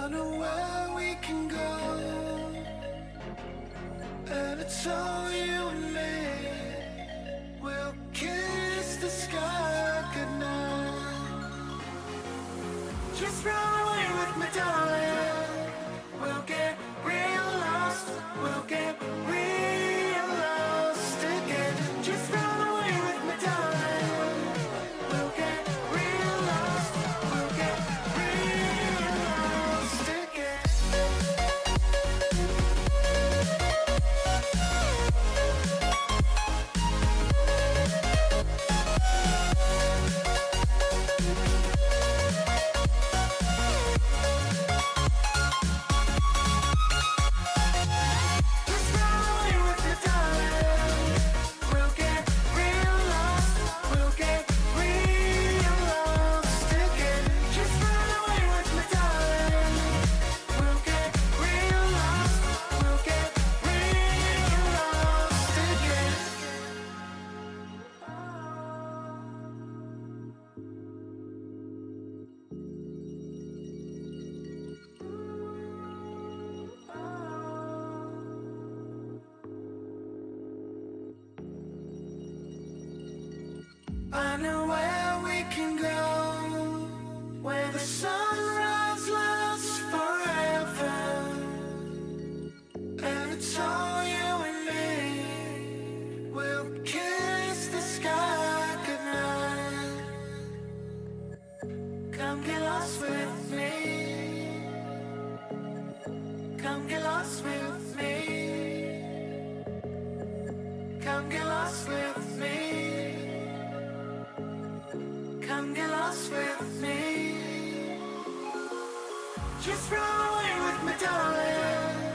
I know where we can go, and it's all you and me. We'll kiss the sky goodnight. Just run away with me, darling. We'll get real lost. We'll get real lost again. Just run away with me, darling. We'll get real lost. We'll get real lost again. Just run away with me, darling. We'll get real lost. We'll get real lost again. Just run away with me, darling. We'll get real lost. We'll get real lost again. I know where we can go, where the sunrise lasts forever, and it's all you and me. We'll kiss the sky goodnight. Come get lost with me. Come get lost with me. Come get lost with me. Come get lost with me. Just run away with me, darling.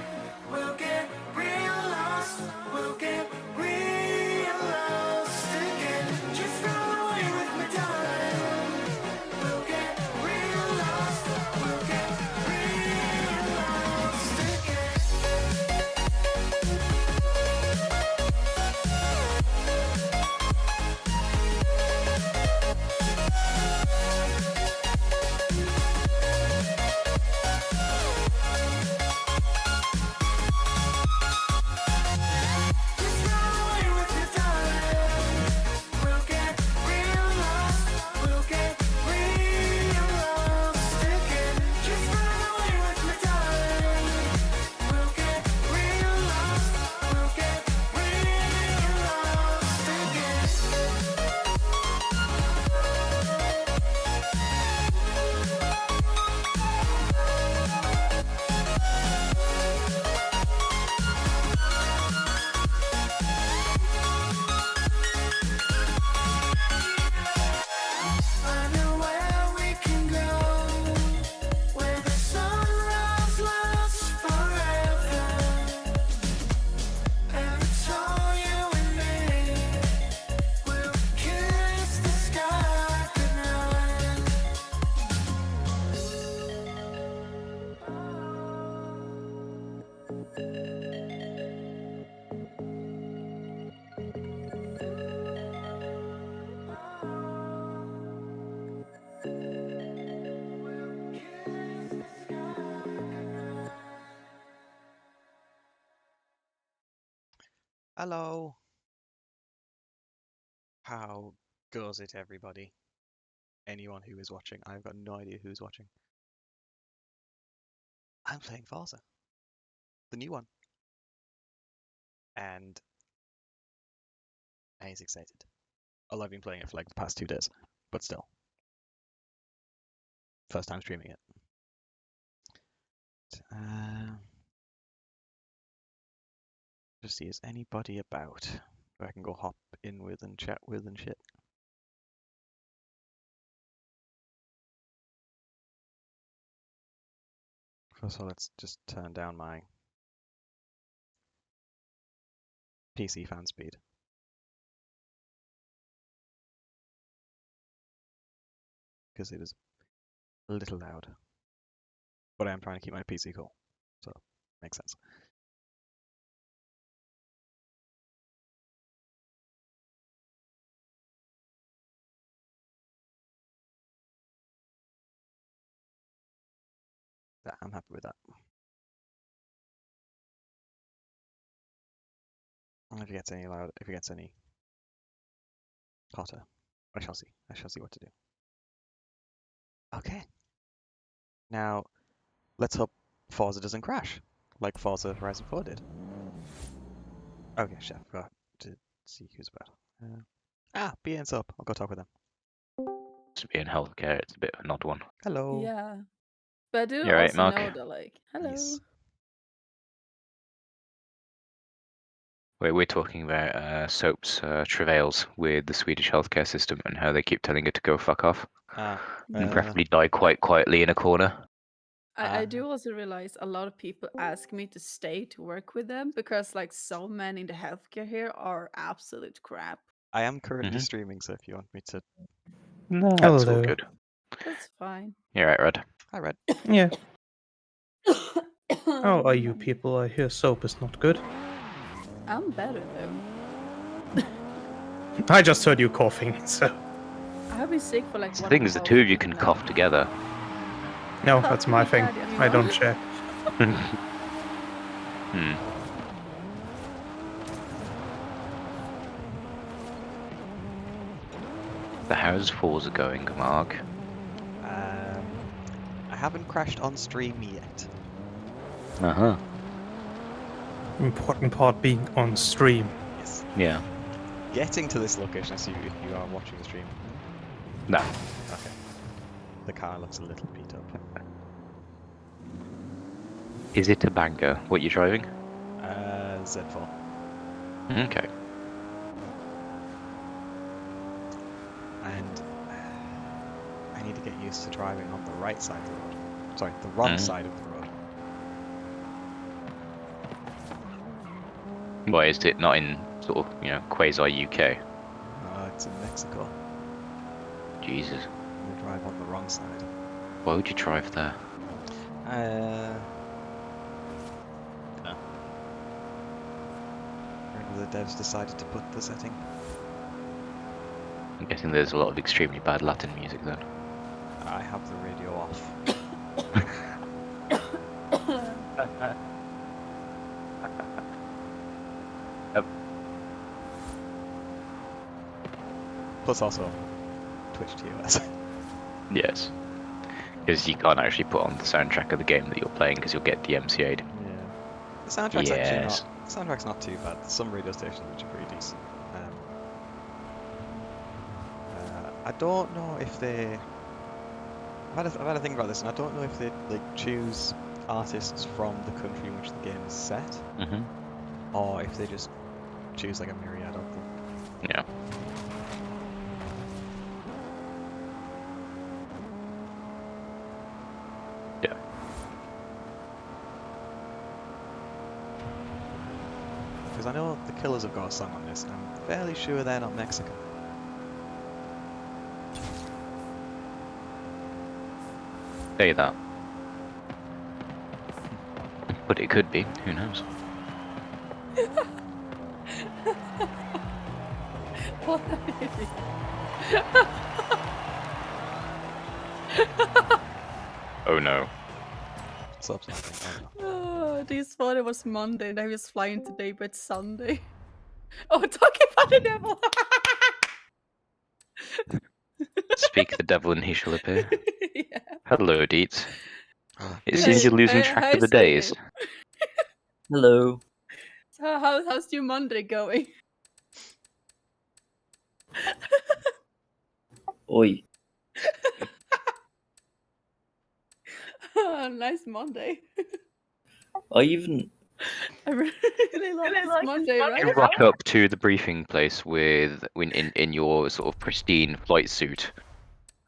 We'll get real lost. We'll get real lost again. Just run away with me, darling. We'll get real lost. We'll get real lost again. Just run away with me, darling. We'll get real lost. We'll get real lost again. Just run away with me, darling. We'll get real lost. We'll get real lost again. I know where we can go, where the sunrise lasts forever, and it's all you and me. We'll kiss the sky goodnight. Hello. How goes it, everybody? Anyone who is watching. I've got no idea who's watching. I'm playing Forza, the new one. And he's excited. Although I've been playing it for like the past 2 days. But still. First time streaming it. Just see, is anybody about who I can go hop in with and chat with and shit? First of all, let's just turn down my PC fan speed. Because it is a little loud. But I am trying to keep my PC cool. So, makes sense. I'm happy with that. And if it gets any louder, if it gets any hotter, I shall see. I shall see what to do. Okay. Now, let's hope Forza doesn't crash, like Forza Horizon 4 did. Okay, chef, got to see who's about. BN's up. I'll go talk with them. To be in healthcare, it's a bit of an odd one. Hello. Yeah. But I do You're right, also Mark? know that, like, hello. Yes. We're talking about Soap's travails with the Swedish healthcare system and how they keep telling her to go fuck off and preferably die quite quietly in a corner. I do also realize a lot of people ask me to stay to work with them because, like, so many in the healthcare here are absolute crap. I am currently streaming, so if you want me to... No, that's all Hello. good. That's fine. You're right, Red. Hi, Red. Yeah. How are you people? I hear soap is not good. I'm better though. I just heard you coughing, so. I've been sick for like The one thing and a is, the half two of you week can now. cough together. No, Cough that's with my Big thing. Daddy, I mean, I don't what? share. So how's Forza going, Mark? I haven't crashed on stream yet. Uh-huh. Important part being on stream. Yes. Yeah. Getting to this location, I see if you are watching the stream. No. Okay. The car looks a little beat up. Is it a banger? What you're driving? Z4. Okay. And I need to get used to driving on the right side of the road. Sorry, the wrong side of the road. Why is it not in sort of, quasi-UK? It's in Mexico. Jesus. We drive on the wrong side. Why would you drive there? No. Maybe the devs decided to put the setting. I'm guessing there's a lot of extremely bad Latin music then. I have the radio off. Plus also Twitch TOS. Yes. Because you can't actually put on the soundtrack of the game that you're playing because you'll get DMCA'd. Yeah. The soundtrack's actually Yes. not. The soundtrack's not too bad. There's some radio stations which are pretty decent. I don't know if they. I've had a think about this, and I don't know if they like choose artists from the country in which the game is set, Mm-hmm. or if they just choose like a myriad of them. Yeah. Yeah. Because I know the Killers have got a song on this, and I'm fairly sure they're not Mexican. Say that. But it could be. Who knows? Oh no. Subs, I think. This thought it was Monday and I was flying today, but it's Sunday. Oh, talking about the devil! Speak the devil and he shall appear. Yeah. Hello, Deets. It Hey, seems you're losing hey, track hi, of the days. Sergey. Hello. So how's your Monday going? Oi. Nice Monday. I even I really like this Monday, You right? rock up to the briefing place with in your sort of pristine flight suit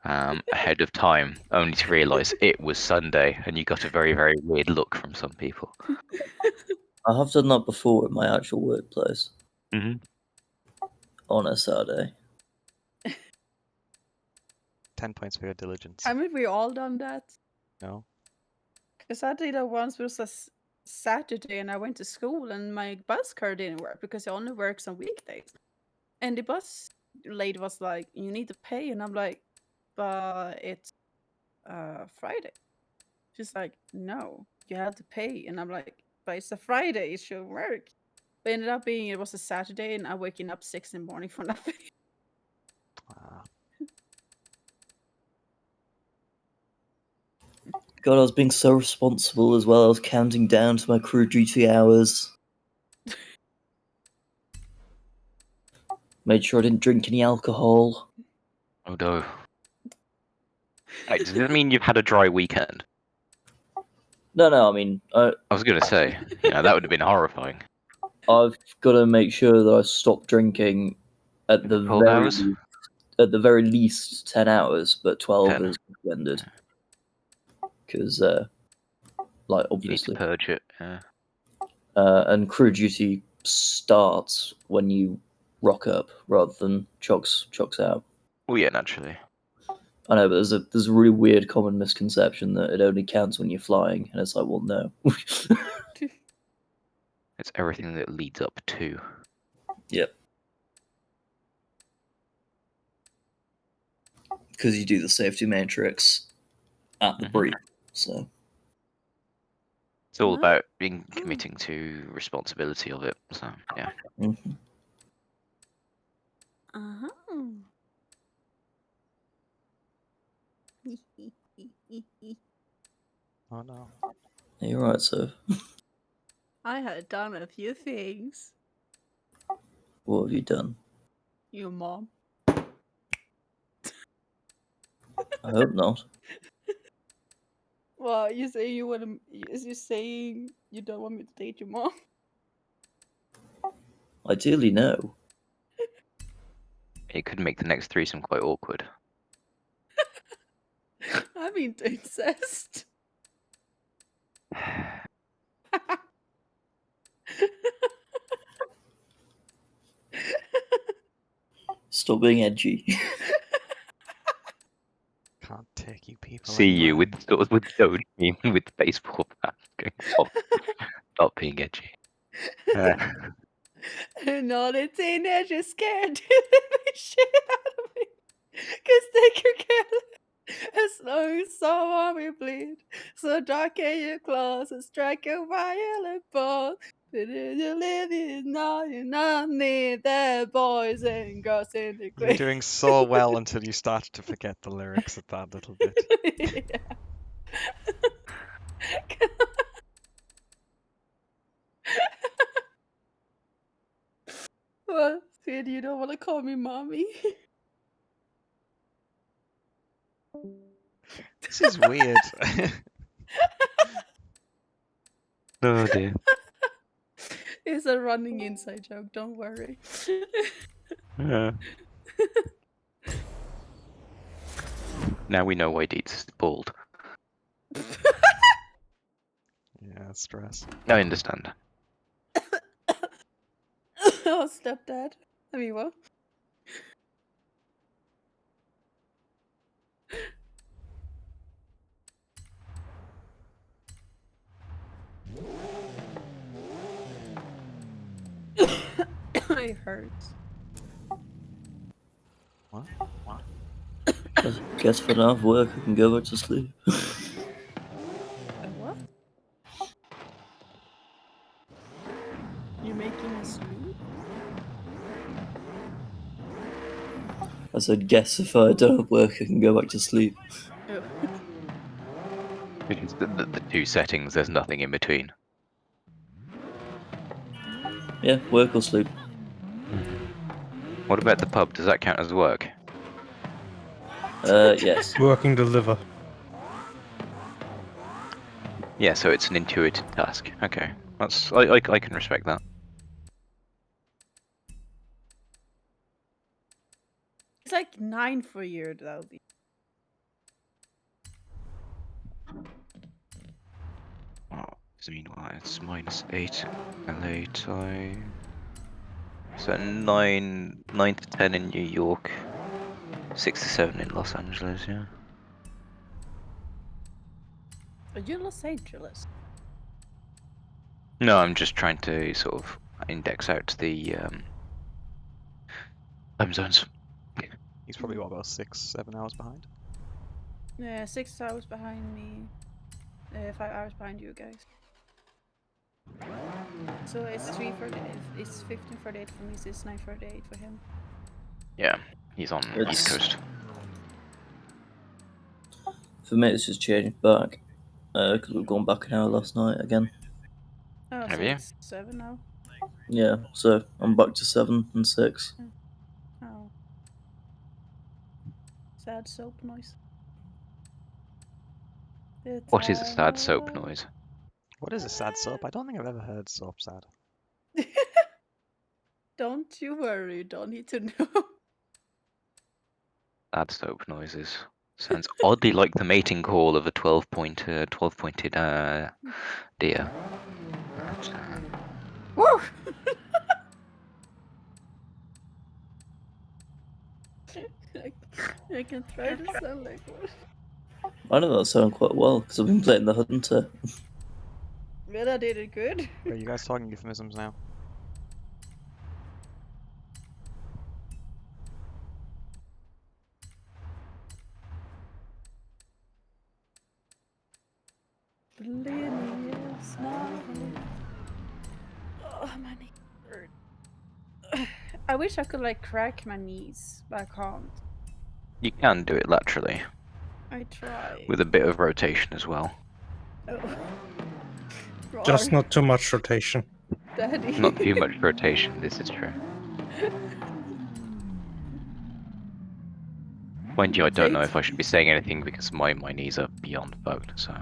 ahead of time, only to realise it was Sunday, and you got a very, very weird look from some people. I have done that before at my actual workplace Mm-hmm. on a Saturday. 10 points for your diligence. Haven't we all done that? No? Because I did that once. It was a Saturday, and I went to school, and my bus car didn't work because it only works on weekdays. And the bus lady was like, "You need to pay," and I'm like, "But it's Friday." She's like, no, you have to pay. And I'm like, but it's a Friday, it should work. But it ended up being it was a Saturday, and I'm waking up 6 in the morning for nothing. Ah, God, I was being so responsible as well. I was counting down to my crew duty hours. Made sure I didn't drink any alcohol. Oh no. Wait, does that mean you've had a dry weekend? No, I mean, I was gonna say, that would have been horrifying. I've got to make sure that I stop drinking at the 12 hours? very least 10 hours, but 12 10. is recommended. Because, You need like, to obviously. purge it. Yeah. And crew duty starts when you rock up rather than chocks out. Well, yeah, naturally. I know, but there's a really weird common misconception that it only counts when you're flying, and it's like, well, no. It's everything that leads up to. Yep. Because you do the safety matrix at the Mhm. brief, so. It's all Wow. about being committing to responsibility of it. So yeah. Mhm. Uh-huh. oh no. Yeah, you're right, sir. I had done a few things. What have you done? Your mom. I hope not. Well, you say you want to. Is you saying you don't want me to date your mom? Ideally, no. It could make the next threesome quite awkward. I mean, to incest. Stop being edgy. Can't take you people See you anywhere. with Doge with the baseball bat going off. Stop being edgy. And all the teenagers scared to the shit out of me. Cause they could care as long as someone will bleed. So darken your claws and strike a violent ball. But if you live is not, you not need the boys and girls in the You were doing so well until you started to forget the lyrics of that little bit. Yeah. Well, Sid, you don't want to call me mommy. This is weird. Oh dear. It's a running inside joke, don't worry. Yeah. Now we know why Deets is bald. Yeah, stress. I understand. Oh, stepdad. I mean, what? It hurts. What? Guess for enough work, I can go back to sleep. What? You're making me sleep? I said, guess if I don't have work, I can go back to sleep. Oh. Because the two settings, there's nothing in between. Yeah, work or sleep. What about the pub? Does that count as work? Yes. Working the liver. Yeah, so it's an intuitive task. Okay, that's I can respect that. It's like 9 for a year, though. Oh, so meanwhile it's -8 LA time. So 9 to 10 in New York, 6 to 7 in Los Angeles. Yeah. Are you Los Angeles? No, I'm just trying to sort of index out the time zones. He's probably what, about 6, 7 hours behind? Yeah, 6 hours behind me. 5 hours behind you guys. So it's 15:48 for me, so it's 9:48 for him. Yeah, he's on East It's- Coast. For me, it's just changed back because we've gone back an hour last night again. Oh, Have so you? it's 7 now. Yeah, so I'm back to 7 and 6. Oh. Sad soap noise. The What is a time sad soap of- noise? What is a sad soap? I don't think I've ever heard soap sad. Don't you worry, you don't need to know. Sad soap noises. Sounds oddly like the mating call of a 12-pointed deer. But, Woo! I can try to sound like one. I know that sound quite well because I've been playing the Hunter. But I did it good. Are you guys talking euphemisms now? Linears now. Oh, my knee hurt. I wish I could like crack my knees, but I can't. you can do it laterally I try. with a bit of rotation as well. Oh. Just Rar, not too much rotation. Daddy. Not too much rotation. This is true. Mind you, I don't know if I should be saying anything because my knees are beyond fucked. So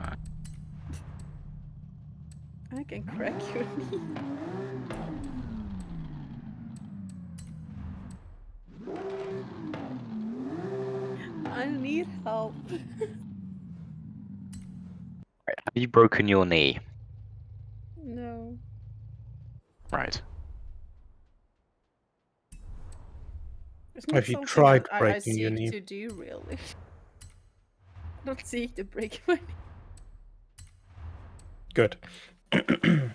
I can crack your knee. I need help. right, have you broken your knee? No. Right. It's not Have you something tried that I breaking your seek knee? to do, really. I don't seek to break my knee. Good. really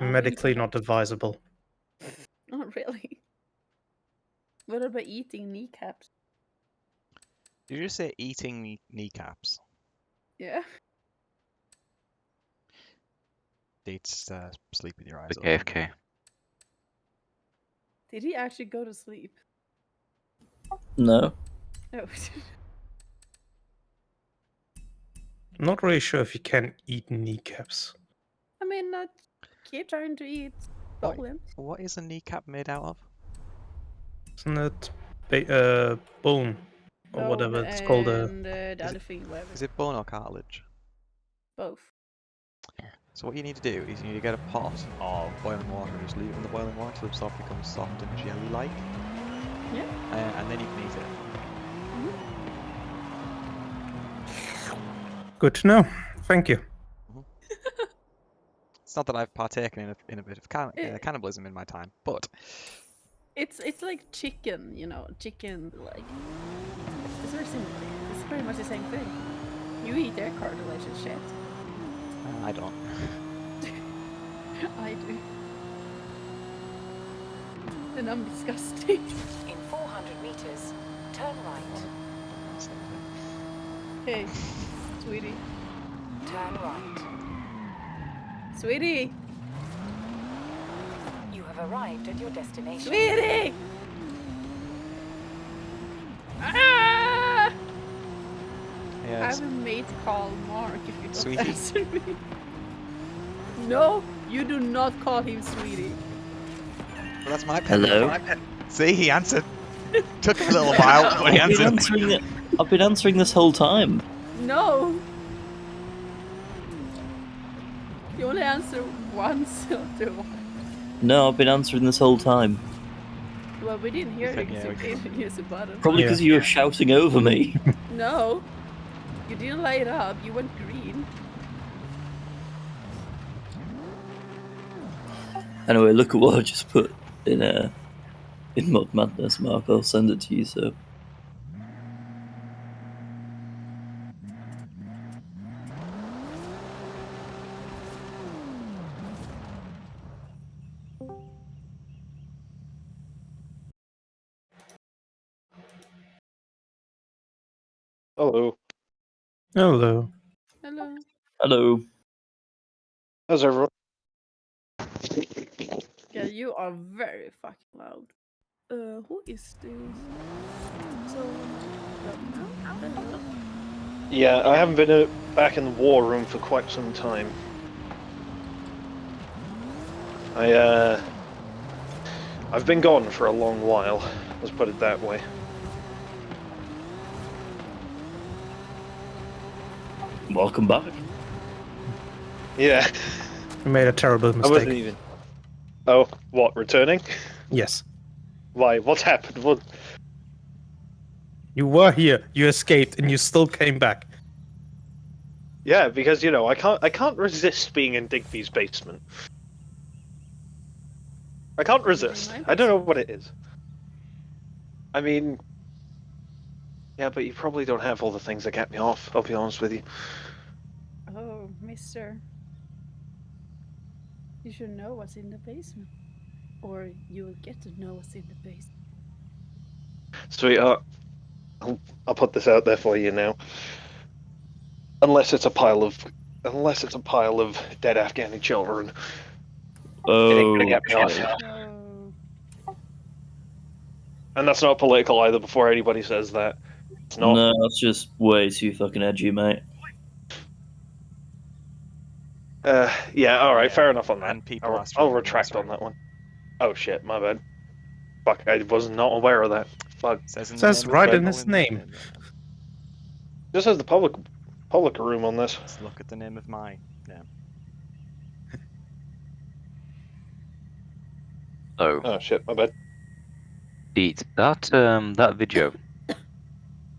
Medically don't. not advisable. Not really. What about eating kneecaps? Did you just say eating kneecaps? Yeah. Dates sleep with your eyes The open. KFK. Did he actually go to sleep? No. Oh. I'm not really sure if you can eat kneecaps. I mean, keep trying to eat What, bowling. what is a kneecap made out of? Isn't it bone or whatever it's called? And the Is other it- thing, whatever. Is it bone or cartilage? Both. So what you need to do is you need to get a pot of boiling water and just leave it in the boiling water till the stuff becomes soft and jelly-like. Yeah. And then you can eat it. Good to know. Thank you. It's not that I've partaken in a bit of Eh. cannibalism in my time, but It's like chicken, you know, chicken like it's very similar. It's pretty much the same thing. You eat their cartilage and shit. I don't. I do. And I'm disgusting. In 400 meters, turn right. Hey, sweetie. Turn right. Sweetie! You have arrived at your destination. Sweetie! Ah! Yeah, I will mate call Mark if you don't Sweetie? answer me. No, you do not call him sweetie. well, that's my pet. Hello? See, he answered. Took him a little while, but he answered. I've been answering this whole time. No! You only answer once after one. No, I've been answering this whole time. Well, we didn't hear you think, because yeah, you we didn't use a button. Probably Yeah. because you were shouting over me. No, you didn't light it up. You went green. Anyway, look at what I just put in Mod Madness, Mark. I'll send it to you. So Hello. Hello. Hello. How's everyone? Yeah, you are very fucking loud. Who is this? So, hello. Yeah, I haven't been back in the war room for quite some time. I've been gone for a long while. Let's put it that way. Welcome back. Yeah, You made a terrible I wasn't mistake. even. Oh, what? Returning? Yes. Why? What's happened? What? You were here, you escaped, and you still came back. Yeah, because I can't resist being in Digby's basement. I can't resist. my I don't know basement. what it is. I mean, yeah, but you probably don't have all the things that get me off. I'll be honest with you. Oh, mister. You should know what's in the basement. Or you will get to know what's in the basement. Sweetheart, I'll put this out there for you now. Unless it's a pile of dead Afghani children, it ain't gonna Oh, get me off. No. And that's not political either. Before anybody says that, it's not. no, that's just way too fucking edgy, mate. Yeah, all right, Yeah, fair enough on that. and people are I'll streaming retract this, on that one. Oh shit, my bad. Fuck, I was not aware of that. Fuck. Says in the Says name right of in the his people name. This has the public room on this. Let's look at the name of my name. Oh, Oh shit, my bad. Deets, that video,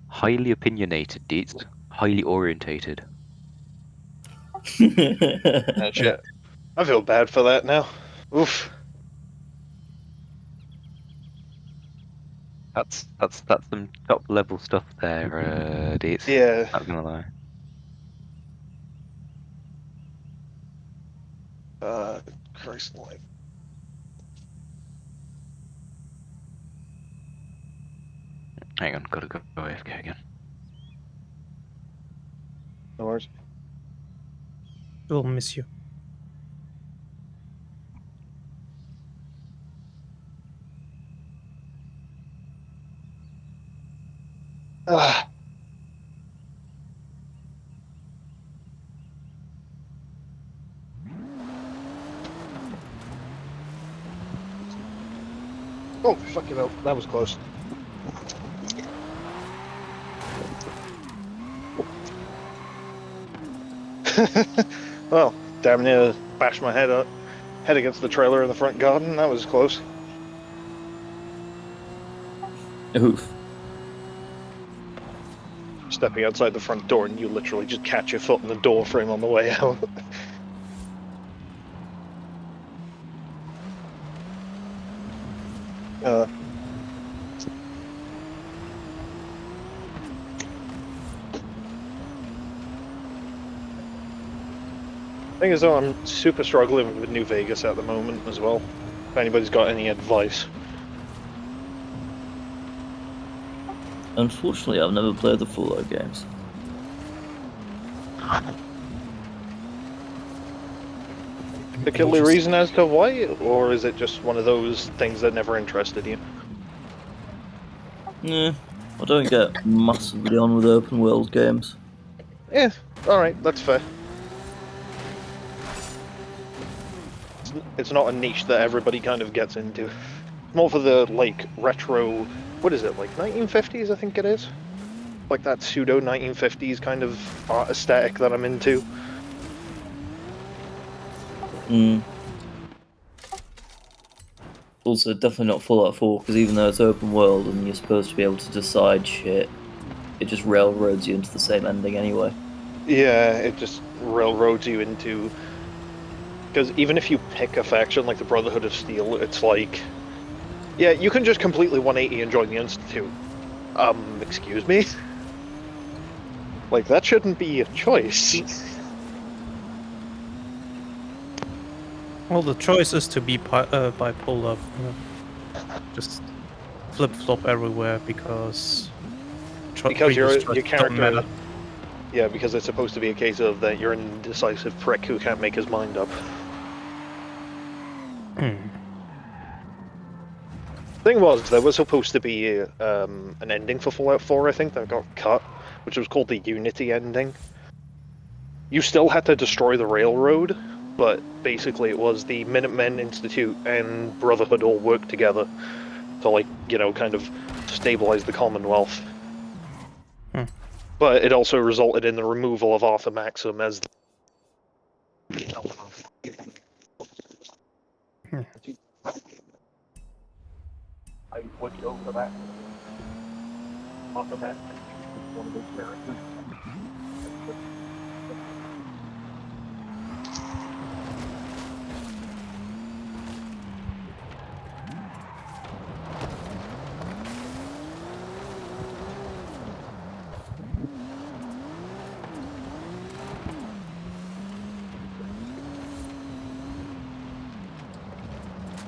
highly opinionated, Deets, highly orientated. Oh shit. I feel bad for that now. Oof. That's some top level stuff there, Deets. Yeah. Not gonna lie. Christ alive. Hang on, gotta go AFK again. No worries. We'll miss you. Ah. Oh, fuck it up. That was close. Well, damn near bashed my head against the trailer in the front garden. That was close. Oof. Stepping outside the front door and you literally just catch your foot in the door frame on the way out. Thing is, though, I'm super struggling with New Vegas at the moment as well. If anybody's got any advice. Unfortunately, I've never played the Fallout games. Particular reason as to why, or is it just one of those things that never interested you? Nah, I don't get massively on with open world games. Yeah, alright, that's fair. It's not a niche that everybody kind of gets into. More for the, like, retro, what is it, like 1950s I think it is? Like that pseudo 1950s kind of art aesthetic that I'm into. Also, definitely not Fallout 4, because even though it's open world and you're supposed to be able to decide shit, it just railroads you into the same ending anyway. Yeah, it just railroads you into... Because even if you pick a faction like the Brotherhood of Steel, it's like... Yeah, you can just completely 180 and join the Institute. Excuse me? Like, that shouldn't be a choice. Well, the choice is to be bipolar. Just flip-flop everywhere because Because previous your choices don't matter. Yeah, because it's supposed to be a case of that you're an indecisive prick who can't make his mind up. Hmm. Thing was, there was supposed to be an ending for Fallout 4, I think, that got cut, which was called the Unity ending. You still had to destroy the railroad, but basically it was the Minutemen Institute and Brotherhood all worked together to, like, you know, kind of stabilize the Commonwealth. Hmm. But it also resulted in the removal of Arthur Maxim as the... Hmm. I would go for that. Arthur Maxim is one of those characters.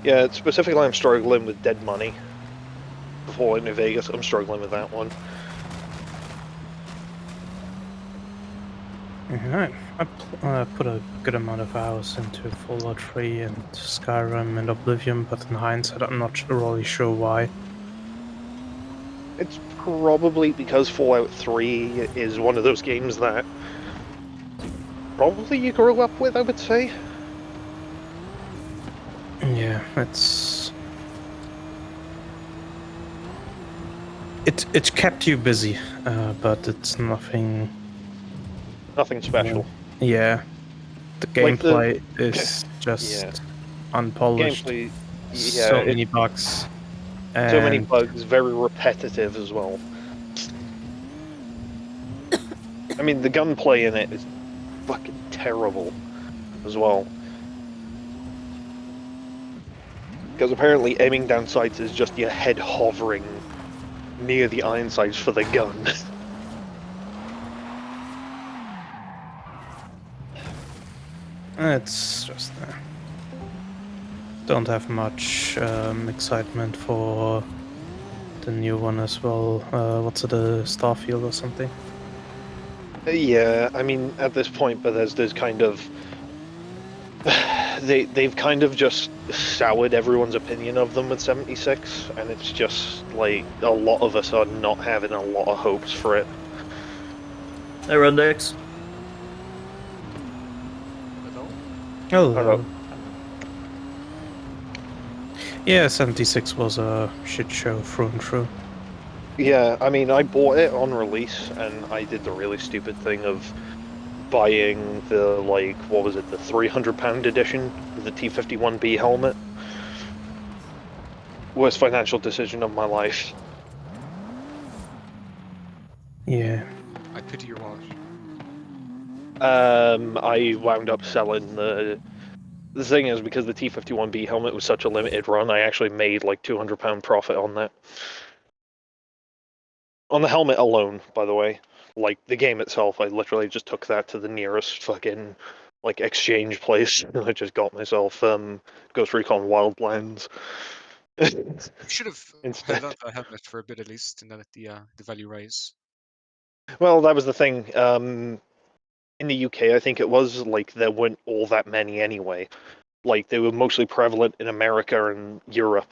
Yeah, specifically I'm struggling with Dead Money. Before in New Vegas, I'm struggling with that one. Yeah, I put a good amount of hours into Fallout 3 and Skyrim and Oblivion, but in hindsight, I'm not really sure why. It's probably because Fallout 3 is one of those games that probably you grew up with, I would say. Yeah, it kept you busy, but it's nothing. Nothing special. Yeah, the Like the gameplay is just yeah, unpolished. gameplay, yeah, So many bugs, so many and bugs, very repetitive as well. I mean, the gunplay in it is fucking terrible as well. Because apparently aiming down sights is just your head hovering near the iron sights for the gun. it's just don't have much excitement for the new one as well. What's it, a Starfield or something? Yeah, I mean, at this point, Bethesda's kind of they've kind of just soured everyone's opinion of them with 76, and it's just like a lot of us are not having a lot of hopes for it. Hey, Rundex. Hello? Hello. Hello. Yeah, 76 was a shit show through and through. Yeah, I mean, I bought it on release, and I did the really stupid thing of buying the, like, what was it, the £300 edition of the T-51B helmet. Worst financial decision of my life. Yeah. I pity your wallet. I wound up selling the... The thing is, because the T-51B helmet was such a limited run, I actually made, like, £200 profit on that. On the helmet alone, by the way. Like, the game itself, I literally just took that to the nearest fucking, like, exchange place, and I just got myself, Ghost Recon Wildlands. You should have Instead. held on to that helmet for a bit at least, and then let the value rise. Well, that was the thing. In the UK, I think it was, like, there weren't all that many anyway. Like, they were mostly prevalent in America and Europe.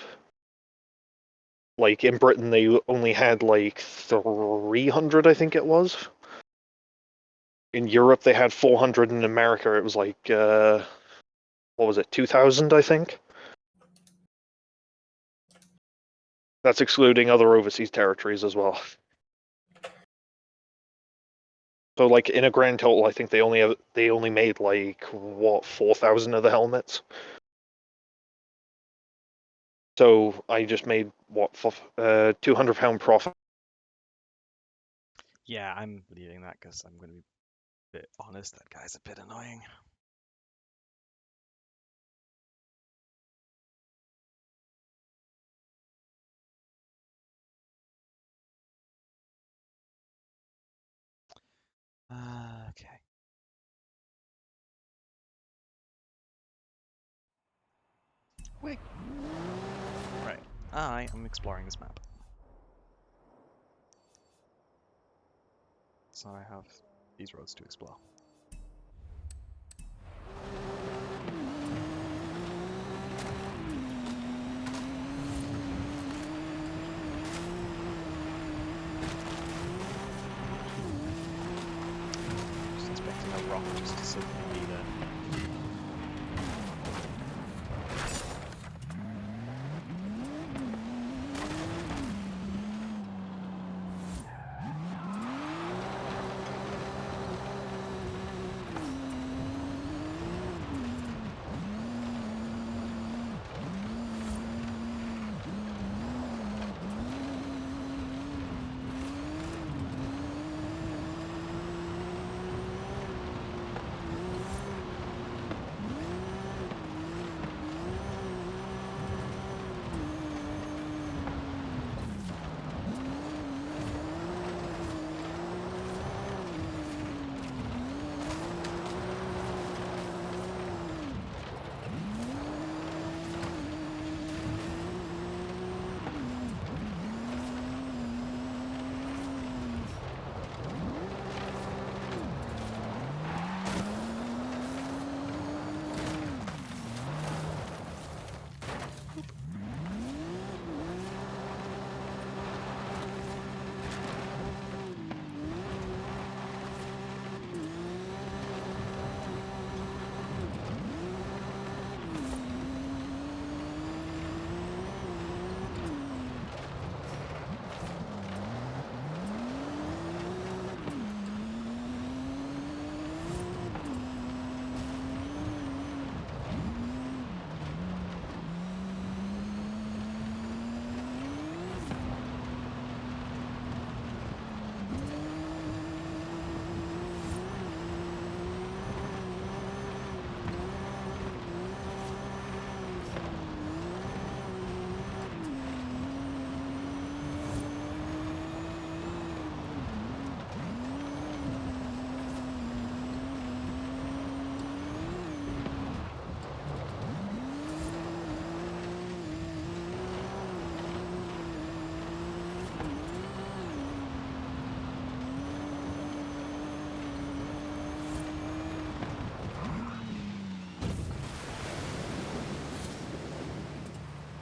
Like, in Britain, they only had, like, 300, I think it was. In Europe, they had 400. In America, it was like, what was it, 2,000, I think? That's excluding other overseas territories as well. So, like, in a grand total, I think they only made, like, what, 4,000 of the helmets? So I just made, what, £200 profit. Yeah, I'm leaving that because I'm going to be a bit honest. That guy's a bit annoying. Okay. Wait. Right. I am exploring this map. So I have these roads to explore. Just expecting a rock just to suddenly be there.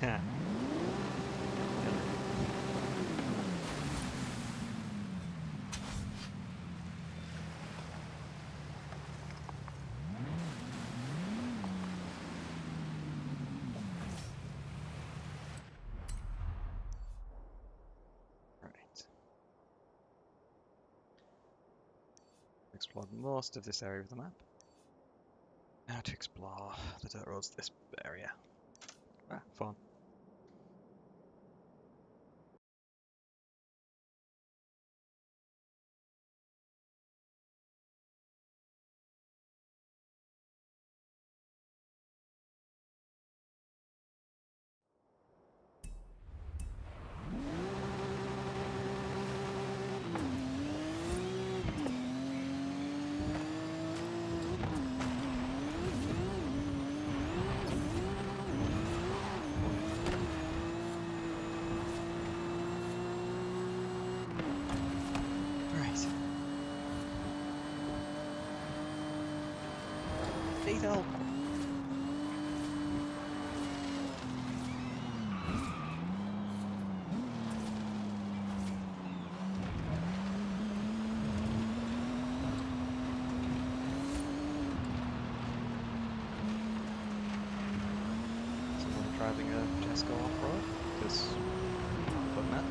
Yeah. Right. Explored most of this area of the map. Now to explore the dirt roads this area. Ah, fun. Right. Need help. Someone driving a Jesco off-road? Because I've done that.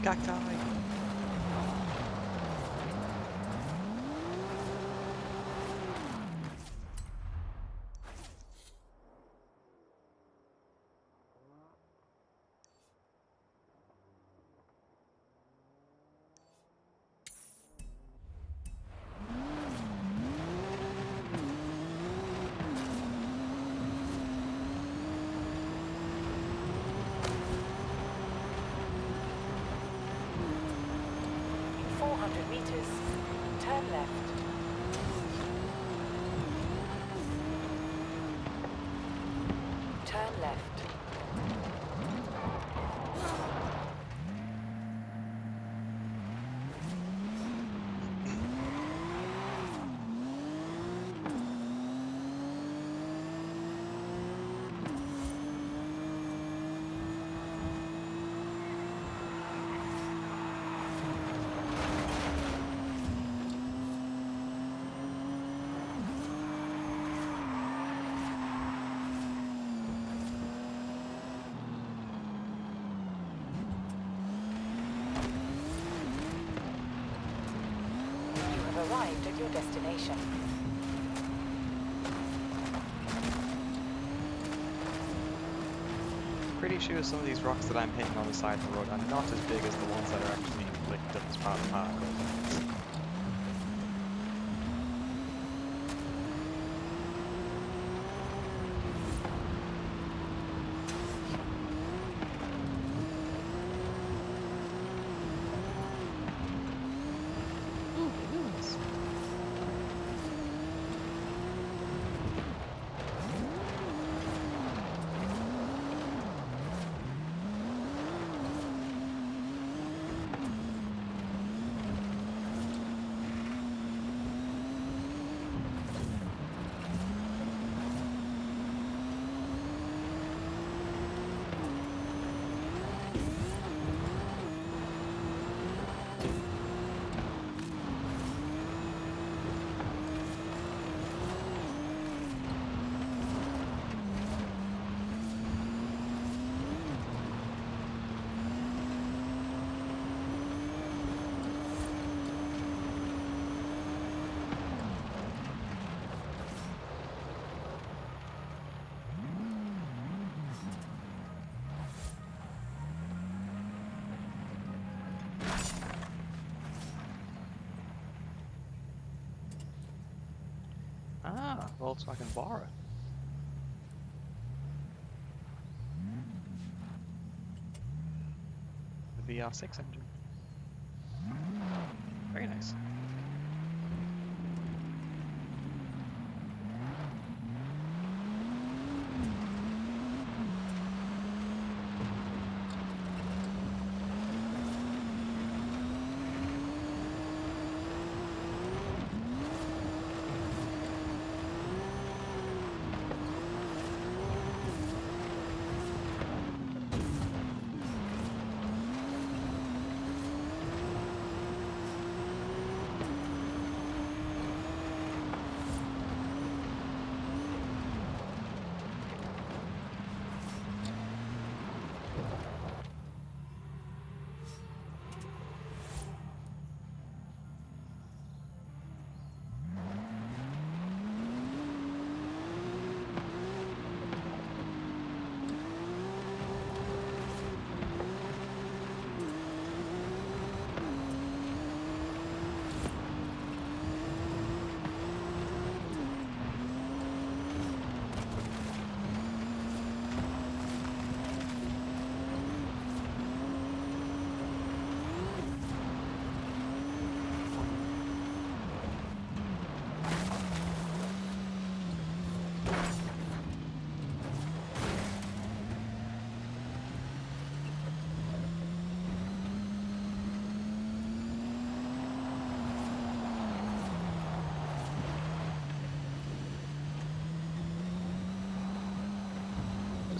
Cacti! In 400 meters, turn left. Turn left. You have arrived at your destination. Pretty sure some of these rocks that I'm hitting on the side of the road are not as big as the ones that are actually inflicted as part of the parkour. Ah, Volkswagen Bora. The VR6 engine. Very nice.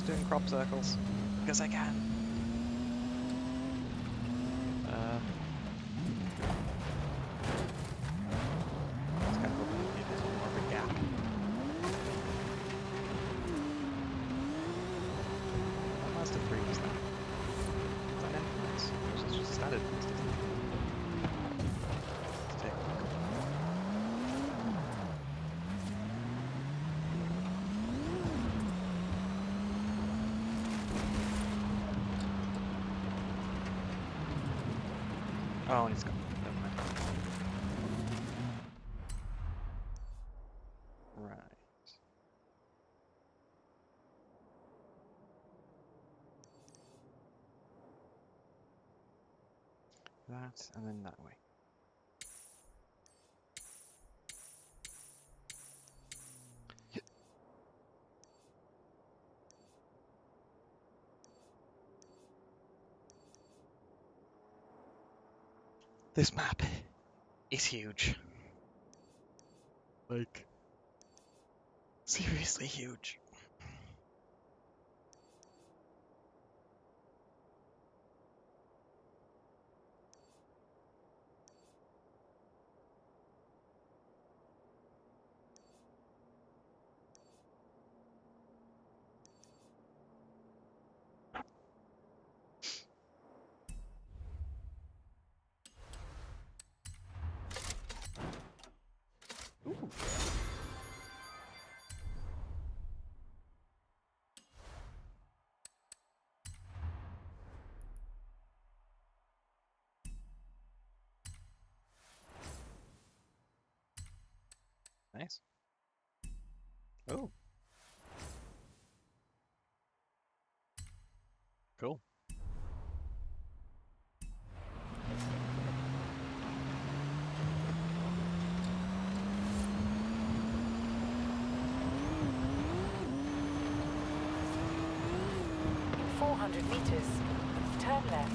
Doing crop circles because I can. It's kind of hoping to be a bit more of a gap. That lasted 3 minutes now. Is that anything else? This is just standard Oh, and it's gone. Never mind. Right. That, and then that way. This map is huge. Like, seriously huge. Ooh. Nice. Oh. Cool. In 400 meters, turn left.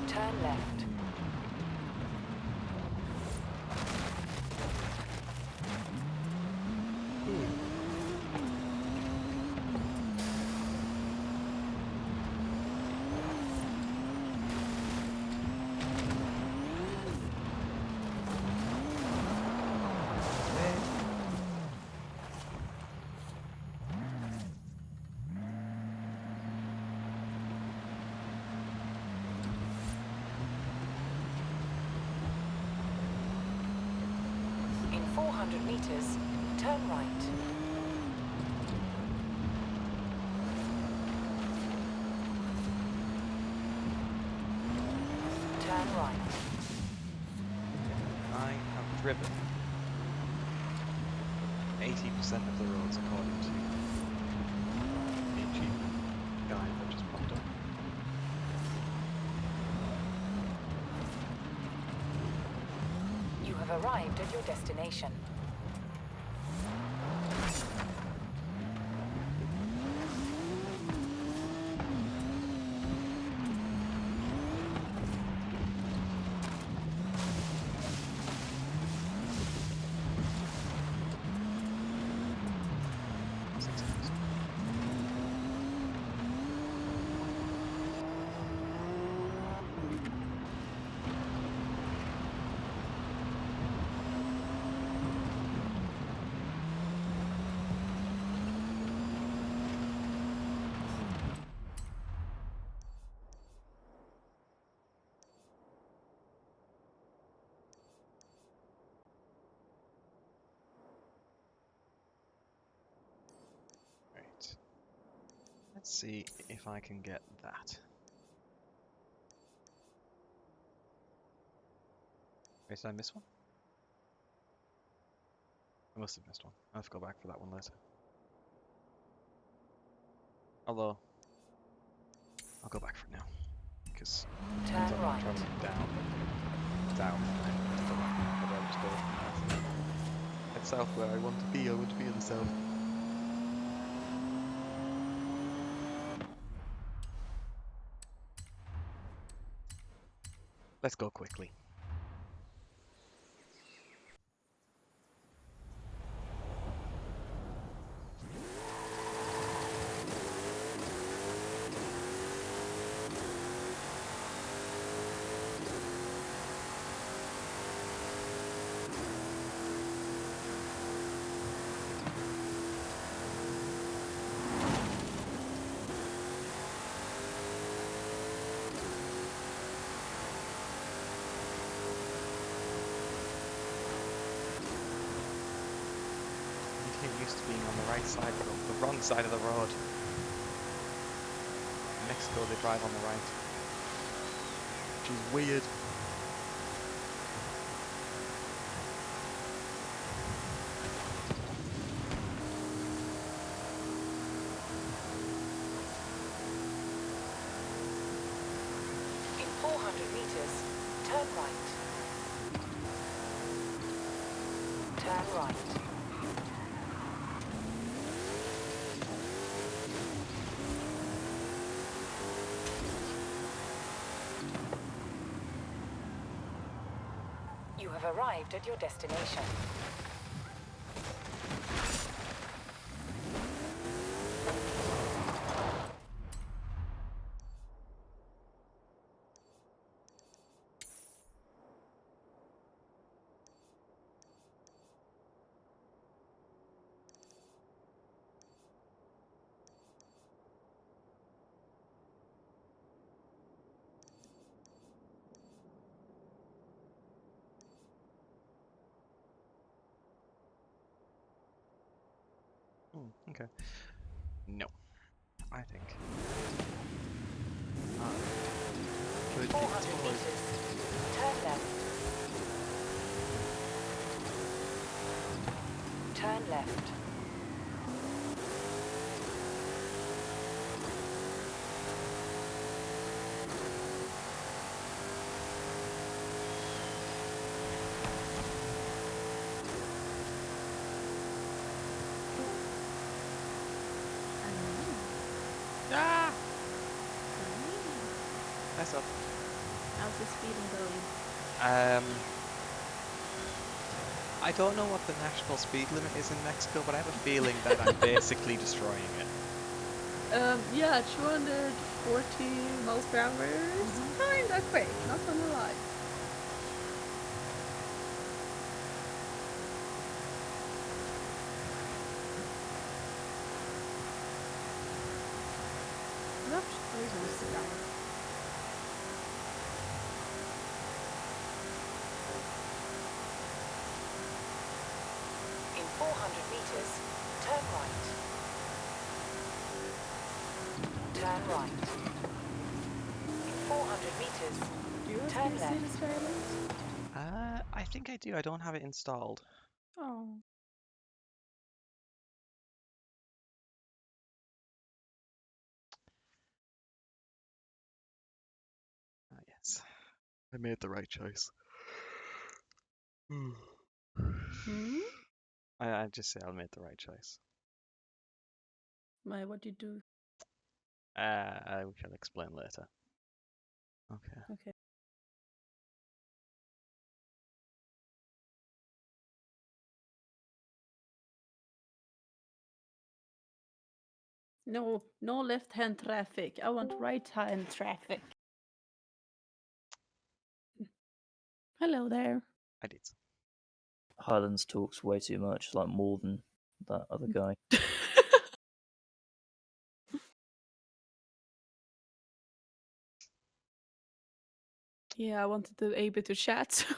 Turn left. In 400 meters, turn right. Turn right. I have driven 80% of the roads according to the achievement guide that just popped up. You have arrived at your destination. Right. Let's see if I can get that. Wait, did I miss one? I must have missed one. I'll have to go back for that one later. Although, I'll go back for it now. Because Turn I'm right. traveling down, I have to go back. But I'll just go north. Head south where I want to be. I want to be in the south. Let's go quickly. used to being on the right side of the wrong side of the road. In Mexico, they drive on the right, which is weird. In 400 meters, turn right. Turn right. You have arrived at your destination. Okay. No, I think. Could 400 explore. meters, turn left. Turn left. Ah! Mess up. How's the speeding going? I don't know what the national speed limit is in Mexico, but I have a feeling that I'm basically destroying it. Yeah, 240 miles per hour is kinda quick, not gonna lie. In 400 meters, turn right. Turn right. In 400 meters, Do you turn see left. this variant? I think I do. I don't have it installed. Oh. Ah, yes. I made the right choice. Hmm? I just say I made the right choice. What do you do? I shall explain later. Okay. Okay. No left-hand traffic. I want right-hand traffic. Hello there. I did. Highlands talks way too much, like more than that other guy. Yeah, I wanted to be able to chat. So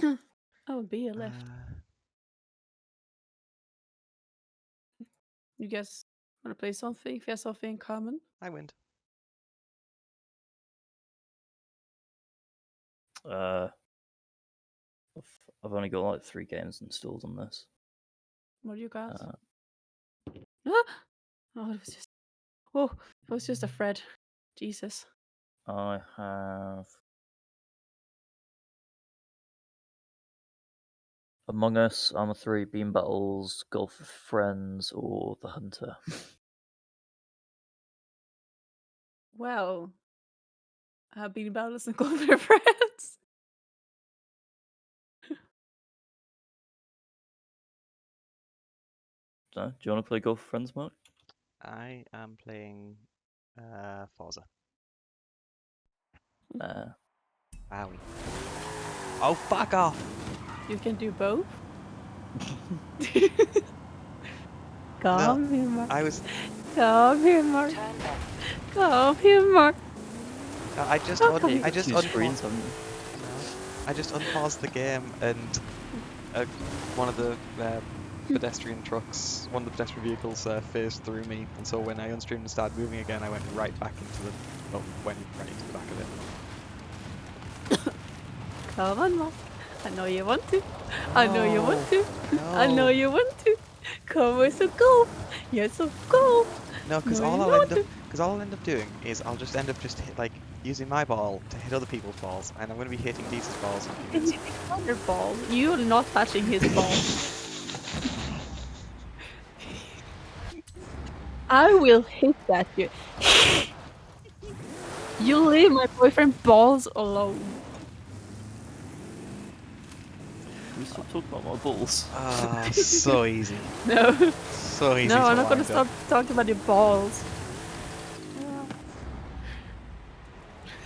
yeah. Oh, be left. You guys want to play something? If you have something in common? I win. I've only got like 3 games installed on this. What do you got? Uh, Ah! Oh, it was just. Oh, it was just a thread. Jesus. I have Among Us, Arma 3, Beam Battles, Golf with Friends, or The Hunter. Well, I've been about us and go with your friends. So, do you want to play Golf with Friends, Mark? I am playing Forza. Wowie. Oh, fuck off! You can do both. Come here, Mark. I was. Come here, Mark. Turn left. Come here, Mark. I just. Oh, come I here. just. Two screens, haven't you? I just unpaused the game and one of the pedestrian trucks, one of the pedestrian vehicles phased through me, and so when I unstreamed and started moving again, I went right back into the, well, went right into the back of it. Come on, Mark. I know you want to. I know you want to. No. I know you want to. Come with a go. Yes, a go. No, because No, all you I'll don't end up, because all I'll end up doing is I'll just end up just using my ball to hit other people's balls, and I'm going to be hitting Deez's balls in a few It's minutes. your ball. You're not touching his ball. I will hit that you. You leave my boyfriend balls alone. Can we stop talking about my balls? Ah, so easy. No. So easy No, to I'm not gonna wind up. stop talking about your balls.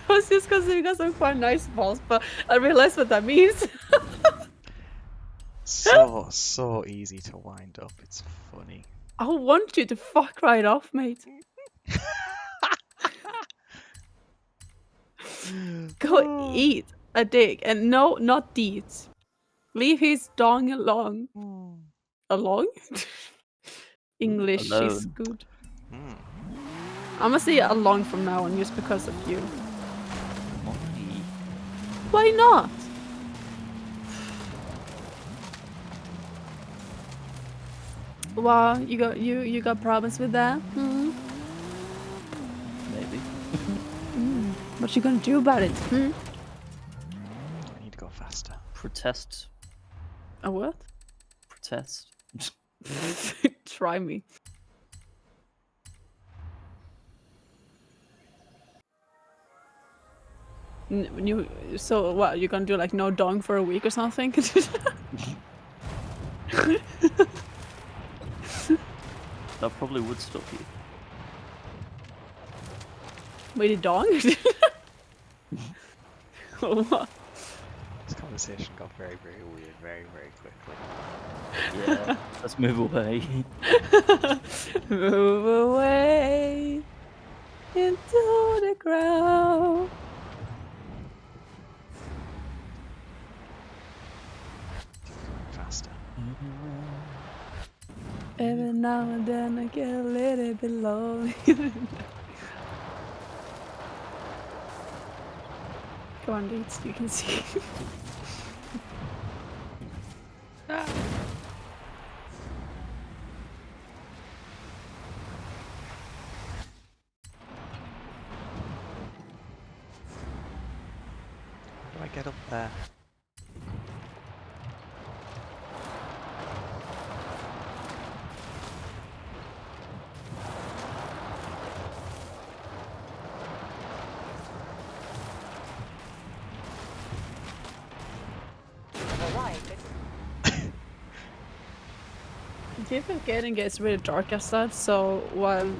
I was just gonna say you got some quite nice balls, but I realized what that means. So easy to wind up. It's funny. I want you to fuck right off, mate. Go eat a dick. And no, not deeds. Leave his dong along. Along? English is Alone. good. Hmm. I'm gonna say along from now on just because of you. Why? Why not? Wow, you got problems with that? Maybe. What you gonna do about it? I need to go faster. Protest. A what? Protest. Try me. So what? You gonna do like no dong for a week or something? That probably would stop you. Wait, a dong? Or what? This conversation got very weird very quickly. Yeah. Let's move away. Move away into the ground. Faster. Every now and then I get a little bit lonely. Go on, Deeds, you can see. How do I get up there? You've arrived at Do you forget it gets really dark outside? So while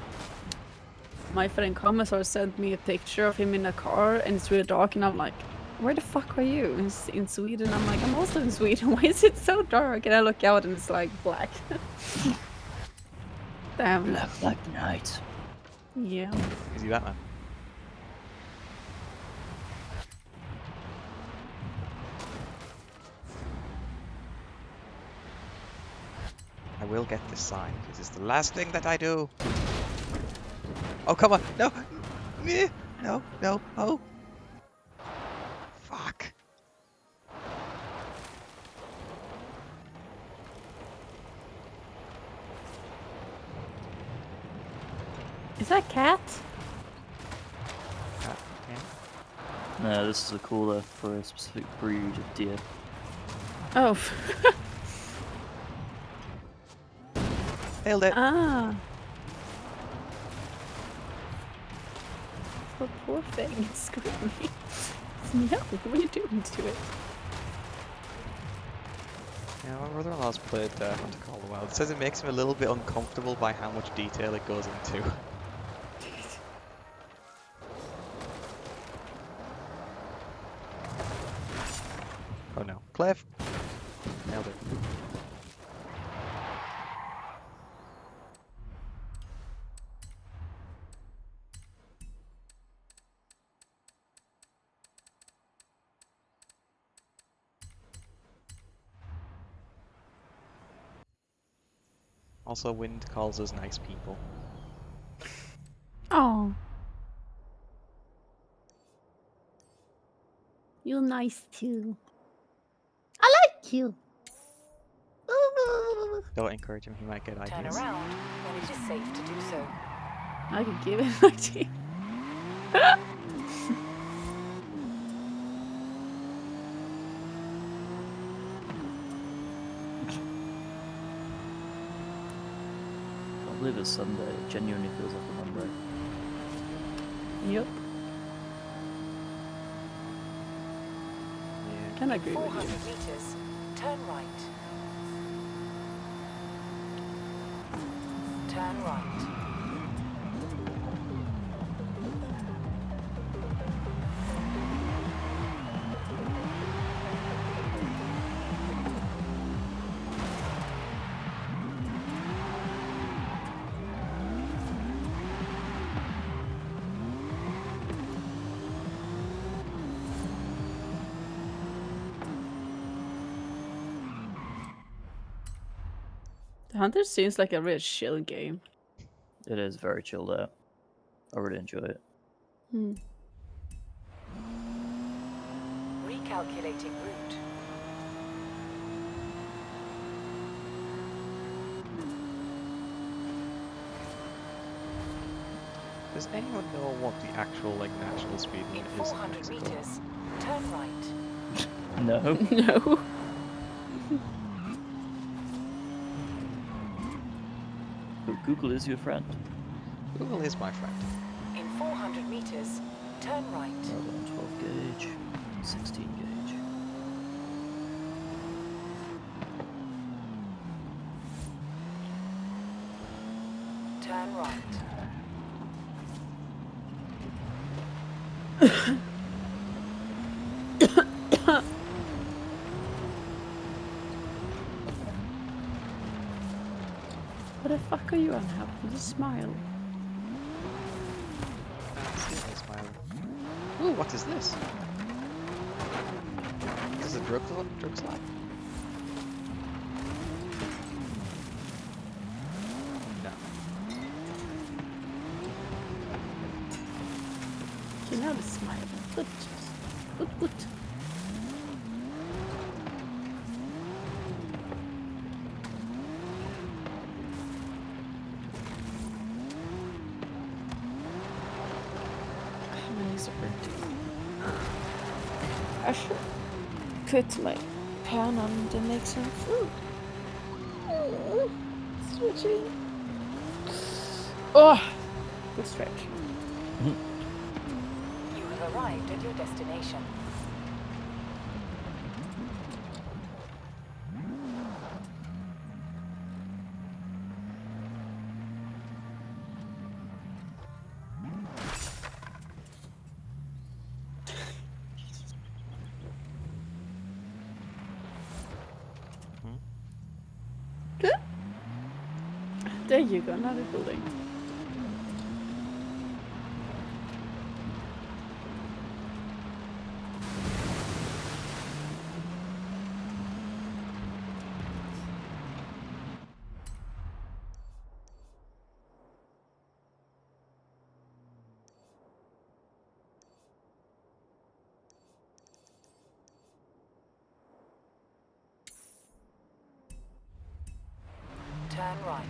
my friend Commissar sent me a picture of him in a car and it's really dark and I'm like, where the fuck are you? In Sweden. I'm like, I'm also in Sweden. Why is it so dark? And I look out and it's like black. Damn. Black night. Yeah. Easy that, man. I will get this sign because it's the last thing that I do. Oh, come on. No. No. Oh. Fuck. Is that cat? Yeah. No, this is a cooler for a specific breed of deer. Oh. Nailed it. Ah. The poor thing is screwing me. No, what are you doing to it? Yeah, my brother-in-law's played Hunter Call of the Wild. It says it makes him a little bit uncomfortable by how much detail it goes into. Oh no. Cliff! Nailed it. Also, Wind calls us nice people. Oh. You're nice too. I like you. Don't encourage him, he might get Turn ideas. around when it is safe to do so. I could give it an idea. Can't believe it's Sunday. It genuinely feels like a Monday. Yep. Yeah. Can I agree with 400 you? meters, turn right. Turn right. The Hunter seems like a real chill game. It is very chilled out. I really enjoy it. Hmm. Recalculating route. Does anyone know what the actual national speed In limit is in 400 Mexico? meters, turn right. No. No. But Google is your friend. Google is my friend. In 400 meters, turn right. Right on 12 gauge, 16 gauge. Turn right. What the fuck are you on? How can you smile? See me smiling. Ooh, what is this? Is it drug slab? No. You know the smile. Good. Good, good. My knees are hurting. I should put my pan on and make some food. Stretching. Oh, good stretch. You have arrived at your destination. There you go, another building. Turn right.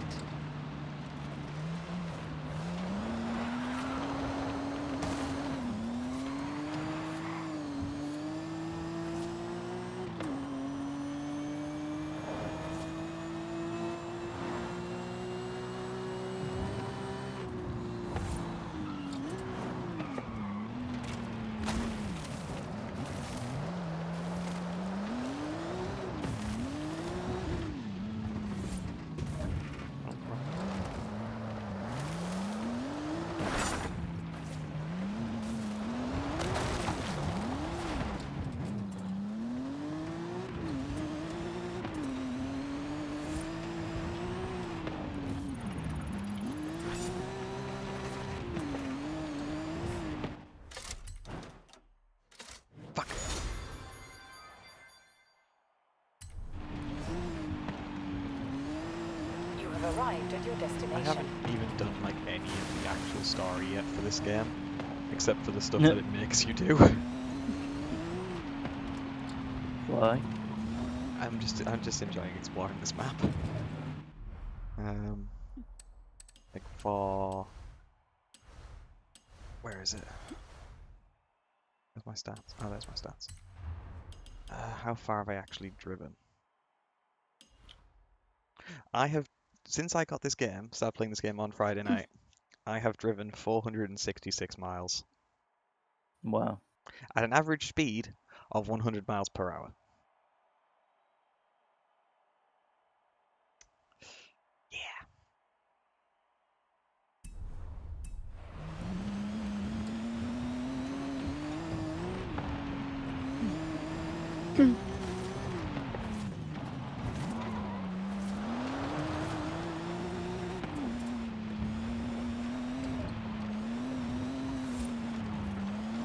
have arrived at your I destination. haven't even done like any of the actual story yet for this game, except for the stuff that it makes you do. Why? I'm just enjoying exploring this map. Like for where is it? Where's my stats? Oh, there's my stats. How far have I actually driven? I have, since I got this game, started playing this game on Friday night, I have driven 466 miles Wow. at an average speed of 100 miles per hour. Yeah.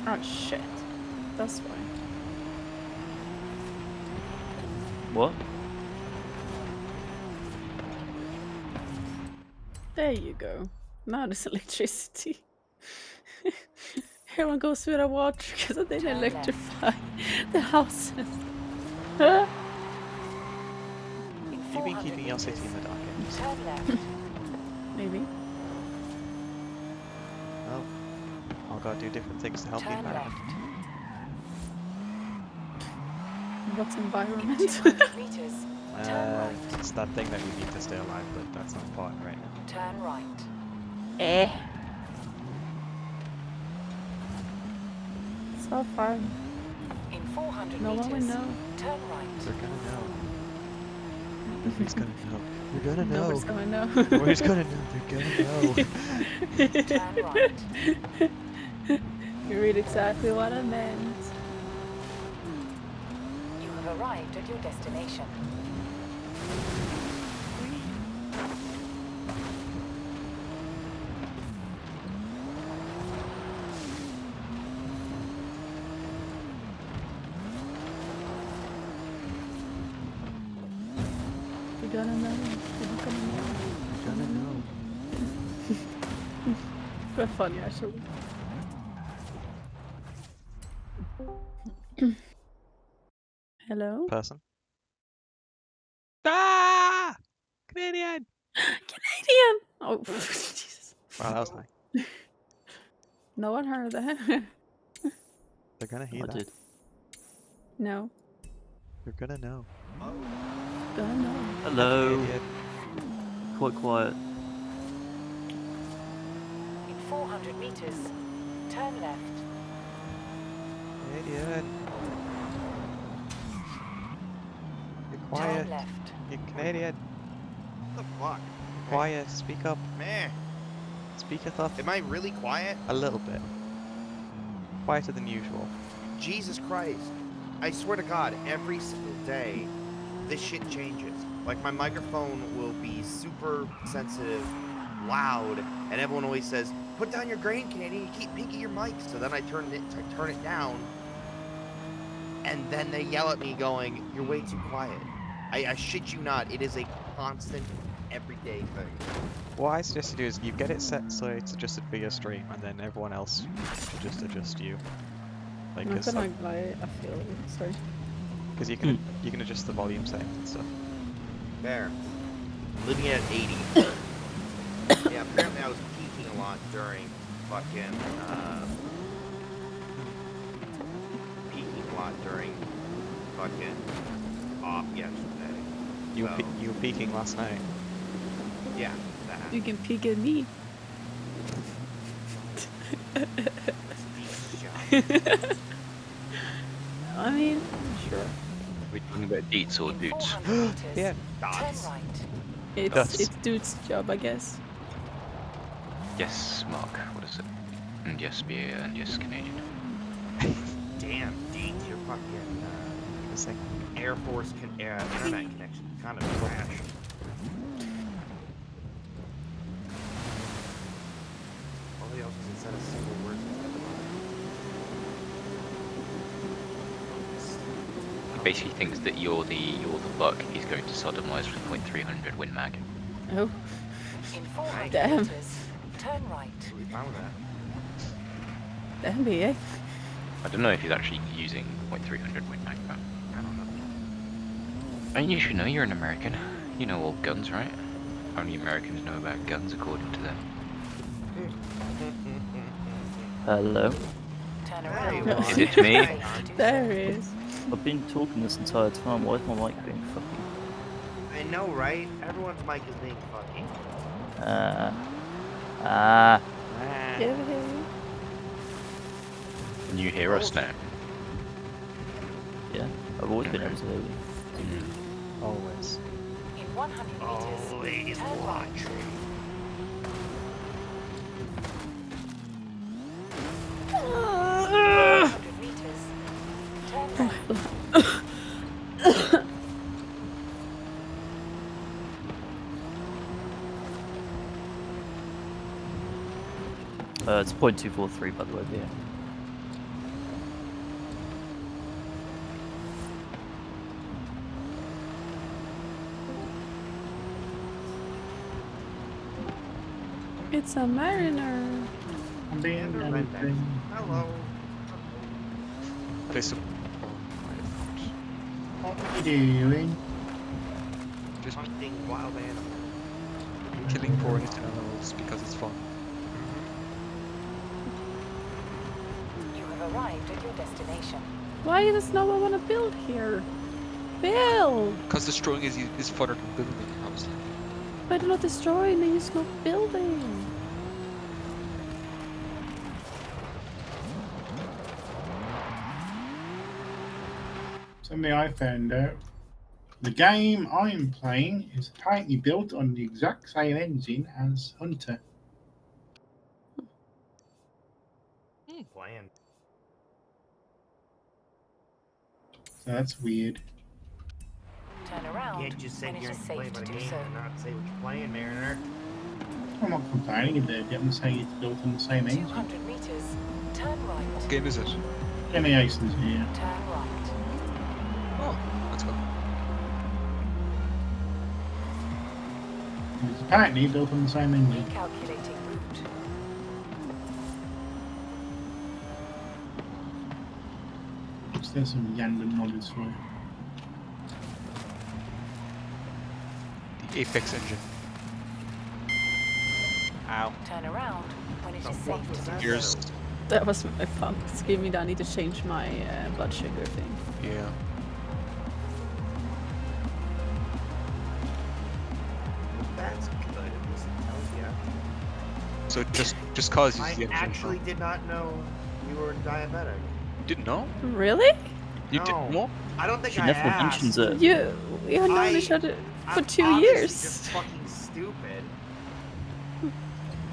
Oh shit. That's why. What? There you go. Now there's electricity. Everyone goes without water because they didn't Turn left. electrify the houses. In Have you been 400 keeping your city in the meters, dark ages? turn left. Maybe. Well, I've got to do different things to help the Turn environment. left. What In environment? 200 meters, turn right. It's that thing that we need to stay alive, but that's not important right now. Turn right. Eh. So fun. In 400 No one will meters, know. turn right. They're gonna know. Nobody's gonna know. You're gonna know. Nobody's gonna know. Nobody's gonna know. They're gonna know. Turn right. You read exactly what I meant. You have arrived at your destination. You're gonna know. You're gonna know. You're gonna know. Quite funny actually. Hello? Person. Ah! Canadian! Canadian! Oh, Jesus. Wow, that was high. No one heard that. They're gonna hear I that. did. No. You're gonna know. Gonna know. Hello. Canadian. Quite quiet. In 400 meters, turn left. Canadian. You're Turn quiet. left. You're Canadian. What the fuck? Quiet. Speak up. Man, Speaketh up am I really quiet? a little bit. Quieter than usual. Jesus Christ. I swear to God, every single day, this shit changes. Like, my microphone will be super sensitive, loud, and everyone always says, put down your grain, Canadian, you keep peeking your mic. So then I turn it down, and then they yell at me going, you're way too quiet. I shit you not, it is a constant, everyday thing. What I suggest you do is you get it set so it's adjusted for your stream, and then everyone else should just adjust you. Like, I'm not cause, gonna lie, I feel sorry. you can adjust the volume settings and stuff. There. Living at 80. Yeah, apparently I was peaking a lot during fucking, off yesterday. You So, you were peaking last night. yeah, that. You can peek at me. I mean, sure. We're talking about deets or In dudes. 400 meters, Yeah. turn Dots. right. Dust. It's dude's job, I guess. Yes, Mark. What is it? And yes, BA, and yes, Canadian. Damn, Dean, your fucking It's like, Air Force internet connection kind of trash. All the else is instead of single words instead of He basically thinks that you're the buck he's going to sodomize with .300 Win Mag. Oh. In 400 Damn. meters, turn right. We found that. Damn, BA. I don't know if he's actually using .300 Win Magma. I don't know. And you should know you're an American. You know all guns, right? Only Americans know about guns according to them. Hello. Turn There around. you are. Is it me? Hey, There he is. I've been talking this entire time. Why is my mic being fucking? I know, right? Everyone's mic is being fucking. Give him. Can you hear us now? Yeah, I've always been able to hear you. Always. In 100 meters, Always turn right. watching. 100 meters, turn left. It's .243 by the way. Yeah. It's a mariner. I'm being Never read that. Hello. Place of. What are you doing? Just Hunting wild animals. killing poor innocent animals because it's fun. You have arrived at your destination. Why does no one want to build here? Build! Because destroying is funner than building, obviously. But not destroying, they just not building. Something I found out. The game I'm playing is apparently built on the exact same engine as Hunter. Plan. So that's weird. Turn around Can't just sit when here it is and safe play to by the do game so. and not say what you're playing, Mariner. I'm not complaining if they're getting saying it's built on the same engine. 200 meters, turn right. What game is it? Jenny Aces here. Turn right. Oh, let's go. It's apparently built on the same engine. Recalculating route. So there's some random knowledge for you. The Apex engine. Ow. Turn around when it The is fuck safe was to that? do Here's. so. That was my pump screaming that I need to change my blood sugar thing. Yeah. That's good. At least it tells you. So just cause I use the engine. actually did not know you were diabetic. Didn't know? Really? You didn't know? I don't think She I never asked. mentions it. We have known each other for I'm 2 obviously years. Just fucking stupid.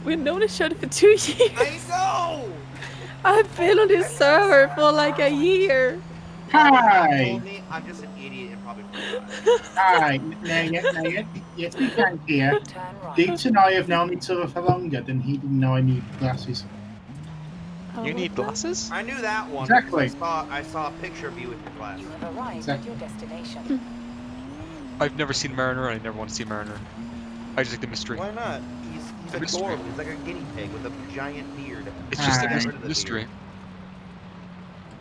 We've known each other for 2 years. I know. I've been on this server for like a year. Hi! Told me I'm just an idiot and probably forgot. Hi! Yes, we can here. Turn right. Deets and I have known each other for longer than he didn't know I need glasses. You need glasses? I knew that one. Exactly. Because I saw a picture of you with your glasses. You have arrived Exactly. at your destination. I've never seen Mariner and I never want to see Mariner. I just like the mystery. Why not? He's The mystery. adorable. He's like a guinea pig with a giant beard. It's just Hi. a Get rid of the mystery. beard.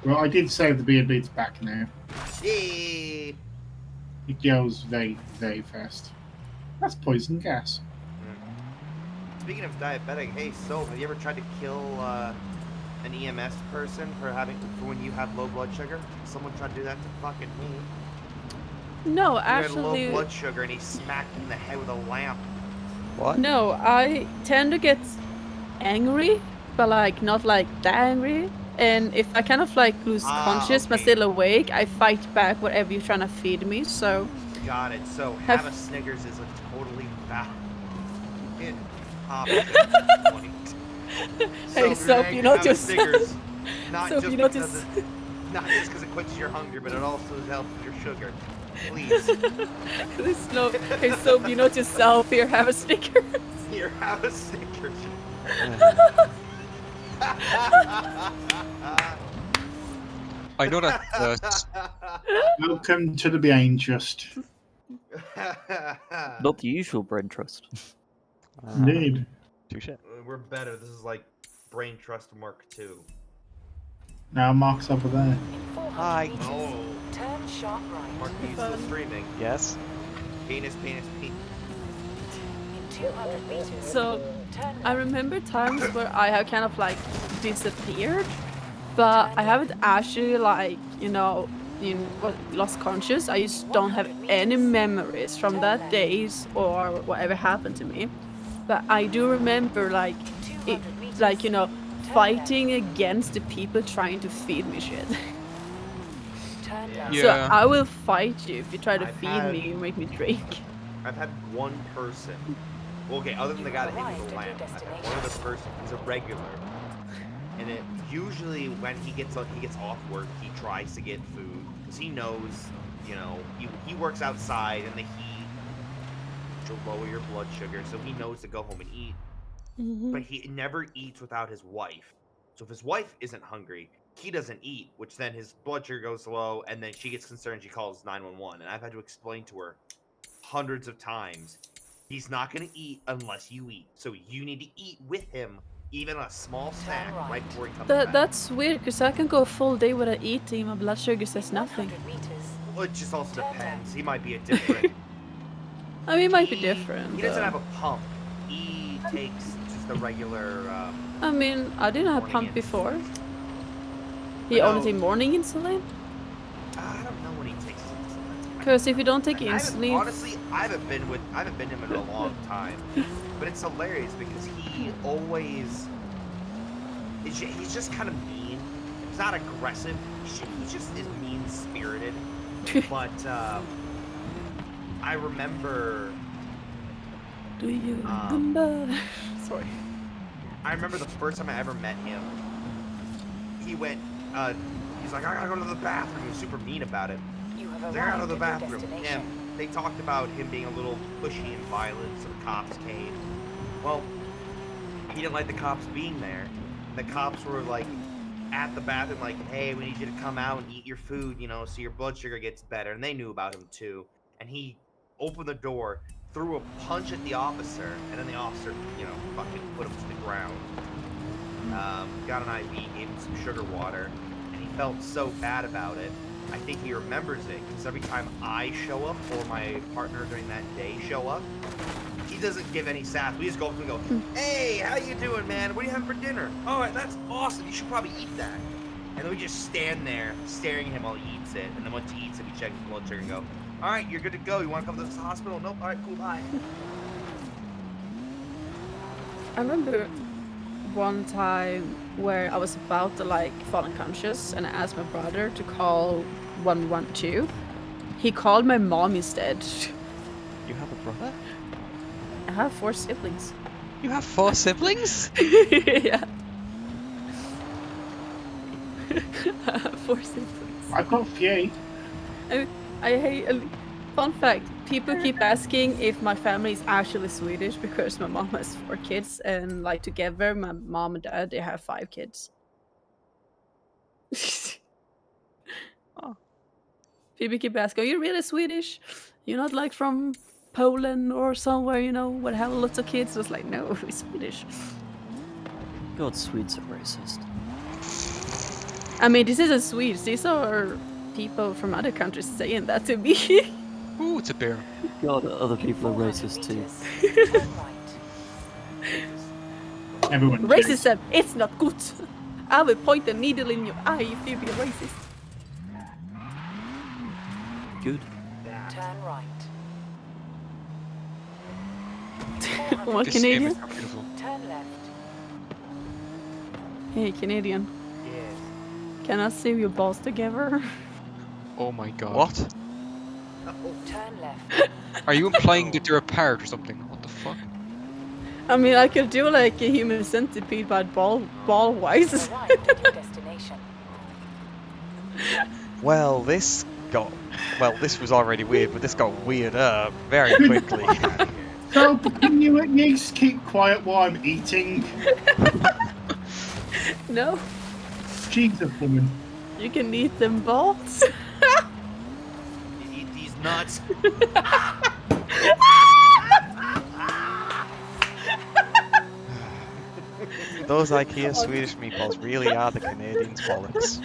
Well, I did save the beard beats back now. Yay! It goes very, very fast. That's poison gas. Speaking of diabetic, hey, so have you ever tried to kill an EMS person for when you have low blood sugar? Someone tried to do that to fucking me. No, He had actually, low blood sugar and he smacked me in the head with a lamp. What? no. I tend to get angry, but like not like that angry. And if I kind of like lose conscious but okay. still awake, I fight back whatever you're trying to feed me. So Got it. So Have- have a Snickers is a totally valid option point. Hey, if Soap, you're you angry, know have a just- Snickers, not Soap, just you know because just- not just because it quenches your hunger, but it also helps with your sugar. Please, There's no. Hey, Soap, you know yourself. Here, have a Snickers. here, have a Snickers. I know that Welcome to the Brain Trust. Not the usual brain trust. Indeed. Touche. We're better. This is like Brain Trust Mark II. Now Mark's over there. In 400 Hi. meters, Oh. turn sharp right. Mark, are you still streaming? Yes. Penis, penis, penis. In 200 meters, So turn I left. remember times where I have kind of like disappeared, but I haven't actually like, you know, lost conscious. I just don't have any memories from that days or whatever happened to me. But I do remember like it, 200 meters, like, you know, turn fighting against the people trying to feed me shit. Turn left. Yeah. So I will fight you if you try to I've feed had- me and make me drink. I've had one person. Well, okay, other than the guy that hit me with a lamp, I've had one other person who's a regular. And it usually when he gets off work, he tries to get food because he knows, you know, he works outside in the heat, which will lower your blood sugar, so he knows to go home and eat. But he never eats without his wife. So if his wife isn't hungry, he doesn't eat, which then his blood sugar goes low, and then she gets concerned. She calls 911, and I've had to explain to her hundreds of times, he's not going to eat unless you eat. So you need to eat with him, even a small snack, right before he comes back. That's weird because I can go a full day without eating. My blood sugar says nothing. 100 meters, Well, it just also depends. He might be a different. I mean, it might be He- different. He doesn't but- have a pump. He takes just a regular. I mean, I didn't have morning pump insulin. before. He I only know. take morning insulin? I don't know when he takes his insulin. Because if you don't take I haven't- insulin, honestly, I haven't been him in a long time. But it's hilarious because he always. He's just kind of mean. He's not aggressive. He just is mean spirited. But I remember. do you Um, remember? Sorry. I remember the first time I ever met him. He went. He's like, I gotta go to the bathroom. He was super mean about it. you have They're out arrived of the at your bathroom. destination. And they talked about him being a little pushy and violent, so the cops came. Well, he didn't like the cops being there. The cops were like at the bathroom, like, hey, we need you to come out and eat your food, you know, so your blood sugar gets better. And they knew about him too. And he opened the door, threw a punch at the officer, and then the officer, you know, fucking put him to the ground. Got an IV, gave him some sugar water, and he felt so bad about it. I think he remembers it because every time I show up or my partner during that day show up, he doesn't give any sass. We just go up to him and go, hey, how you doing, man? What are you having for dinner? Oh, that's awesome. You should probably eat that. And then we just stand there staring at him while he eats it. And then once he eats it, we check his blood sugar and go, all right, you're good to go. You want to come to the hospital? Nope. All right, cool, bye. I remember one time where I was about to like fall unconscious and I asked my brother to call 112. He called my mom instead. You have a brother? I have 4 siblings. You have 4 siblings? Yeah. I have 4 siblings. I've got 3. I hate. Fun fact: people keep asking if my family is actually Swedish because my mom has 4 kids, and like together, my mom and dad they have 5 kids. Oh. People keep asking, "Are you really Swedish? You're not like from Poland or somewhere, you know, where have lots of kids?" I was like, "No, we're Swedish." God, Swedes are racist. I mean, this isn't Swedes. These are people from other countries saying that to me. Ooh, it's a bear. God, other people are 400 racist too. meters, turn right. Everyone. Racism, it's not good. I will point a needle in your eye if you be racist. Good. Turn right. What, This game is Canadian? so beautiful. Turn left. Hey, Canadian. Yes. Can I see your balls together? Oh my god. What? Turn left. Are you implying that they're apart or something? What the fuck? I mean, I could do like a human centipede, but ball You wise. have arrived at your destination. Well, this was already weird, but this got weirder very quickly. So, can you at least keep quiet while I'm eating? No, Jesus, woman. you can eat them balls. You eat these nuts. Those IKEA Swedish meatballs really are the Canadians' bollocks.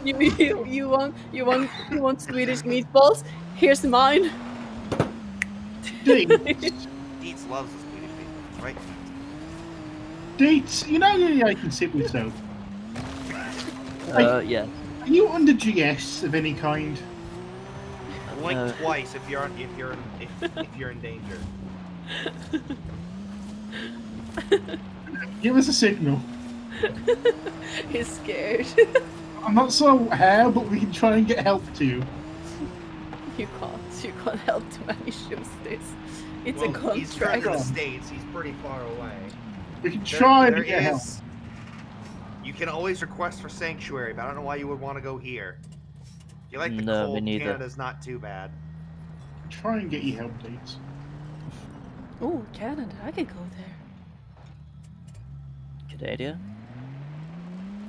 you want Swedish meatballs? Here's mine. Deets, Dietz loves the Swedish meatballs, right? Deets, you know I can sit with so. Yeah. Are you under GS of any kind? Blink twice if you're in danger. Give us a signal. He's scared. I'm not so how, but we can try and get help to you. You can't help to manage this. It's a Well, he's currently in the contract. States. He's pretty far away. We can try There to get help. is. You can always request for sanctuary, but I don't know why you would want to go here. If you like the No, me cold, neither. Canada's not too bad. Try and get you help, Deets. Oh, Canada, I could go there. Canada?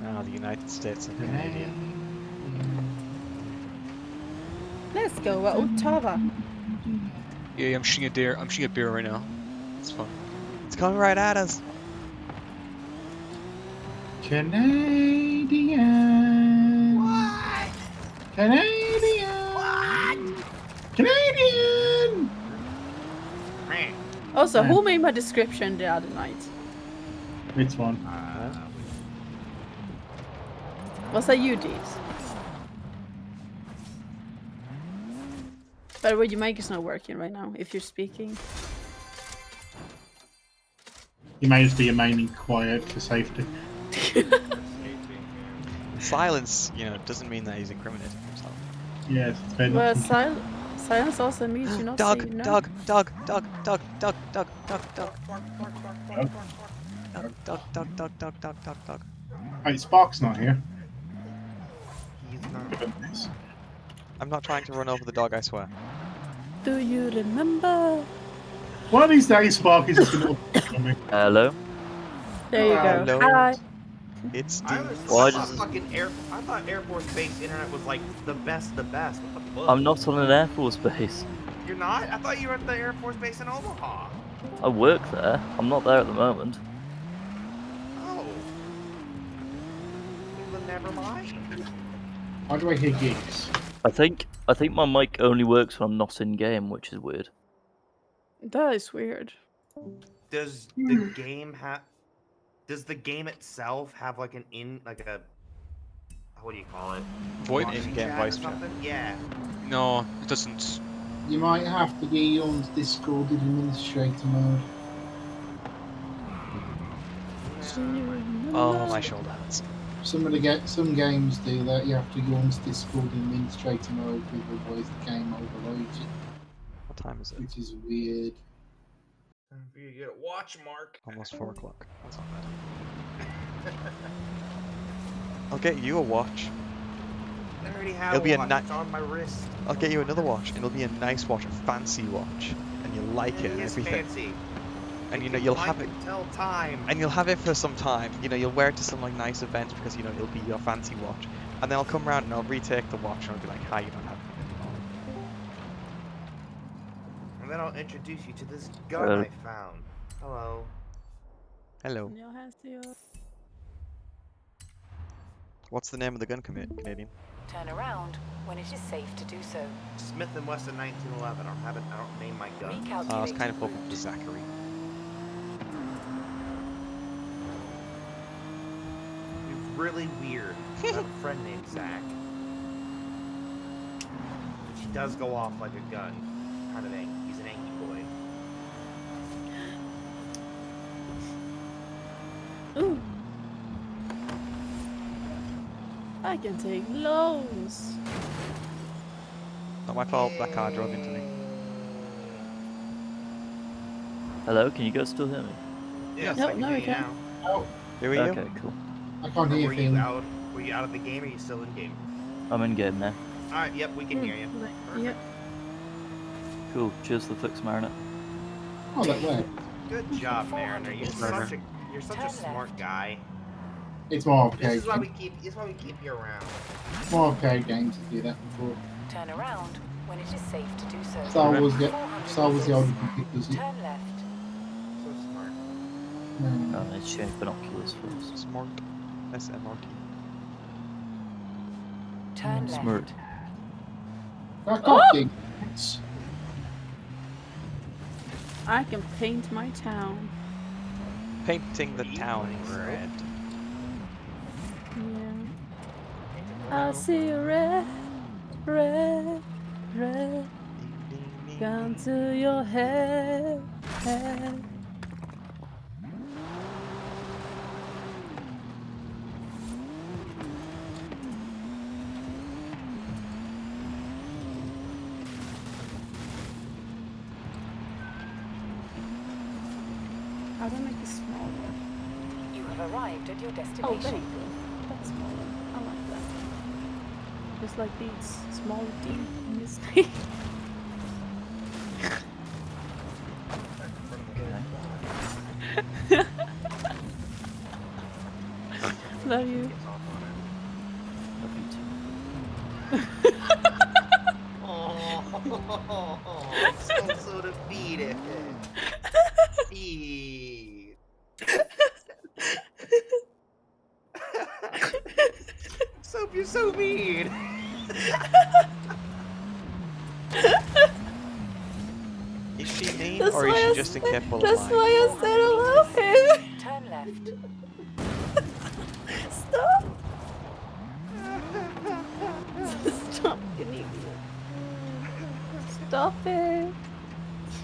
Ah, the United States of Canada. Let's go, Ottawa. Yeah, I'm shooting a deer. I'm shooting a beer right now. It's fun. It's coming right at us. Canadian. What? Canadian. What? Canadian. Man. Also, who made my description the other night? Which one? Was that you, Deeds? By the way, your mic is not working right now if you're speaking. You may just be remaining quiet for safety. Silence, doesn't mean that he's incriminating himself. Yes, it's been. Well, silence also means you're not Doug, saying no. Doug, Doug, Doug, Doug, Doug, Doug, Doug, Doug, Doug. Wait, Spark's not here. He's not. Goodness. I'm not trying to run over the dog, I swear. Do you remember? One of these days, Spark is just going to me. Hello? There you go. Hello. Hi. It's I Deeds. thought Air Force Base internet was like the best. What the fuck? I'm not on an Air Force base. You're not? I thought you were at the Air Force Base in Omaha. I work there. I'm not there at the moment. Oh. Well, never mind. How do I hear gigs? I think my mic only works when I'm not in game, which is weird. That is weird. Does the game have? Does the game itself have like a what do you call it? Voice? Voice In-game chat voice or chat. something? Yeah. No, it doesn't. You might have to get you on Discord in administrator mode. Oh, my shoulder hurts. Some games do that. You have to go on Discord in administrator mode, otherwise the game overloads it, What time is it? which is weird. Time for you to get a watch, Mark. Almost 4 o'clock. That's not bad. I'll get you a watch. I already have It'll be a watch. It's on my wrist. I'll get you another watch, and it'll be a nice watch, a fancy watch, and you'll like it and It's everything. fancy. And It you'll can have light it, and tell time. and you'll have it for some time. You'll wear it to some like nice events because it'll be your fancy watch. And then I'll come around and I'll retake the watch and I'll be like, "Hi, you don't have it anymore." And then I'll introduce you to this gun I found. Hello. Hello. What's the name of the gun, Canadian? Turn around when it is safe to do so. Smith & Wesson 1911. I don't name my gun. Recalculate. I was kind of hoping for Zachary. It's really weird. I have a friend named Zach. He does go off like a gun. Kind of angry. He's an angry boy. Ooh. I can take lows. Not my fault. That car drove into me. Hello, can you guys still hear me? Yes, Nope, I can no, hear we you can't. now. Oh, Here we go. Okay, cool. I can't Or hear were you things. out? Were you out of the game or are you still in game? I'm in game now. Alright, yep, we can hear you. Yeah. Cool. Cheers to the fix, Mariner. Oh, that way. Good job, Mariner. You're such a smart guy. It's more This arcade. is why we keep you around. More arcade games to do that before. Turn around when it is safe to do so. Star Wars, 400 Star Wars the older meters. people does it. Turn left. So smart. I need to change binoculars first. Smart. SMRT. Turn Smart. left. Back Oh! off, you cunts. I can paint my town. Painting the town red. Yeah. I see red, red, red. Gone to your head, head. How do I make this smaller? You have arrived at your Oh, there you destination. go. That's smaller. I like that. Just like these small D in this thing. Love you. Love you too. Oh, so defeated. Eee. Soap, you're so mean. Is she mean That's or is why she I just said- incapable of That's lying? why I said I love him. Turn left. Stop. Stop, you idiot. Stop it.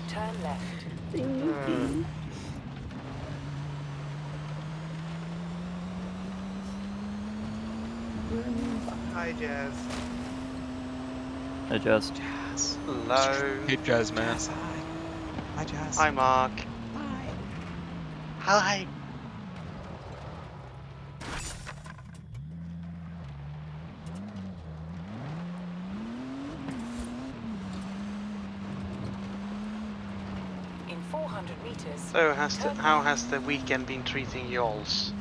Turn left. Thingy. Hi, Jazz. Hey, Jazz. Jazz. Hello. Hey, Jazz, man. Jazz, hi. Hi, Jazz. Hi, Mark. Hi. In 400 meters. So, how has the weekend been treating y'alls?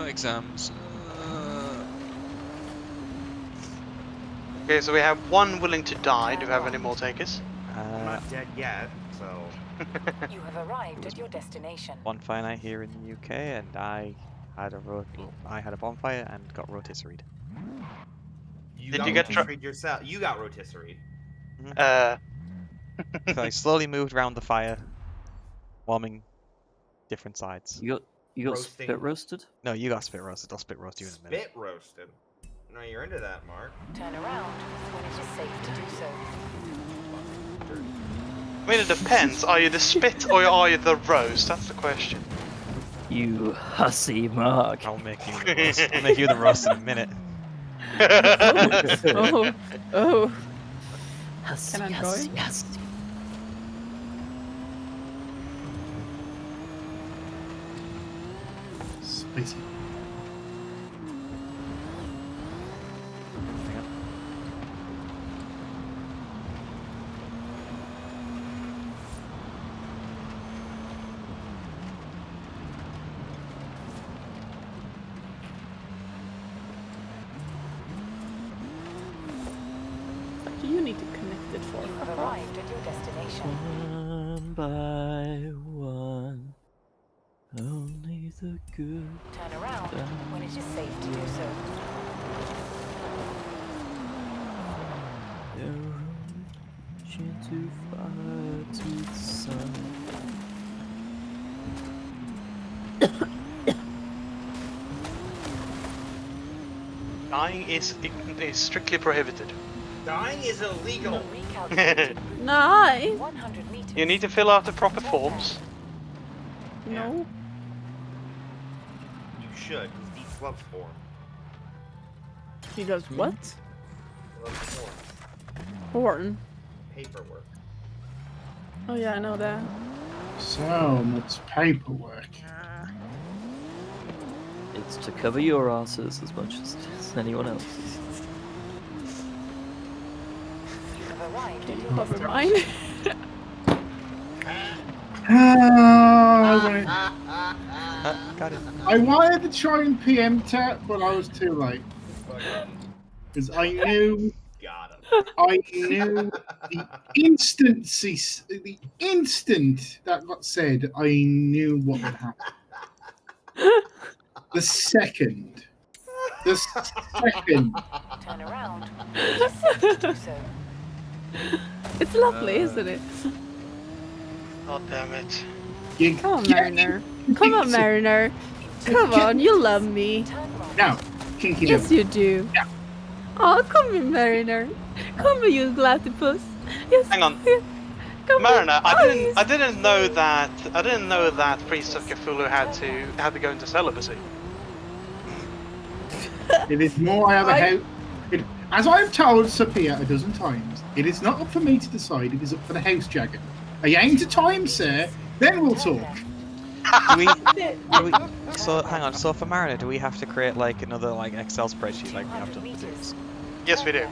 Exams. Okay, so we have one willing to die. Do we have any more takers? I'm not dead yet, so. You have arrived at your destination. Bonfire night here in the UK, and I had a bonfire and got rotisseried. Did you get rotisserie yourself? You got rotisserie. So I slowly moved around the fire, warming different sides. You got Roasting. spit roasted? No, you got spit roasted. I'll spit roast you in a minute. Spit roasted. No, you're into that, Mark. Turn around when it is safe to do so. I mean, it depends. Are you the spit or are you the roast? That's the question. You hussy, Mark. I'll make you the roast. I'll make you the roast in a minute. Oh, oh. Hussy, Can I hussy, join? hussy. Spicy. What do you need to connect it for? You have arrived at your destination. One by one, only the good. Turn around when it is safe to do so. They're reaching too far to the sun. Dying is strictly prohibited. Dying is illegal. Recalculating route. Nice. 100 meters. You need to fill out the proper forms. No. You should. He loves form. He does what? He loves form. Horn. Paperwork. Oh yeah, I know that. So much paperwork. It's to cover your asses as much as it is anyone else's. You have arrived at your Never destination. mind. Got it. I wanted to try and PM tap, but I was too late. Fucking Because I knew got him. I knew the instant that got said, I knew what would happen. The second. Turn around. It is safe to do so. It's lovely, isn't it? God damn it. Come on, Mariner. Come on, Mariner. Come on, you love me. Now, kinky Yes, devil. you do. Oh, come here, Mariner. Come here, you platypus. Yes. Hang on. Come Mariner, here. I didn't know that Priest of Cthulhu had to go into celibacy. It is more I have a house. As I have told Sophia a dozen times, it is not up for me to decide, it is up for the house dragon. I aim to time, sir, then we'll talk. So hang on. So for Mariner, do we have to create like another like Excel spreadsheet like we have done for Dukes? Yes, we do.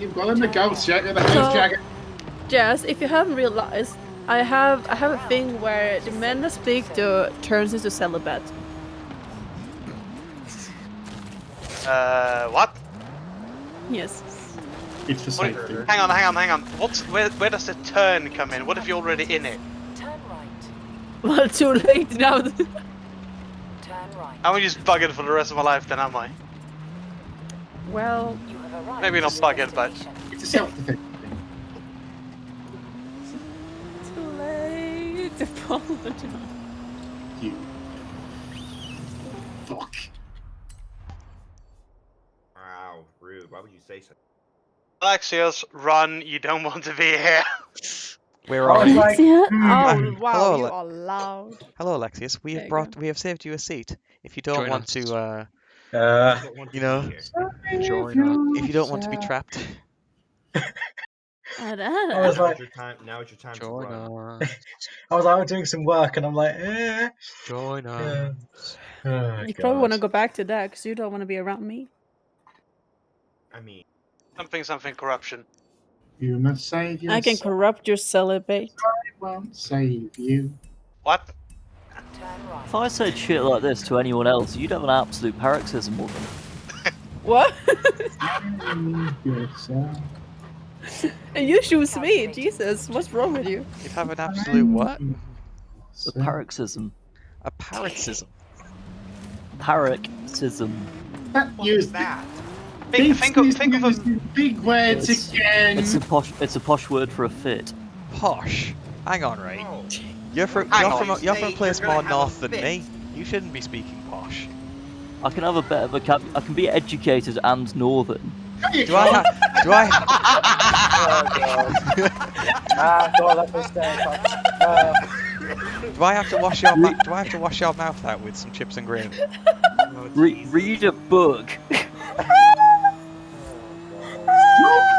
You've got to negotiate with the house dragon. Jess, if you haven't realized, I have a thing where the man I speak to turns into celibate. What? Yes. It's for safety. Hang on. Where does the turn come in? What if you're already in it? Turn right. Well, too late now. Turn right. I'm just bugging for the rest of my life then, am I? Well, You have arrived. Maybe not bugging, but... It's a self-defense thing. too late. Apologize. You. Fuck. Wow, rude. Why would you say so? Alexios, run, you don't want to be here. We're already. Oh, Hello, wow, you are loud. Hello, Alexius. We There have you go. we have saved you a seat. If you don't Join want us. to, Don't want you to know, be here. if you don't want to be trapped, I was Now like, is your time. Now is your time to Join run. us. I was like, I'm doing some work, and I'm like, eh. Join Yeah. us. Oh, You probably want to God. go back to that because you don't want to be around me. I mean, Something corruption. You must save yourself. I can corrupt your celibate. I won't save you. What? Turn right. If I said shit like this to anyone else, you'd have an absolute paroxysm of them. What? Save yourself. And you choose me, Jesus. What's wrong with you? you'd have an absolute what? A paroxysm. A paroxysm. Paroxysm. Use that. Think of a big words It's- again. It's a posh word for a fit. Posh. Hang on, right? Oh. You're from Hang you're on. from a, you're from a Say place you're more gonna have a north than fit. me. You shouldn't be speaking posh. I can have a better vocabulary. I can be educated and northern. Do I have? Do I? Do I have to wash your Do I have to wash your mouth out with some chips and gravy? Read a book.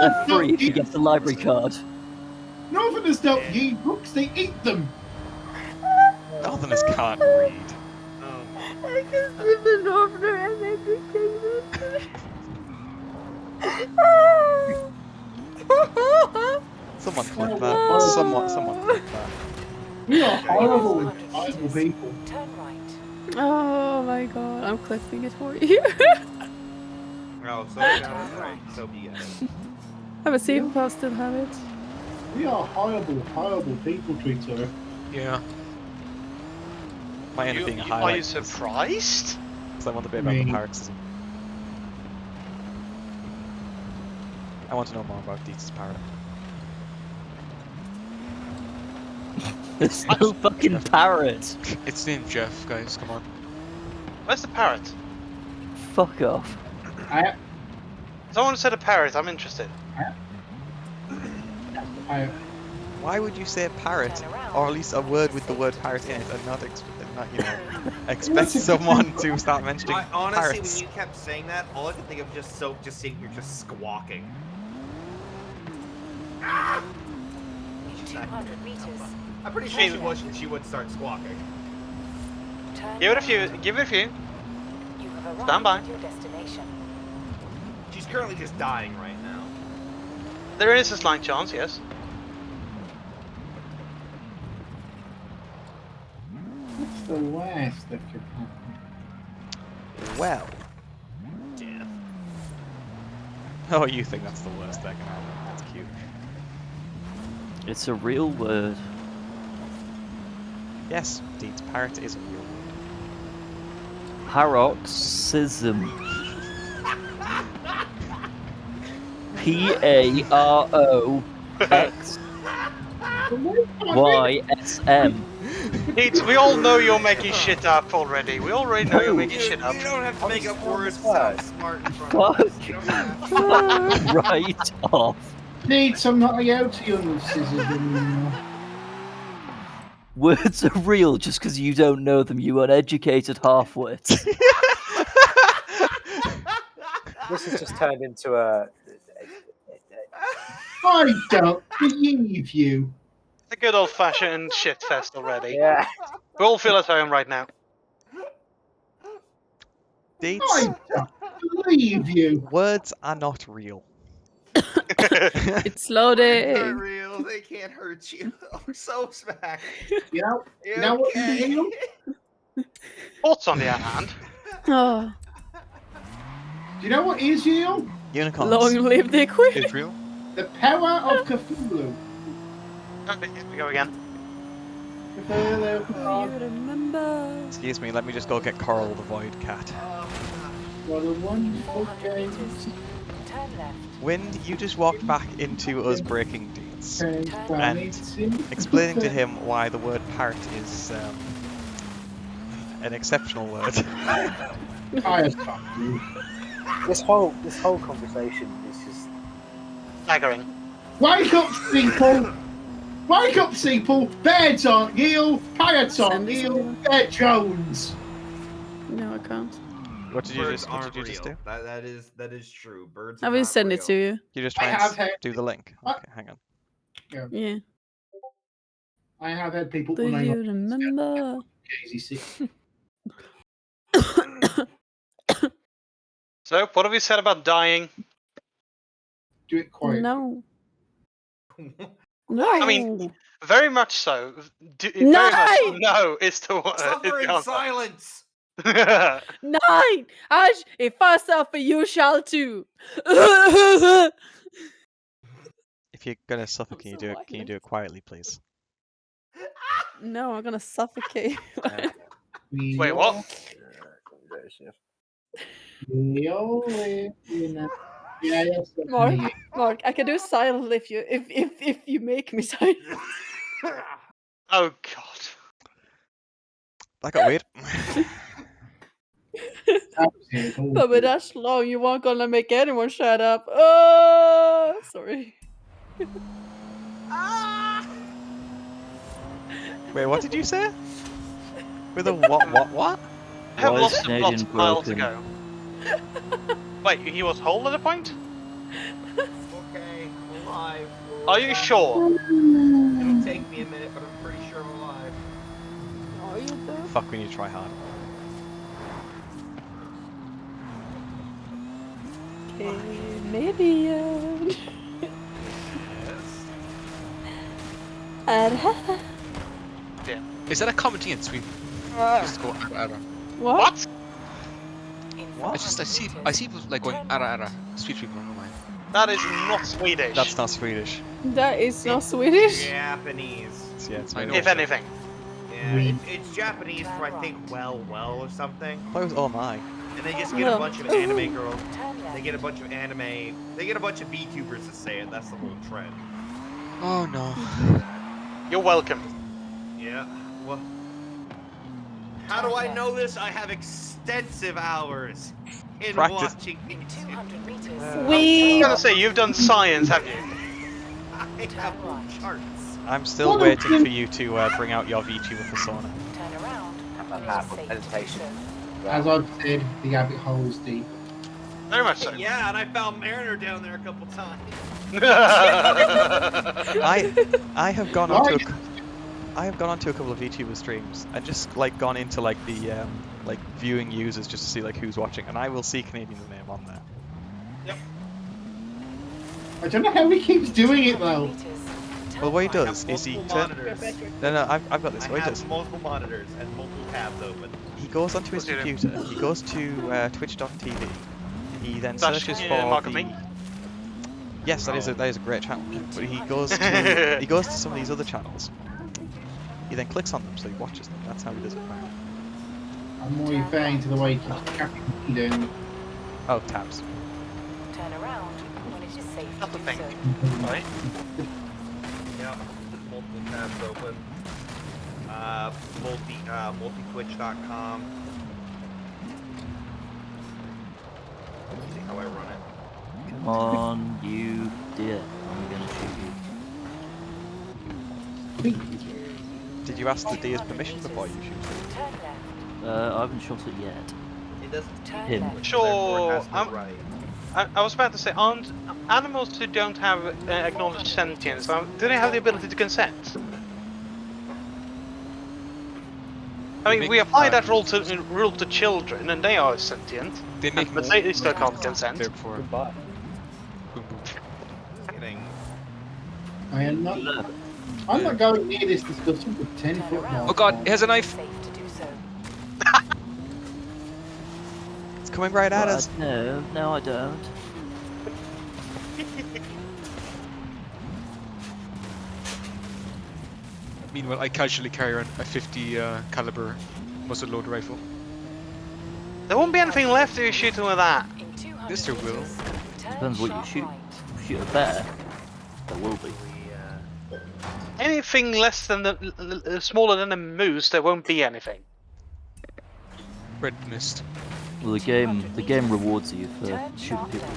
They're free if you get the library card. Northerners don't read books, they eat them. Northerners can't read. I can live in Northerner and educated. Someone clip that. Someone clip that. We are horrible people. Turn right. Oh my god, I'm clipping it for you. Oh, so right. So be it. Have a see if I still have it. We are horrible people to each other. Yeah. Might end up being a Are highlight. you surprised? Because I want to be about the paroxysm. I want to know more about Dietz's paradox. There's no fucking parrot. It's named Jeff, guys. Come on. Where's the parrot? Fuck off. Someone said a parrot. I'm interested. Why would you say parrot, or at least a word with the word parrot in it, and not you know, expect someone to start mentioning Honestly, parrots? when you kept saying that, all I could think of just sitting here just squawking. 200 meters. I'm pretty sure she would start squawking. Turn Give it a right. few. Give it a few. You have arrived Stand by. at your destination. She's currently just dying right now. There is a slight chance, yes. What's the worst that could happen? Well, Death. Oh, you think that's the worst that can happen? That's cute. It's a real word. Yes, Deeds, parrot is a real word. Paroxysm. PAROXYSM. Needs, we all know you're making shit up already. We already know you're making shit up. You don't have to make up words to sound smart in front of Fuck. us. You don't have to. Fuck right off. Needs, I'm not allowed to use scissors anymore. Words are real just because you don't know them, you uneducated halfwits. This has just turned into a. I don't believe you. A good old-fashioned shit fest already. Yeah. We all feel at home right now. Deeds, I don't believe you. words are not real. It's They're loading. real. They can't hurt you. Oh, so smack. You know, You you know what is okay? real? Thoughts on the other hand. Oh, Do you know what is real? Unicorns. long live the queen. It's real. The power of Cthulhu. Okay, here we go again. You remember? Excuse me, let me just go get Coral the Void Cat. What a wonderful game. Turn left. Wind, you just walked back into us breaking Deeds and And explaining to him why the word parrot is an exceptional word. I fuck you. This whole conversation is just. Staggering. Wake up, people! Wake up, people! Birds aren't real, parrots aren't Send us real, an they're drones. No, I can't. What did you Birds just? What aren't did you just real. do? That is true. Birds. I are will not send it real. to you. You just I try have and had- do the link. Okay, hang on. Yeah. I have had people Do when I you remember? easy sick. So, what have we said about dying? Do it quiet. No. No. I mean, very much so. Very Nine! much no is the word. Suffer in silence. Nine! Ash, if I suffer, you shall too. If you're gonna suffer, I'm can you so do it? Can you do it quietly, please? No, I'm gonna suffocate. Wait, what? We all live in a... Yeah, yes, Mark, definitely. Mark, I can do silent if you make me silent. Oh god. That got weird. That was it. Oh, But with that long, you weren't gonna make anyone shut up. Oh, sorry. Wait, what did you say? With a what? I have Why is lost him lots Canadian of miles broken? ago. Wait, he was whole at a point? Okay, I'm alive. Are you sure? It'll take me a minute, but I'm pretty sure I'm alive. Are you though? Fuck, we need to try hard. Canadian. Yeah. Is that a commenting in Sweden? Just go ara. What? What? I see people like going ara. Swedish people, don't mind. That is not Swedish. That's not Swedish. That is not Swedish. Japanese. Yeah, it's I know. If anything. Yeah, it's Japanese for I think well or something. That was oh my. And they just get a bunch of anime girls. They get a bunch of anime. They get a bunch of VTubers to say it. That's the whole trend. Oh no. You're welcome. Yeah. Well, how do I know this? I have extensive hours in Practice. watching YouTube. 200 meters. I was gonna say, you've done science, have you? I have full charts. I'm still waiting for you to bring out your VTuber persona. Turn around. I'm half with meditation. As I've said, the rabbit hole is deep. Very much so. Yeah, and I found Mariner down there a couple times. I have gone onto a couple of VTuber streams and just like gone into like the like viewing users just to see like who's watching, and I will see Canadian's name on there. Yep. I don't know how he keeps doing it though. Well, what he I does have is he multiple monitors. no, I've got this. I What he have does, multiple monitors and multiple tabs open. he goes onto his What's he doing? computer, he goes to twitch.tv, he then Slash, searches Mark for of the me. Yes, that is Oh. a great channel. In But he 200 goes to meters, he goes to turn some of these other right. channels. He then clicks on them, so he watches them. That's how he does it apparently. I'm more Turn referring to the right. way he keeps tracking me down. Oh, tabs. Turn around when it is safe That's to the do thing, so. right? Yeah, multiple tabs open. Multitwitch.com. See how I run it. Come on, you dear. I'm gonna shoot you. Did you ask the In deer's 200 permission before you meters, shoot it? turn left. I haven't shot it yet. It doesn't Turn speak Him. English, left. therefore it Sure. has no right. I was about to say, aren't animals who don't have acknowledged 400 sentience, meters, do they have the turn ability right. to consent? I They mean, make we apply that rule to children, and they are sentient, they make but more they still Turn can't right. consent. therefore. Goodbye. Boom boom. Just kidding. I am not. I'm Yeah. not going near this discussion with Turn 10-foot around Oh god, mark. it has a when it is knife. safe to do so. It's coming right at us. No, I don't. Meanwhile, I casually carry around a 50 caliber muzzle-load rifle. There won't be anything left if you shoot them with that. In 200 Yes, there will. meters, turn Depends what you sharp shoot. right. Shoot a bear. There will be. Anything less than smaller than a moose, there won't be anything. Red mist. Well, the 200 game meters, rewards you for turn shooting sharp people,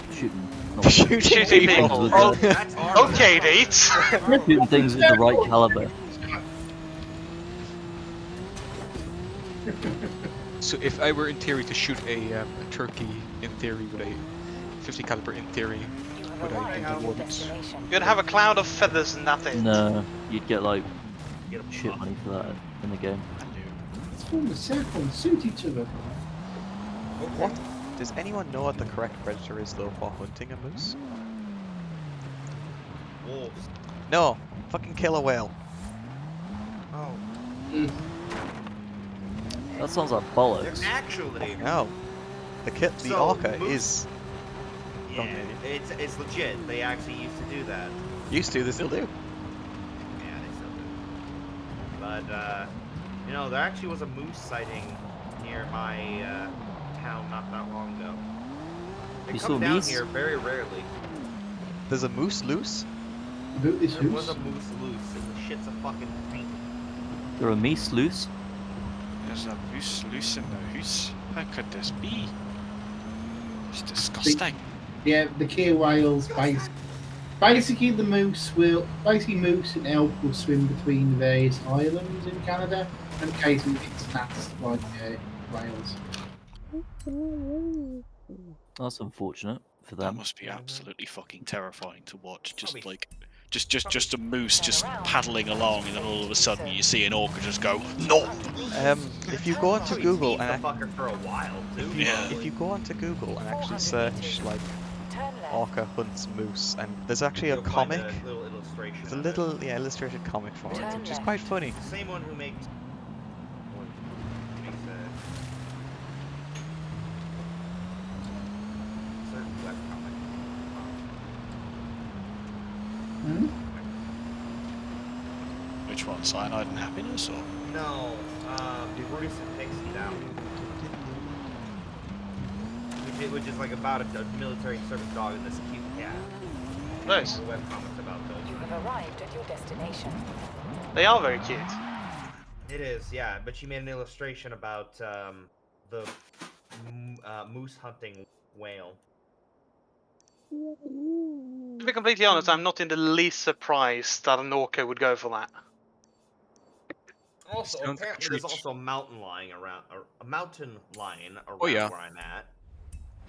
left. shooting Shooting things people. with Oh, That's armor. okay, Deet. shooting things with the right caliber. So if I were in theory to shoot a turkey in theory with a 50 caliber in theory, You have would I arrived be at your rewarded? destination. You'd have a cloud of feathers and that's it. No, you'd get like Get a shit puff. money for that in the game. Let's form a circle and suit each other. What? Does anyone know what the correct predator is though for hunting a moose? Wolves. No, fucking killer whale. Oh. That sounds like They're bollocks. actually. No, the So, orca moose- is Yeah, it's legit. They actually used to do that. used to. They still do. Yeah, they still do. But you know, there actually was a moose sighting near my town not that long ago. They You come saw down moose? here very rarely. There's a moose loose. About this There was hoose. a moose loose, and the shit's a fucking pain. There are meese loose. There's a moose loose in the house. How could this be? It's disgusting. Yeah, the killer whales basically the moose and elk will swim between the various islands in Canada and occasionally get snapped like whales. That's unfortunate for That them. must be absolutely fucking terrifying to watch. Just Probably- like, just a moose just paddling along, and then all of a sudden you see an orca just go no. If you go onto Probably Google teased and the fucker for a while too. Yeah. if you go onto Google and actually search like Turn left. orca hunts moose, and there's actually a You'll find comic. a little illustration. There's a of little illustrated comic for it, Turn which is left. quite funny. it. Same one who makes. Certain webcomic. Hmm? Which one? Cyanide and Happiness, or No, Bruce and Pixie down. Which is like about a military service dog and this cute cat. Nice. The webcomics about those. You have arrived at your destination. They are very cute. It is, yeah. But she made an illustration about the moose hunting whale. To be completely honest, I'm not in the least surprised that an orca would go for that. Also, Sounds like a apparently, there's treat. also a mountain lion around, or a mountain lion around Oh, yeah. where I'm at.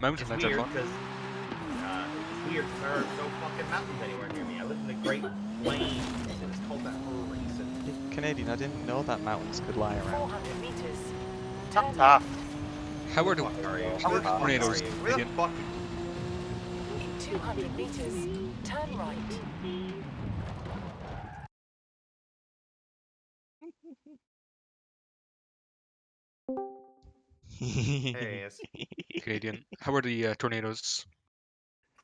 Mountain It's lions are weird fun. because there are no fucking mountains anywhere near me. I live in the Great Plains, and it's called that for a reason. Canadian, I didn't know that mountains could lie around. 400 meters. Turn Ah, How are the Fuck are you? how Where are the fuck tornadoes? are you? Where the Again? fuck? in 200 meters. Turn right. There he is. Canadian. How are the tornadoes?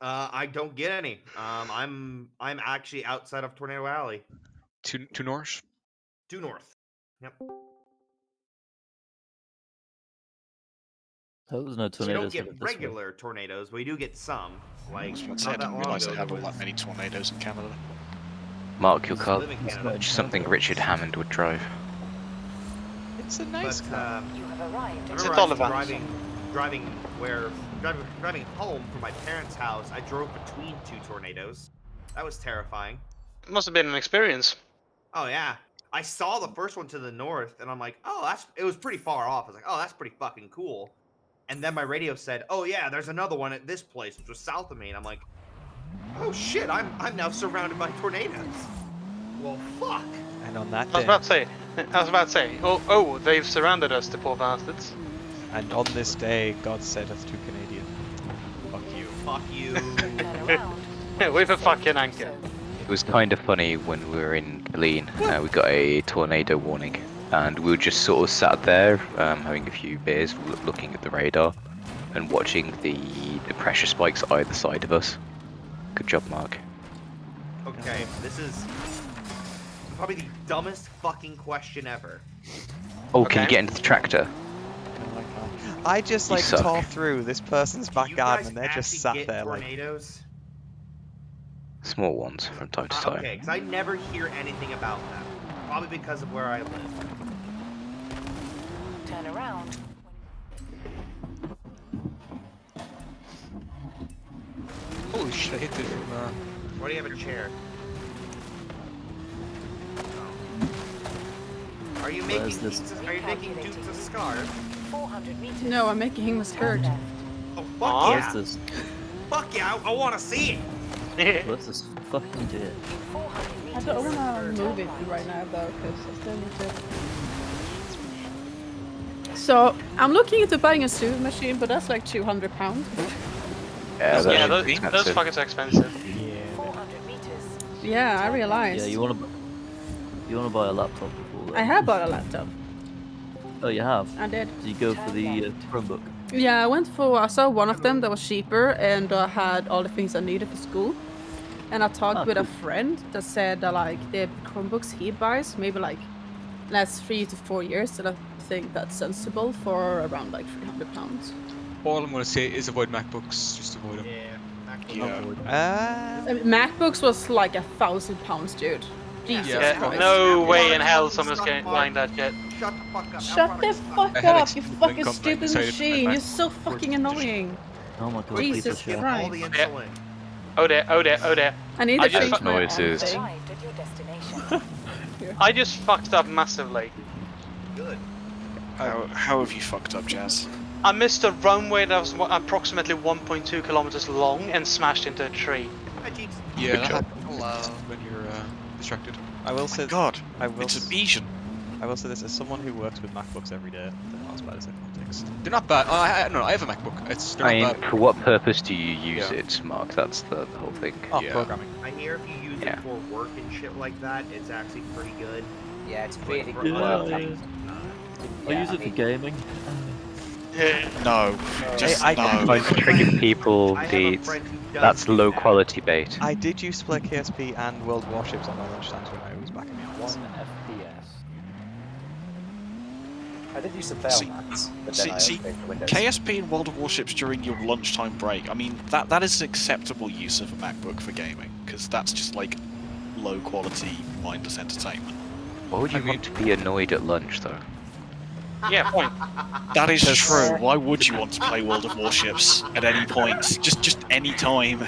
I don't get any. I'm actually outside of Tornado Alley, To north. due north. Yep. Hope there's no So we don't tornadoes get headed this way. regular tornadoes. We do get some. Like I not didn't that long realise ago. they had there all that was- many tornadoes in Canada. Mark your I car. live in It's Canada. not Just something Canada. Richard Hammond would drive. It's a nice But car. You have arrived I at It's your remember a actually Taliban. driving home from my parents' house. I drove between two tornadoes. That was terrifying. It must have been an experience. Oh yeah, I saw the first one to the north, and I'm like, oh, it was pretty far off. I was like, oh, that's pretty fucking cool. And then my radio said, oh yeah, there's another one at this place, which was south of me, and I'm like, oh shit, I'm now surrounded by tornadoes. Well, fuck. And on that I was about to say. Oh, they've surrounded us, the poor bastards. and on this day, God saith to Canadian. Fuck you. Fuck you. turn around. With a fucking anchor. It was kind of funny when we were in Killeen. We got a tornado warning, and we were just sort of sat there, having a few beers, looking at the radar, and watching the pressure spikes either side of us. Good job, Mark. Okay, this is probably the dumbest fucking question ever. Oh, can you Okay. get into the tractor? I just You like suck. tore through this person's Do back you garden guys and they're just actually sat get there like. tornadoes? Small ones from time to time. Okay, because I never hear anything about them. Probably because of where I live. Turn around. Holy shit! I hit it from. Why do you have a chair? Oh. Are you making Where's this? pizzas? Are you making dukes of scarf? 400 meters. No, I'm making him a skirt. Turn left. Oh fuck Aw. yeah! Where's this? Fuck yeah! I want to see it. Where's this fucking deer? 400 I meters. don't want to move it Turn right now though, because I still need to. So I'm looking into buying a sewing machine, but that's like £200. Yeah, Yeah, that's those expensive. fuckers are expensive. Yeah. 400 meters. Yeah, I realized. Yeah, you wanna buy a laptop before then? I have bought a laptop. Oh, you have? I did. Did you go for the Chromebook? Yeah, I saw one of them that was cheaper and had all the things I needed for school. And I talked with a friend that said that like the Chromebooks he buys maybe like last 3 to 4 years, and I think that's sensible for around like £300. All I'm gonna say is avoid MacBooks. Just avoid them. Yeah. I mean, MacBooks was like £1,000, dude. Jesus Yeah, Christ. no way in hell someone's getting buying that shit. Shut the fuck up. Shut the fuck I had up, ex- you then fucking come back stupid decided to machine. buy You're so Forza fucking edition. annoying. Oh my god, Jesus people Give share. all the Christ. insulin. Oh dear. I need I to just change fu- my noises. thing. Arrived at your destination. I just fucked up massively. Good. How have you fucked up, Jazz? I missed a runway that was approximately 1.2 kilometers long and smashed into a tree. Hi, Cheeks. Yeah, Good that job. happens when you're distracted. I will Oh say. my god, I will. it's a Bayesian. I will say this as someone who works with MacBooks every day. They're not as bad as everyone thinks. They're not bad. I have a MacBook. They're I not mean, bad. for what purpose do you use Yeah. it, Mark? That's the whole thing. Oh, Yeah. programming. I hear if you use Yeah. it for work and shit like that, it's actually pretty good. Yeah, it's But really for good. other Yeah. things, I use it for gaming. No, just I- no. Trying to trigger people, I have a Deeds. friend who does That's do low that. quality bait. I did used to play KSP and World Warships on my lunchtimes when I was back in the 1 office. FPS. I did use to play See- on Macs, but see- then I see, upgraded to Windows. KSP and World of Warships during your lunchtime break. I mean, that is an acceptable use of a MacBook for gaming, because that's just like low quality, mindless entertainment. Why would you want to be annoyed at lunch, though? Yeah, point. That is true. Why would you want to play World of Warships at any point? Just any time.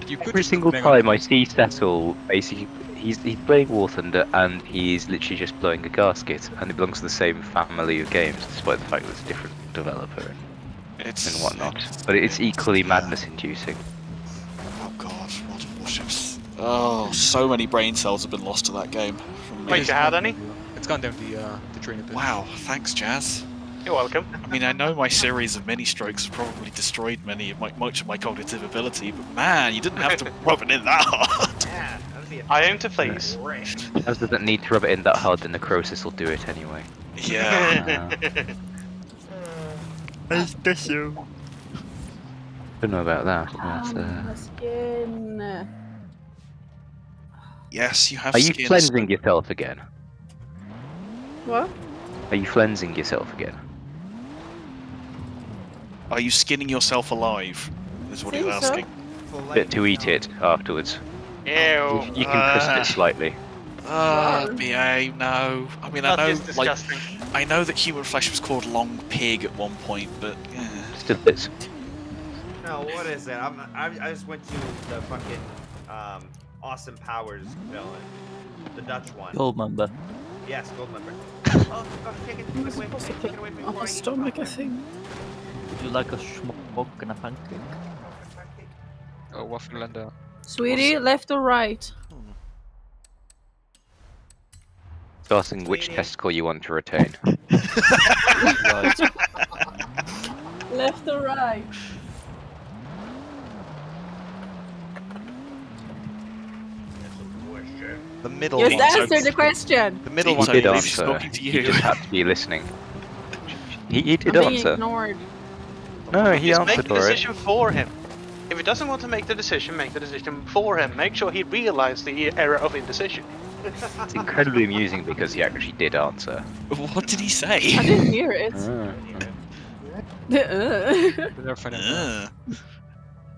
You could Every just single hang on. time I see Cecil, basically, he's playing War Thunder and he's literally just blowing a gasket, and it belongs to the same family of games, despite the fact that it's a different developer It's and whatnot. But it's equally madness-inducing. Oh god, World of Warships. Oh, so many brain cells have been lost to that game. From Wait, years you had any? It's gone down the drain a bit. Wow, thanks, Jazz. You're welcome. I mean, I know my series of mini strokes have probably destroyed much of my cognitive ability, but man, you didn't have to rub it in that hard. Yeah, that'd be a I aim to please. great. As doesn't need to rub it in that hard, the necrosis will do it anyway. Yeah. Uh, Don't know about that. But, My skin. Yes, you have are you skin. cleansing yourself again? What? Are you cleansing yourself again? Are you skinning yourself alive? Is what he's Think so. asking. Bit to eat it afterwards. Ew. You can twist it slightly. BA, no. I mean, I That know, is disgusting. I know that human flesh was called long pig at one point, but Still is. No, what is it? I just went to the fucking Austin Powers villain, the Dutch one. Gold member. Yes, gold member. Oh, take it away from me. Take it away from me On before my I eat stomach, I the think. Would you like a smoke and a pancake? Oh, Waffenländer. Sweetie, left or right? Starting which Sweetie. testicle you want to retain. Right. Left or right? The middle Just one. answer the question. The middle He one. did He's answer. talking to You you. just had to be listening. He did I'm being answer. ignored. No, he Just make answered the for it. decision for him. If he doesn't want to make the decision for him. Make sure he realized the error of indecision. It's incredibly amusing because he actually did answer. What did he say? I didn't hear it. We'll never find out.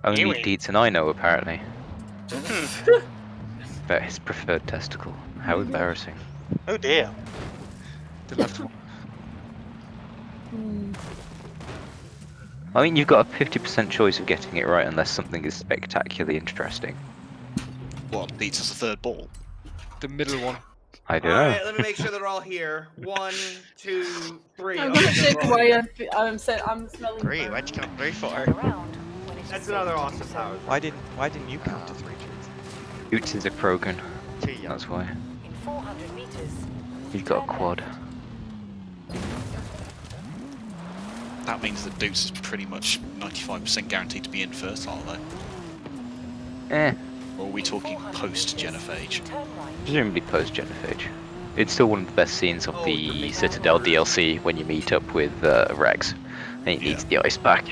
Only Anyway. Dietz and I know, apparently. Hmm. About his preferred testicle. How embarrassing. Oh dear. The left one. I mean, you've got a 50% choice of getting it right unless something is spectacularly interesting. What, beats us a third ball? The middle one. I don't know. Alright, let me make sure they're all here. 1, 2, 3. I'm Okay, gonna they're check all why here. I'm smelling. Three, burnt. why'd you count 3 for? Around when it is That's safe another to do Austin so. Powers. Why didn't you count to 3, Cheese? Boots is a Krogan. Too young. That's why. In 400 meters. He's got a turn quad. left. That means that Doots is pretty much 95% guaranteed to be in first, aren't they? Eh. Or are we talking post-Genophage? Turn right. Presumably post Genophage. It's still one of the best scenes of Oh, the the Citadel big DLC when you meet up with Rex. And he needs the ice pack.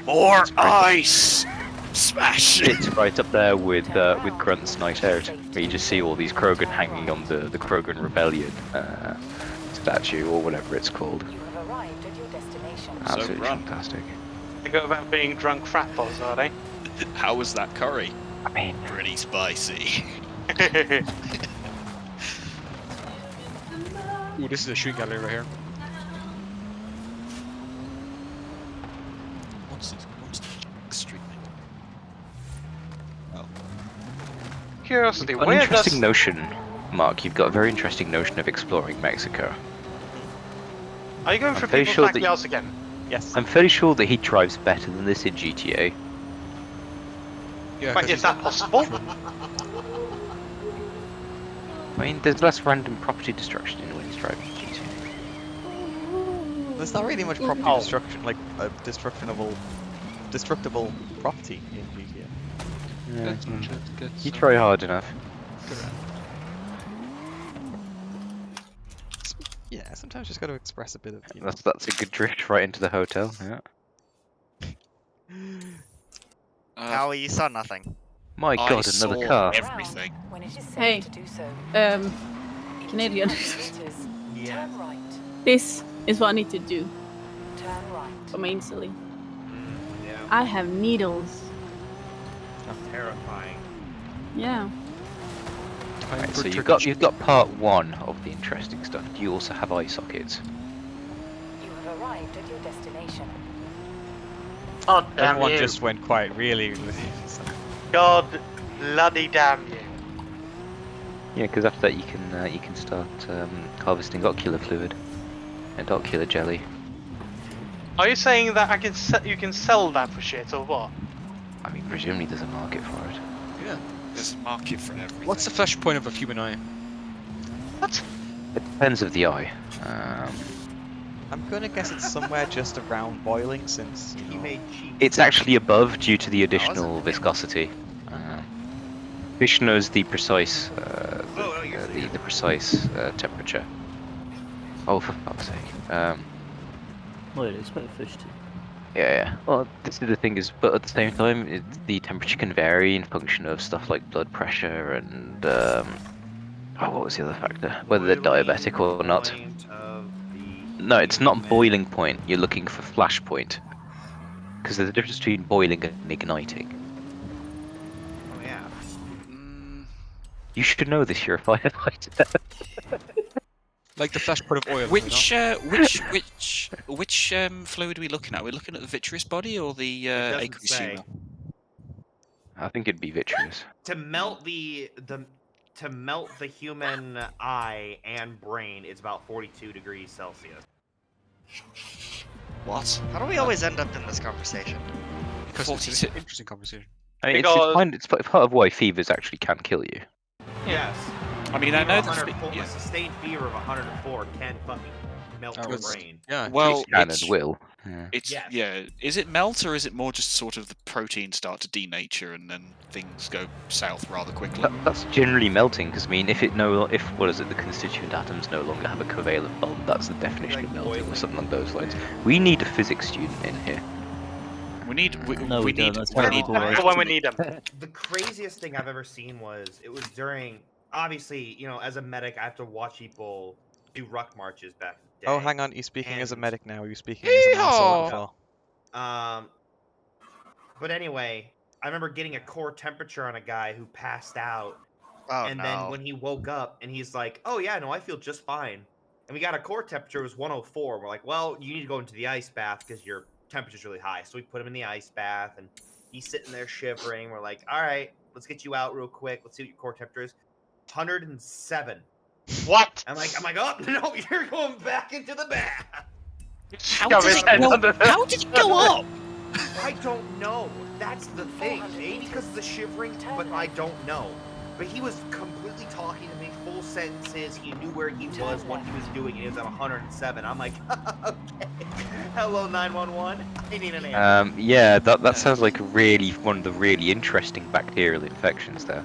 More ice! Smash! It's right up there with Grunt's Night Out, where you just see all these Krogan hanging on the Krogan Rebellion statue, or whatever it's called. You have arrived at your destination. Absolutely run. fantastic. They go about being drunk frat boys, are they? How was that curry? I mean, Pretty spicy. Ooh, this is a shooting gallery right here. What's the street name? Oh. Curiosity, an where interesting does... notion, Mark. You've got a very interesting notion of exploring Mexico. Are you going for very people's sure that- backyards again? Yes. I'm fairly sure that he drives better than this in GTA. Yeah, Wait, 'cause is that possible? I mean, there's less random property destruction in when he's driving GTA. There's not really much property Oh. destruction, like destructible property in GTA. Yeah, get you some- try hard enough. Good round. Yeah, sometimes just got to express a bit of. That's a good drift right into the hotel. Yeah. Howie, you saw nothing. My I God, saw another car. everything. When it is safe Hey, to do so. Canadian. 200 meters. Yeah. Turn right. This is what I need to do Turn right. for main silly. Yeah. I have needles. Terrifying. Yeah. Right, so you've got part 1 of the interesting stuff. Do you also have eye sockets? You have arrived at your destination. Oh, damn Everyone you. just went quiet, really. God bloody damn you. Yeah, because after that you can start harvesting ocular fluid and ocular jelly. Are you saying that you can sell that for shit or what? I mean, presumably there's a market for it. Yeah. There's a market for everything. What's the flash point of a human eye? What? It depends of the eye. I'm gonna guess it's somewhere just around boiling, since He made cheap. It's actually above due to the additional viscosity. Fish knows the precise the precise temperature. Oh, for fuck's sake. Well, it is better fish too. Yeah. Well, this is the thing is, but at the same time, the temperature can vary in function of stuff like blood pressure and what was the other factor? Whether they're diabetic or not. Point of the No, it's not human- boiling point. You're looking for flash point. Because there's a difference between boiling and igniting. Oh yeah. You should know this. You're a firefighter. Like the flash point of oil. Which fluid are we looking at? We're looking at the vitreous body or the doesn't aqueous say. humor? I think it'd be vitreous. To melt the human eye and brain, it's about 42 degrees Celsius. What? How do we always end up in this conversation? Because it's an interesting conversation. I mean, Because- it's part of why fevers actually can kill you. Yes. I mean, I know that. A sustained fever of 104 can fucking melt your brain. Yeah. Well, Can and will. Yeah. It's Yes. yeah. Is it melt or is it more just sort of the proteins start to denature and then things go south rather quickly? That's generally melting because I mean, if what is it, the constituent atoms no longer have a covalent bond, that's the definition of melting or something along those lines. We need a physics student in here. We need. No, we don't. That's terrible. That's when we need them. The craziest thing I've ever seen was during, obviously, as a medic, I have to watch people do ruck marches back in the day. Oh, hang on. Are you speaking as a and- medic now? Or are you speaking as an asshole before? But anyway, I remember getting a core temperature on a guy who passed out. Oh, and then when he woke up and he's like, oh yeah, no, I feel just fine. And we got a core temperature, it was 104. We're like, well, you need to go into the ice bath because your temperature's really high. So we put him in the ice bath and he's sitting there shivering. We're like, all right, let's get you out real quick. Let's see what your core temperature is. 107. What? I'm like, oh no, you're going back into the bath. How did it go up? I don't know. That's the thing. Maybe because of the shivering, but I don't know. But he was completely talking to me, full sentences. He knew where he was, what he was doing, and he was at 107. I'm like, okay. Hello, 911. I need an answer. Yeah, that sounds like one of the really interesting bacterial infections there.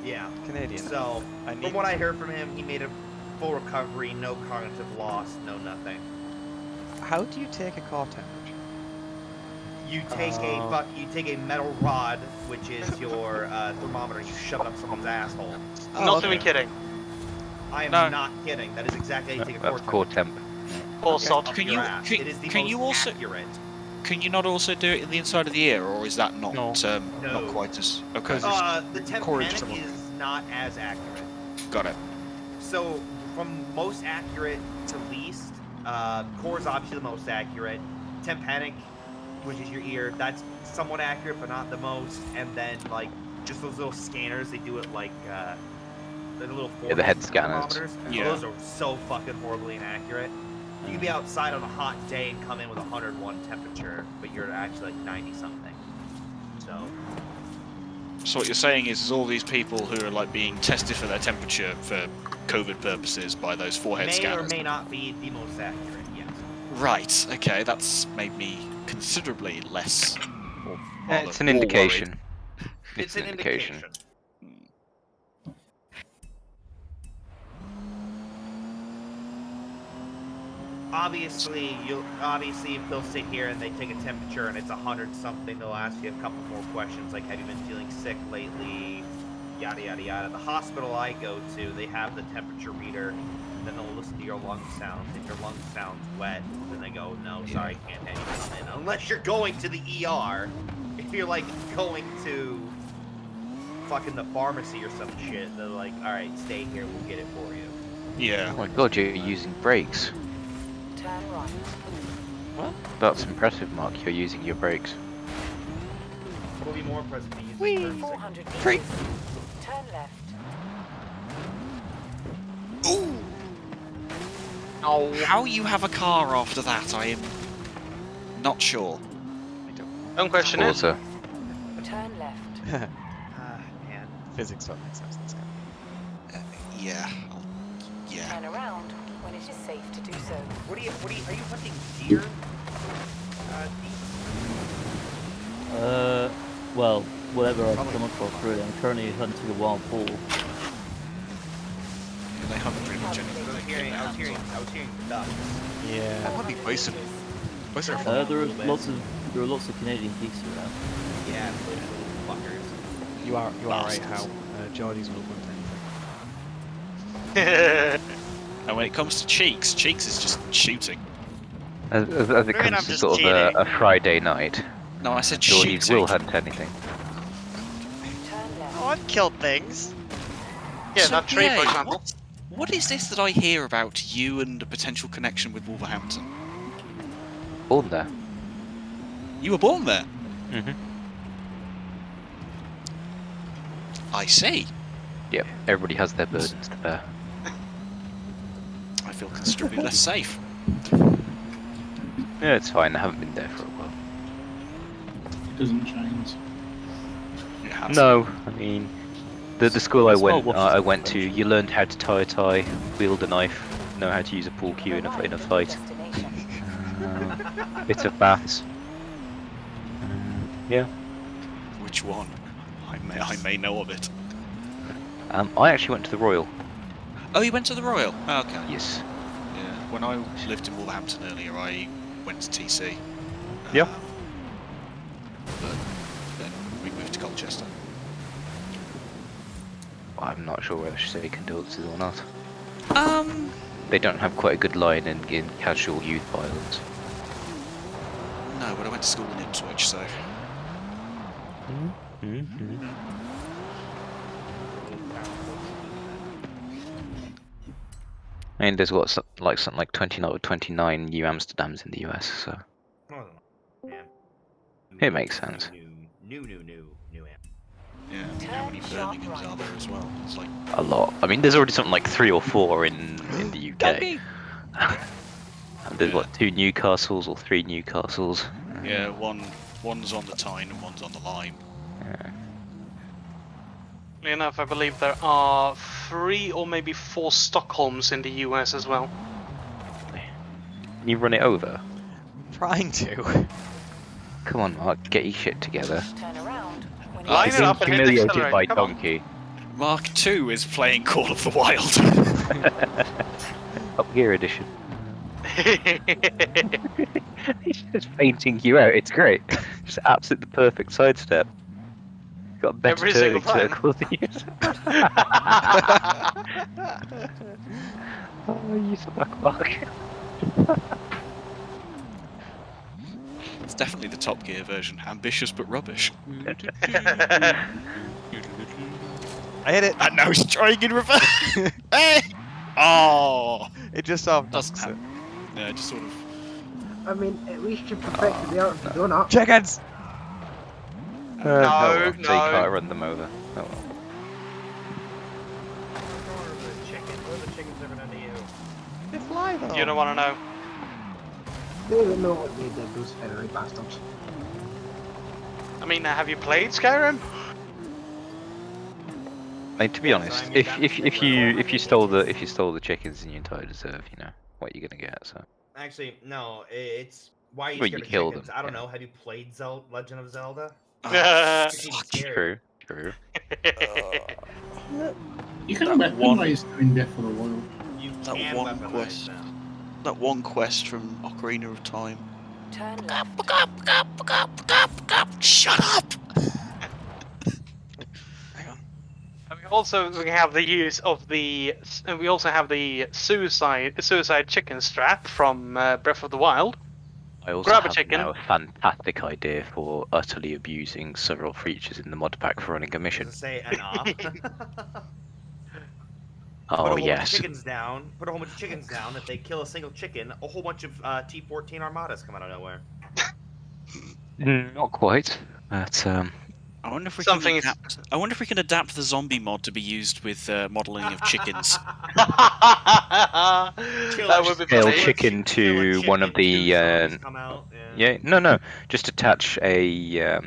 Yeah. Canadian. So, from what I heard from him, he made a full recovery, no cognitive loss, no nothing. How do you take a core temperature? You take a metal rod, which is your thermometer, you shove it up someone's asshole. Not even kidding. I am not kidding. That is exactly how you take a That's core temp. Full salt. It is the most accurate. Can you not also do it in the inside of the ear, or is that not No. not quite as okay? The temp panic is not as accurate. Got it. So, from most accurate to least, core is obviously the most accurate. Temp panic, which is your ear, that's somewhat accurate, but not the most. And then, like, just those little scanners, they do it like, the little the head thermometers. scanners. Yeah. Those are so fucking horribly inaccurate. You can be outside on a hot day and come in with 101 temperature, but you're actually like 90 something. So what you're saying is all these people who are like being tested for their temperature for COVID purposes by those forehead May scanners. or may not be the most accurate, yes. Right. Okay, that's made me considerably less. Or rather, It's an more indication. worried. It's an indication. Obviously, if they'll sit here and they take a temperature and it's 100 something, they'll ask you a couple more questions like, have you been feeling sick lately? Yada yada yada. The hospital I go to, they have the temperature reader, and then they'll listen to your lung sounds. If your lung sounds wet, then they go, no, sorry, can't have you come in. Unless you're going to the ER. If you're like going to fucking the pharmacy or some shit, they're like, all right, stay here, we'll get it for you. Yeah. Oh my god, you're using brakes. Turn right. Well, that's impressive, Mark. You're using your brakes. What will be more impressive to use? Whee! 400 meters. Turn left. Ooh. How you have a car after that, I am not sure. Don't question it. Forza. Turn left. Man. Physics don't make sense. Let's go. Yeah. Yeah. Turn around when it is safe to do so. Are you hunting deer? Well, whatever I've come across, really. I'm currently hunting a wild boar. They hunt pretty much I was anything. hearing ducks. Yeah. That would be bison. Was there a There farm? are lots of Canadian geese around. Yeah, little fuckers. You are right, Bastards. Hal. Geordies will hunt anything. And when it comes to Cheeks, Cheeks is just shooting. As it I mean, comes I'm to just sort of cheating. a Friday night, No, I said Geordies shooting. will hunt anything. Turn left. Oh, I've killed things. Yeah, So, that tree, for BA, example. what is this that I hear about you and a potential connection with Wolverhampton? Born there. You were born there. Mm-hmm. I see. Yep. Everybody has their burdens to bear. I feel considerably less safe. Yeah, it's fine. I haven't been there for a while. It doesn't change. It has. No, I mean, the school I It's well went washed went to, you learned how to tie a tie, wield a knife, know how to use a pool cue in a Arrived at your fight. destination. Bits of baths. Yeah. Which one? I may know of it. I actually went to the Royal. Oh, you went to the Royal? Oh, okay. Yes. Yeah. When I lived in Wolverhampton earlier, I went to TC. Yeah. But then we moved to Colchester. I'm not sure whether I should say condolences or not. Um. They don't have quite a good line in casual youth violence. No, but I went to school in Ipswich, so. Mm-hmm. I mean, there's something like 29 New Amsterdams in the US, so Oh, yeah. it makes sense. New. Yeah. How many Birminghams are there as well? It's like A lot. I mean, there's already something like 3 or 4 in the UK. And there's what, 2 Newcastles or 3 Newcastles. yeah, one's on the Tyne and one's on the Lime. Yeah. Funnily enough, I believe there are 3 or maybe 4 Stockholms in the US as well. Can you run it over? I'm trying to. Come on, Mark, get your shit together. Turn around. When you Line He's it been up and hit humiliated accelerate. by Come on. Donkey. Mark II is playing Call of the Wild. Top Gear edition. He's just painting you out. It's great. Just absolutely the perfect sidestep. Got better Every single turning time. circles than you. Oh, you suck, Mark. It's definitely the Top Gear version. Ambitious but rubbish. I hit it. And now he's trying in reverse. Hey! Oh! It just soft Doesn't knocks it. happen. Yeah, just sort of. I mean, at least you perfected the art of the donut. Chickens! So you no. can't run them over. Oh well. What are the chickens ever done to you? They fly though. You don't want to know. They don't know what they did, those fairy bastards. I mean, have you played Skyrim? I mean, to be honest, I mean, if you stole the chickens, then you entirely deserve, what you're gonna get. So Actually, no. It's why are you Well, scared you of kill chickens? them, I don't yeah. know. Have you played Legend of Zelda? Fuck It's even scarier. true. You can That one- weaponize doing Death for the Wild. You That can one weaponize quest. them. That one quest from Ocarina of Time. turn left. Shut up! And we have the use of the. We also have the suicide chicken strap from Breath of the Wild. I also Grab a have chicken. now a fantastic idea for utterly abusing several features in the mod pack for running a Does mission. it say enough? Oh Put a whole bunch of yes. chickens down. Put a whole bunch of chickens down. If they kill a single chicken, a whole bunch of T-14 armadas come out of nowhere. Not quite, but I wonder if we Something can adapt. I wonder if we can adapt the zombie mod to be used with modelling of chickens. That would be scale funny. chicken to one of the Come out. no, just attach a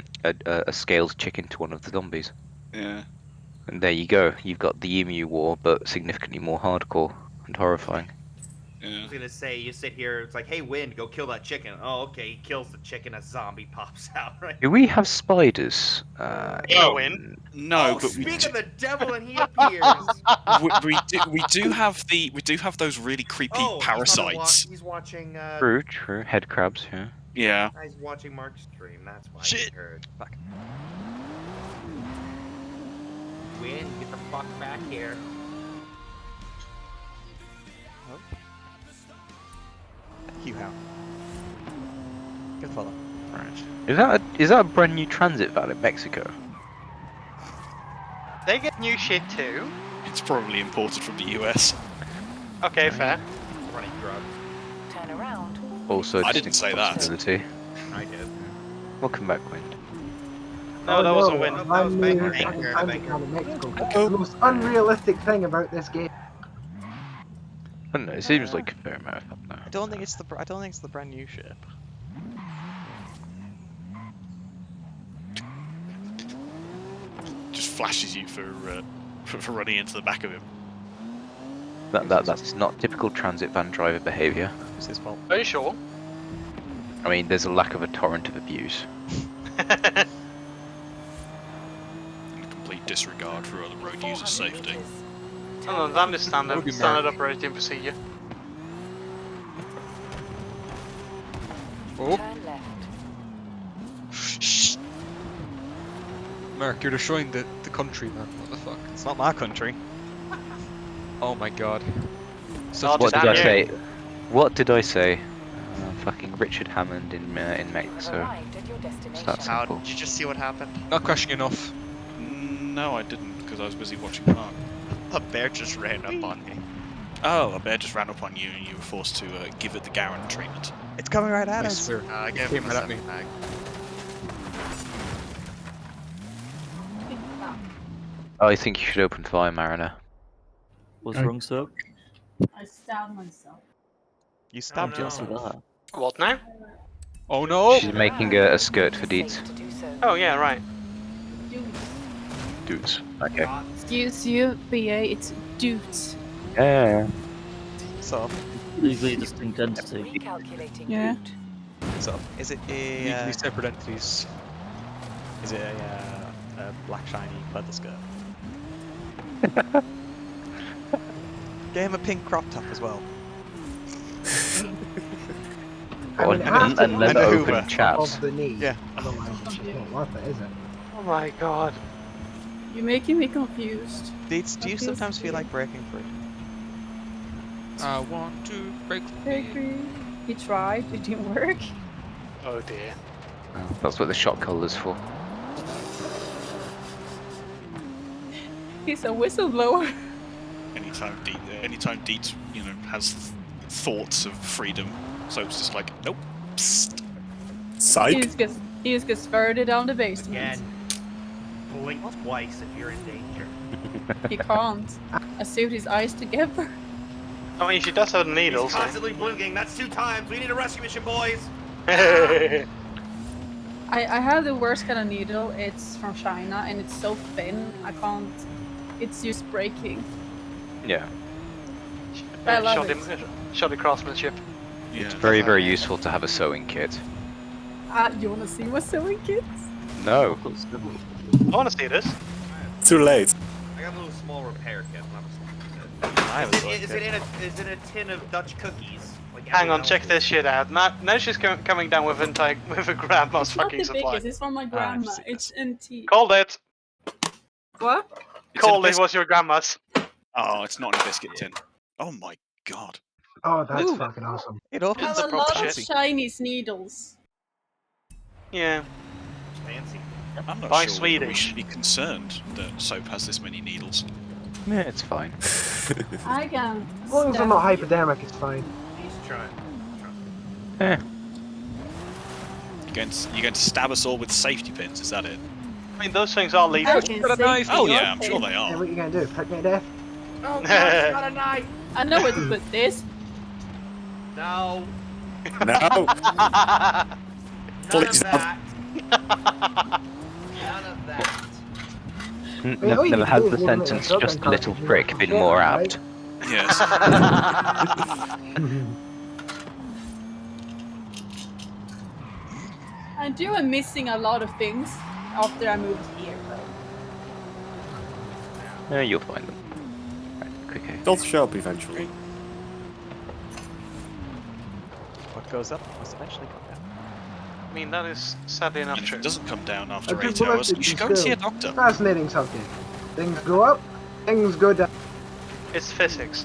scaled chicken to one of the zombies. Yeah. And there you go. You've got the Emu War, but significantly more hardcore and horrifying. I was gonna say, you sit here, it's like, hey, wind, go kill that chicken. Oh, okay, he kills the chicken, a zombie pops out, right? Do we have spiders? No, win. No, Oh, but we speak do, of the devil and he appears. we do have those really creepy Oh, parasites. He's watching. True. Head crabs, yeah. Yeah. He's watching Mark's stream. That's why Shit. he heard. Fuck. Wind, get the fuck back here. Hugh Howe. Good follow. Right. Is that a brand new transit van in Mexico? They get new shit too. It's probably imported from the US. Okay, fair. Running drugs. Turn around. Also, a I didn't say that. possibility. I did. Welcome back, Wind. No, that wasn't win. That was Baker. The most unrealistic thing about this game. I don't know, it seems like a fair amount of now. I don't think it's the brand new ship. Just flashes you for running into the back of him. That's not typical transit van driver behaviour. It's his fault. Are you sure? I mean, there's a lack of a torrent of abuse. And complete disregard for other road users' safety. No, that is That would be standard Mark. operating procedure. Oh, Turn left. shh. Mark, you're destroying the country, man. What the fuck? It's not my country. Oh my god. Not What did damn I you. say? What did I say? Fucking Richard Hammond in Mexico. Arrived at your It's destination. that How simple. did you just see what happened? Not crashing enough. No, I didn't, because I was busy watching Mark. A bear just ran up on me. Oh, a bear just ran up on you and you were forced to give it the Garen treatment. It's coming right at I us. swear. I gave Came him a right at me. 7 bag. I think you should open fire, Mariner. What's wrong, sir? I stabbed myself. You stabbed no. yourself. What now? Oh no! She's making a skirt for deeds. Safe to do so. Oh yeah, right. Dudes. Okay. Excuse you, BA, it's dudes. Yeah. So, Legally distinct entity. Recalculating Yeah. route. so is it a Legally separate entities. a black shiny leather skirt? Get him a pink crop top as well. I mean, and then and a open Hoover. chaps. Of the knee. Yeah. Otherwise, it's just not worth it, is it? Oh my god. You're making me confused. Deeds, do you That feels sometimes feel weird. like breaking free? I want to break Bakery. He tried, it didn't work. Oh dear. That's what the shot collar's for. He's a whistleblower. Anytime Deets, has thoughts of freedom, so it's just like, nope. Psst. He just gets further down the basement. Again. Blink twice if you're in danger. He can't. I sewed his eyes together. I mean, she does have the needles. He's constantly blinking. That's 2 times. We need a rescue mission, boys. So. I have the worst kind of needle. It's from China and it's so thin. I can't. It's just breaking. Yeah. I love it. Shoddy craftsmanship. Yeah. It's very, very useful to have a sewing kit. You wanna see my sewing kits? No. I want to see this. Too late. I got a little small repair kit. I have a sewing Is kit. it in a tin of Dutch cookies? Like Hang on, everyone check else's? this shit out. Now she's coming down with a grandma's It's not fucking the supply. biggest. It's from my grandma. seen It's NT. Called it. What? Called it was your grandma's. Oh, it's not in a biscuit tin. Oh my god. Oh, that's Ooh. fucking awesome. It I opens have the a lot proper of shit. Chinese needles. Yeah. Fancy. I'm not Buy sure whether we Swedish. should be concerned that soap has this many needles. Yeah, it's fine. I can. As long as I'm not hypodermic, it's fine. He's trying. Eh. You're going to stab us all with safety pins, is that it? I mean, those things are lethal. I can save Oh your yeah, I'm sure pain. they Yeah, are. what you gonna do? Put me to death? Oh god, it's not a knife. I know where to put this. No. No. None Please of that. None of that. mean, all you Never can has do the is look at sentence the "just a shotgun little cartridge and prick" you been can more share it, apt. Yes. I do am missing a lot of things after I moved here, though. You'll find them. Right, okay. They'll show up eventually. What goes up must eventually come down. I mean, that is sadly enough And if true. it doesn't come down I after took 8 hours, you ballistics should in go and see a school. doctor. Fascinating subject. Things go up, things go down. It's physics.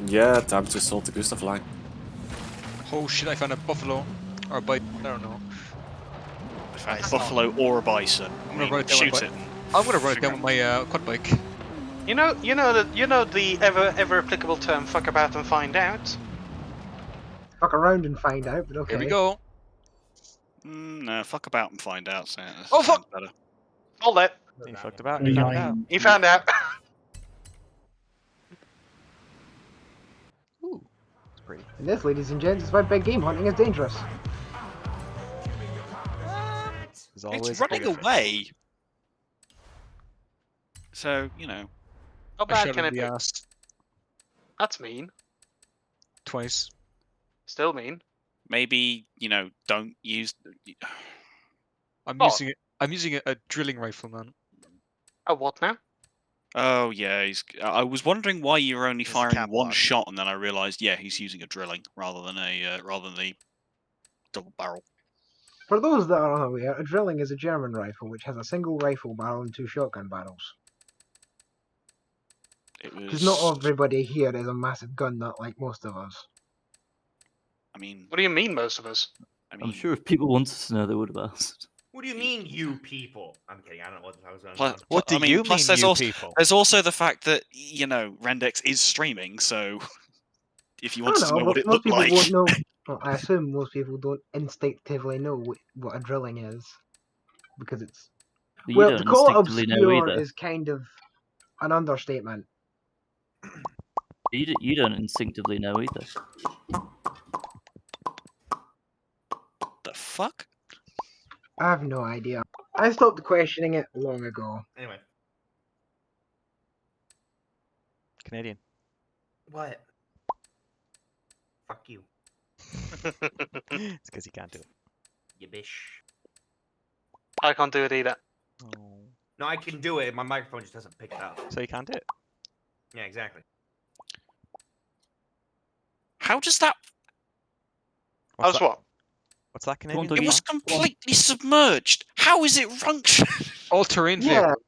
Yeah, time to assault the Gustav line. Oh shit! I found a buffalo or a bite. I don't know. I found a buffalo or a bison. I'm gonna run it down shoot with it. I'm gonna run it down with my quad bike. You know the ever applicable term "fuck about and find out." Fuck around and find out, but okay. Here we go. No, fuck about and find out. Oh, fuck! Better. Hold it. You fucked about and you found out. He found out. Ooh, it's pretty. And this, ladies and gents, is why big game hunting is dangerous. There's always It's a running bigger fish. away. So, you know. How I bad shot can him it in the be? ass That's mean. twice. Still mean. Maybe, you know, don't use. I'm Oh. using it. I'm using a drilling rifle, man. Oh, what now? Oh, yeah. I was wondering why you were only There's a firing cap one lock. shot, and then I realised, yeah, he's using a drilling rather than the double barrel. For those that are unaware, a drilling is a German rifle which has a single rifle barrel and 2 shotgun barrels. It Because not was. everybody here is a massive gun nut like most of us. I mean, What do you mean, most of us? I'm sure if people wanted to know, they would have asked. What do you mean, you people? I'm kidding. I don't know what I was going Plus, on. What do I mean, you plus mean, there's you also, people? There's also the fact that, you know, Rendex is streaming, so if you I wanted don't to know, know what but it most looked people like. won't know. Well, I assume most people don't instinctively know what a drilling is. Because it's. But you Well, don't to call it instinctively know obscure either. is kind of an understatement. You don't instinctively know either. The fuck? I have no idea. I stopped questioning it long ago. Anyway. Canadian. What? Fuck you. It's because you can't do it. You bish. I can't do it either. Oh. No, I can do it. My microphone just doesn't pick it up. So you can't do it. Yeah, exactly. How does that? What's How's that? what? What's that Come on, Canadian? It was Dougie. completely submerged. How is it function? All-terrain Yeah, vehicle.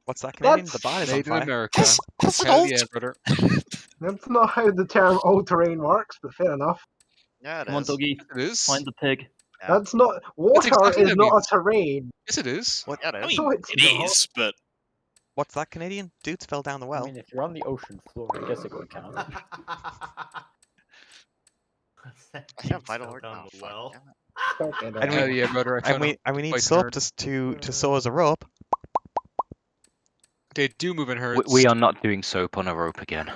What's that Canadian? That's The bar is on Made in fire. America. That's an Hell alt. yeah, brother. that's not how the term all-terrain works, but fair enough. Yeah, it Come on, is. Dougie. It is. Find the pig. Yeah. That's not... Water exactly is what it not a means. terrain. Yes, it is. What? Yeah, it I is. mean, No, it's it not. is, but What's that Canadian? Dudes fell down the well. I mean, if you're on the ocean floor, I guess it would count. I have vital organ. down Oh, the fuck, well. damn it. Okay, then. And Hell yeah, brother. I And found we need bike soap nerd. to sew as a rope. They do move in herds. We are not doing soap on a rope again.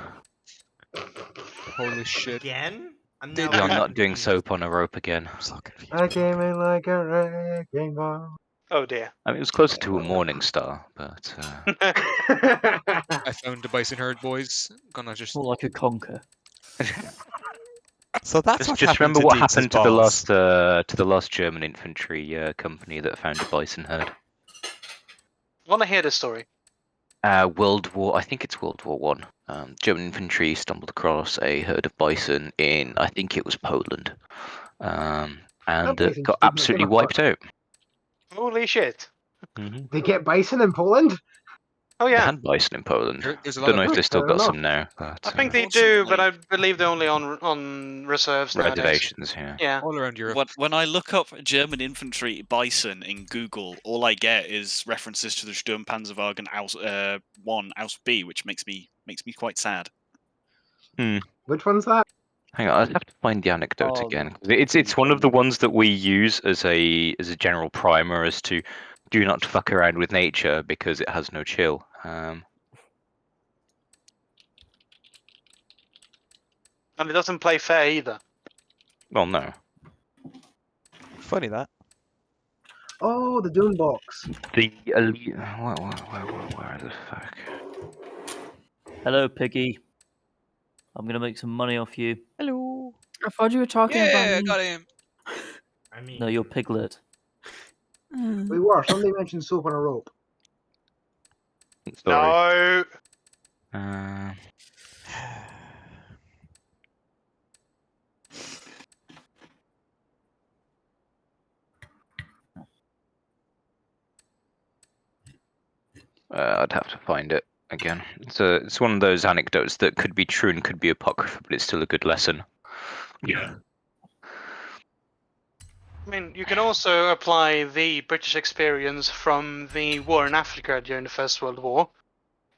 Holy shit. Again? I'm They now We are do. not doing confused. soap on a rope again. I'm so confused. I came in like a wrecking ball. Oh dear. I mean, it was closer to a morning star, but I found the bison herd, boys. Gonna just. More like a conker. So that's what just happened remember to what Deeps' happened balls. to the last German infantry company that found a bison herd. Want to hear this story? World War, I think it's World War One. German infantry stumbled across a herd of bison in, I think it was Poland, and That bison got just didn't absolutely give a wiped out. Holy shit. They get bison in Poland? Oh They yeah. had bison in Poland. There's a lot Don't know of if they still Fair got enough. some now, but I think they do, but Unfortunately- I believe they're only on reserves nowadays. reservations. Yeah. Yeah. all around Europe. when I look up German infantry bison in Google, all I get is references to the Sturmpanzerwagen Aus 1 Aus B, which makes me quite sad. Which one's that? Hang on, I have to find the anecdote Oh, again. It's one of the ones that we use as a general primer as to do not fuck around with nature because it has no chill. And it doesn't play fair either. Well, no. Funny that. Oh, the Dune box. The elite. Where the fuck? Hello, Piggy. I'm gonna make some money off you. Hello. I thought you were talking about Yeah, me. got him. I mean, No, you're Piglet. We were. Somebody mentioned soap on a rope. Sorry. No. I'd have to find it again. It's one of those anecdotes that could be true and could be apocryphal, but it's still a good lesson. Yeah. I mean, you can also apply the British experience from the war in Africa during the First World War,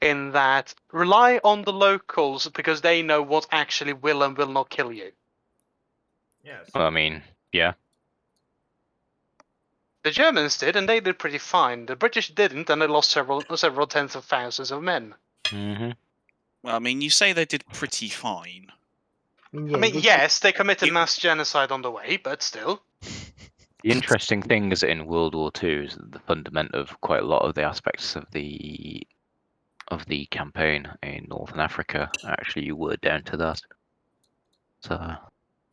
in that rely on the locals because they know what actually will and will not kill you. Yes. Well, I mean, yeah. The Germans did, and they did pretty fine. The British didn't, and they lost several tens of thousands of men. Mm-hmm. Well, I mean, you say they did pretty fine. I mean, yes, they committed mass genocide on the way, but still. The interesting thing is that in World War II is that the fundament of quite a lot of the aspects of the campaign in Northern Africa actually were down to that. So,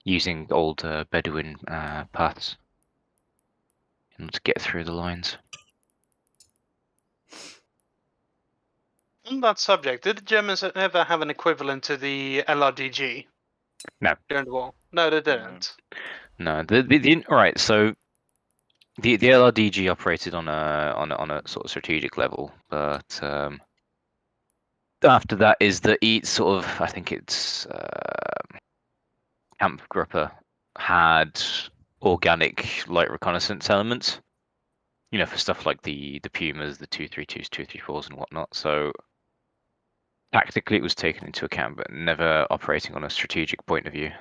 using old Bedouin paths in order to get through the lines. On that subject, did the Germans ever have an equivalent to the LRDG No. during the war? No, they didn't. No. Right. So the LRDG operated on a sort of strategic level, but after that is the sort of, I think it's Kampfgruppe had organic light reconnaissance elements, you know, for stuff like the Pumas, the 232s, 234s, and whatnot. So tactically, it was taken into account, but never operating on a strategic point of view.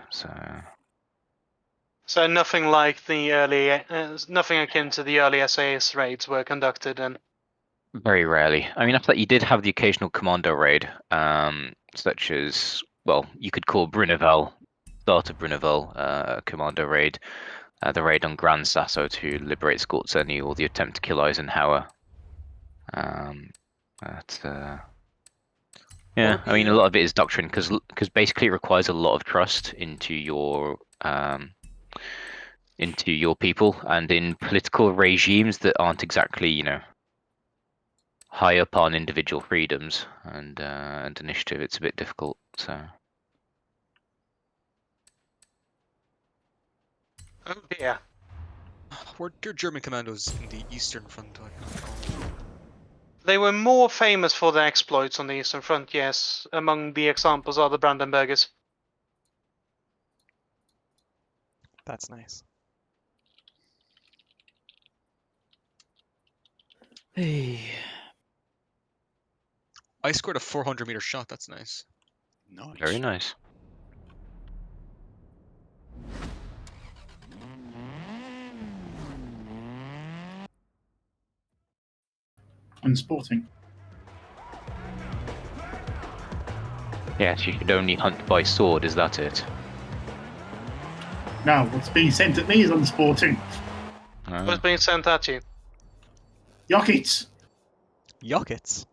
So nothing like the early, nothing akin to the early SAS raids were conducted, and Very rarely. I mean, after that, you did have the occasional commando raid, such as, well, you could call Bruneval, start of Bruneval, commando raid, the raid on Grand Sasso to liberate Skorzeny, or the attempt to kill Eisenhower. Yeah, I mean, a lot of it is doctrine, because basically it requires a lot of trust into your people, and in political regimes that aren't exactly, you know, high up on individual freedoms and initiative, it's a bit difficult. So. oh dear. Were there German commandos in the Eastern Front? I can't recall. They were more famous for their exploits on the Eastern Front, yes. Among the examples are the Brandenburgers. That's nice. Hey. I scored a 400-meter shot. That's nice. Nice. Very nice. And sporting. Yes, you should only hunt by sword, is that it? Now, what's being sent at me is unsporting. What's being sent at you? Yockets! Yockets?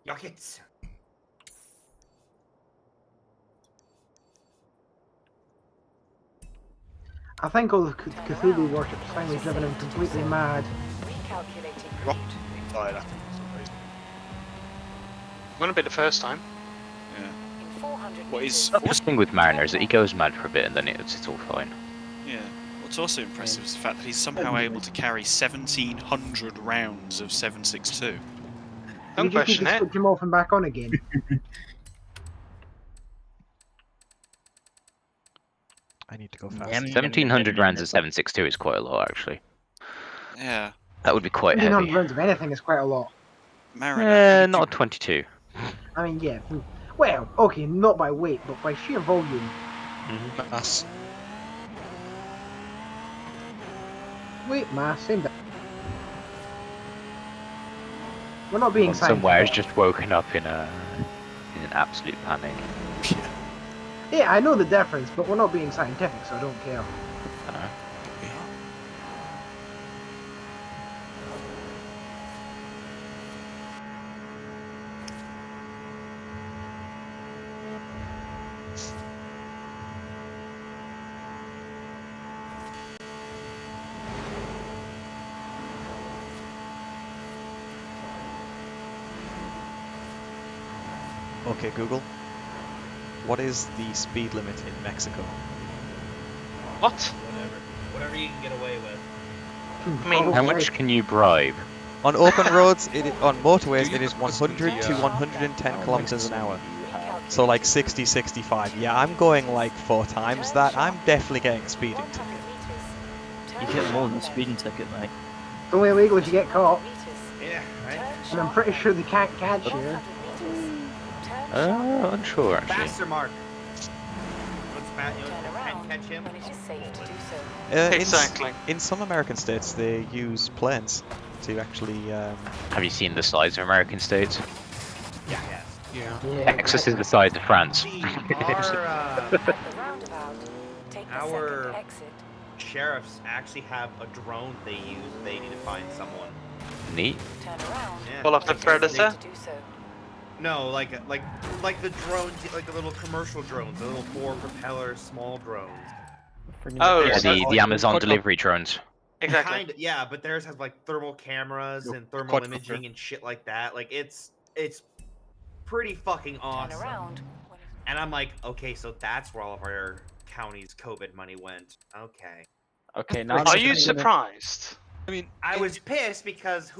Yockets. I think all the Cthulhu worship's finally driven him completely mad. Rock died, I think. Wouldn't be the first time. Yeah. What is The thing with Mariner is that he goes mad for a bit and then it's all fine. Yeah. What's also impressive is the fact that he's somehow able to carry 1,700 rounds of 7.62. Don't You just need question to it. switch him off and back on again. I need to go fast. 1,700 rounds of 7.62 is quite a lot, actually. Yeah. That would be quite 1,700 heavy. rounds of anything is quite a lot. Mariner. Not 22. I mean, yeah. Well, okay, not by weight, but by sheer volume. Mass. Weight, mass, same thing. We're not being Somewhere has scientific. just woken up in an absolute panic. Yeah, I know the difference, but we're not being scientific, so I don't care. Okay, Google. What is the speed limit in Mexico? What? Whatever you can get away with. I mean, How much can you bribe? On open roads, on motorways, Do it you is know what's with 100 the, to uh, 110 kilometers an hour. So Recalculating like 60, 65. Yeah, I'm going like 4 times that. I'm definitely getting a speeding 100 ticket. meters. You Turn get more around than a left. speeding ticket, mate. It's only illegal if you get caught. Yeah, right. And I'm pretty sure they can't catch you. 100 meters. Turn sharp. Unsure actually. Faster, Mark. Once Pat, you know, Turn can around catch him. when it is safe to do so. Exactly. In some American states, they use planes to actually. Have you seen the size of American states? Yeah. Yeah. Texas is the size of France. See, At the roundabout, take the our second exit. sheriffs actually have a drone they use if they need to find someone. Neat. Turn around. Yeah. Call of the when it is Predator? safe to do so. No, like the drones, like the little commercial drones, the little 4-propeller small drones. Oh, Yeah, so- the Amazon delivery drones. Exactly. Kinda, yeah, but theirs has like thermal cameras and thermal quite imaging and shit like that. Like it's pretty fucking Turn awesome. around. And I'm like, okay, so that's where all of our county's COVID money went. Okay. Okay, now Are you surprised? I mean, I was pissed because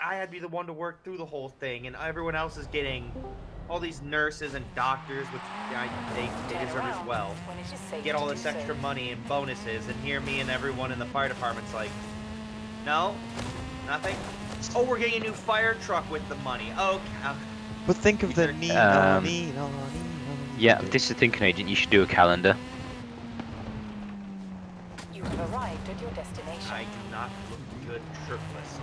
I had to be the one to work through the whole thing, and everyone else is getting all these nurses and doctors, which they deserve as well, When it is safe get all to this do so. extra money and bonuses, and here me and everyone in the fire department's like, no, nothing. Oh, we're getting a new fire truck with the money. Okay. But think of the Nino. Yeah, this is the thing, Canadian. You should do a calendar. You have arrived at your destination. I do not look good shirtless.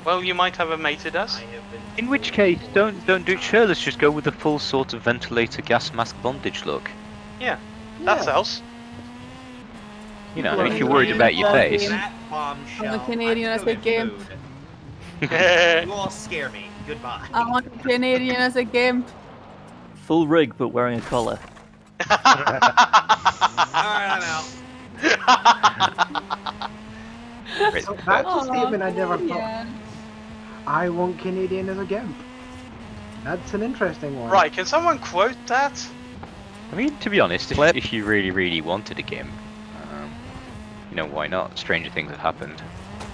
Well, you might have a mate who does. I have been. In which case, don't do it. Sure, let's just go with the full sort of ventilator gas mask bondage look. Yeah, that sells. You know, if you're worried about your face. That bombshell. I'm a Canadian, I'm I say still in game. mood. You all scare me. Goodbye. I want a Canadian as a gimp. Full rig, but wearing a collar. Alright, I'm out. So that's a statement I never thought. yeah. I want Canadian as a gimp. That's an interesting one. Right, can someone quote that? I mean, to be honest, if you really, really wanted a gimp, you know, why not? Stranger things have happened.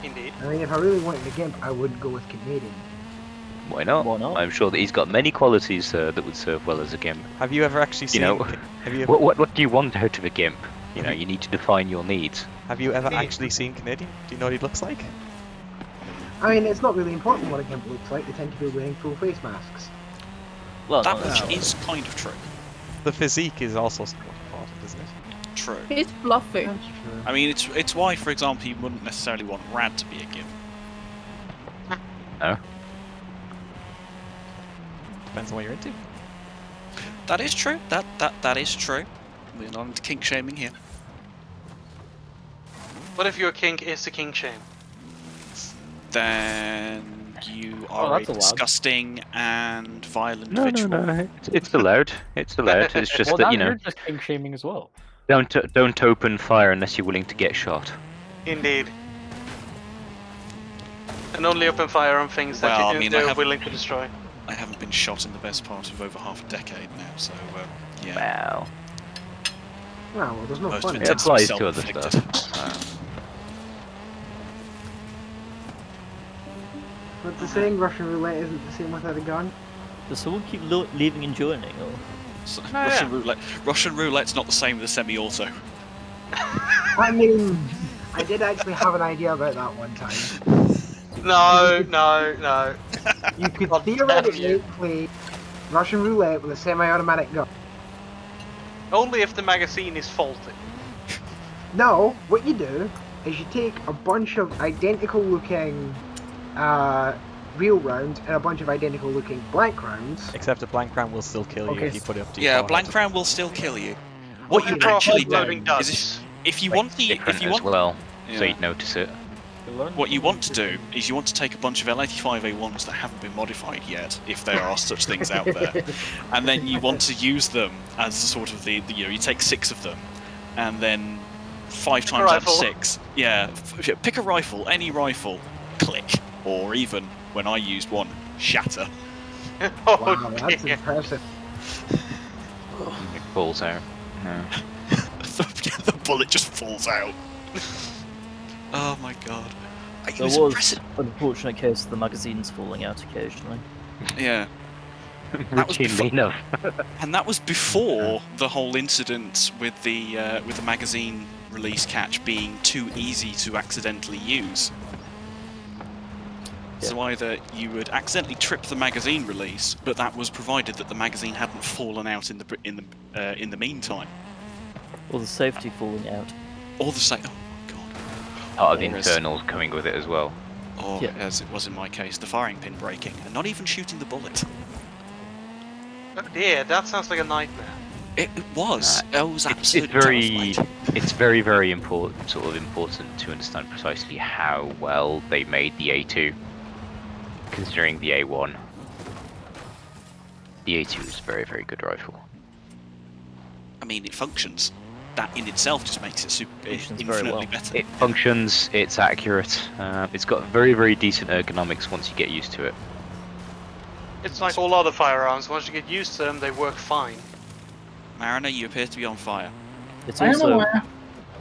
Indeed. I mean, if I really wanted a gimp, I would go with Canadian. Why not? Why not? I'm sure that he's got many qualities that would serve well as a gimp. Have you ever actually seen? You know, have you? what do you want out of a gimp? You know, you need to define your needs. Have you ever actually seen Canadian? Do you know what he looks like? I mean, it's not really important what a gimp looks like. They tend to be wearing full face masks. Well, That no, much no. is kind of true. The physique is also somewhat important, isn't it? True. He's fluffy. That's true. I mean, it's why, for example, you wouldn't necessarily want Rad to be a gimp. No? Depends on what you're into. That is true. That is true. We're not into kink shaming here. What if your kink is the king shame? Then you are a that's allowed. disgusting and violent No, individual. no. It's allowed. It's allowed. It's just Well, that, now you know, you're just kink shaming as well. don't open fire unless you're willing to get shot. Indeed. And only open fire on things that Well, I mean, they're willing to destroy. I haven't been shot in the best part of over half a decade now, so yeah. Wow. Well, there's no Most fun of in It it's that. applies to other self-inflicted. stuff. But the saying Russian roulette isn't the same without a gun. Does someone keep leaving and joining? Or? So, Oh, Russian roulette. Russian roulette's not the same as a semi-auto. I mean, I did actually have an idea about that one time. No. You could God damn theoretically you. play Russian roulette with a semi-automatic gun. Only if the magazine is faulty. No, what you do is you take a bunch of identical looking real rounds and a bunch of identical looking blank rounds. Except a blank round will still kill you Okay. if you put it up to your Yeah, forehead. blank round will still kill you. What Okay, you pro- actually loading do is does. if you Like, want the different if you as want well, so Yeah. you'd notice it. what you want to do is you want to take a bunch of L85A1s that haven't been modified yet, if there are such things out there, and then you want to use them as sort of the you know, you take 6 of them, and then 5 times out of rifle. 6, pick a rifle, any rifle, click, or even when I used one, shatter. Oh, Wow, that's dear. impressive. It falls out. No. The bullet just falls out. Oh my god. There was an unfortunate case of the magazines falling out occasionally. Yeah. That was Routinely enough. And that was before the whole incident with the magazine release catch being too easy to accidentally use. So either you would accidentally trip the magazine release, but that was provided that the magazine hadn't fallen out in the meantime. Or the safety falling out. Or the same. Part of the internals coming with it as well. Or, as it was in my case, the firing pin breaking and not even shooting the bullet. Oh dear, that sounds like a nightmare. It was. It was absolutely It's very, very important to understand precisely how well they made the A2, considering the A1. The A2 is a very, very good rifle. I mean, it functions. That in itself just makes it infinitely better. It functions. It's accurate. It's got very, very decent ergonomics once you get used to it. It's like all other firearms. Once you get used to them, they work fine. Mariner, you appear to be on fire. It's also.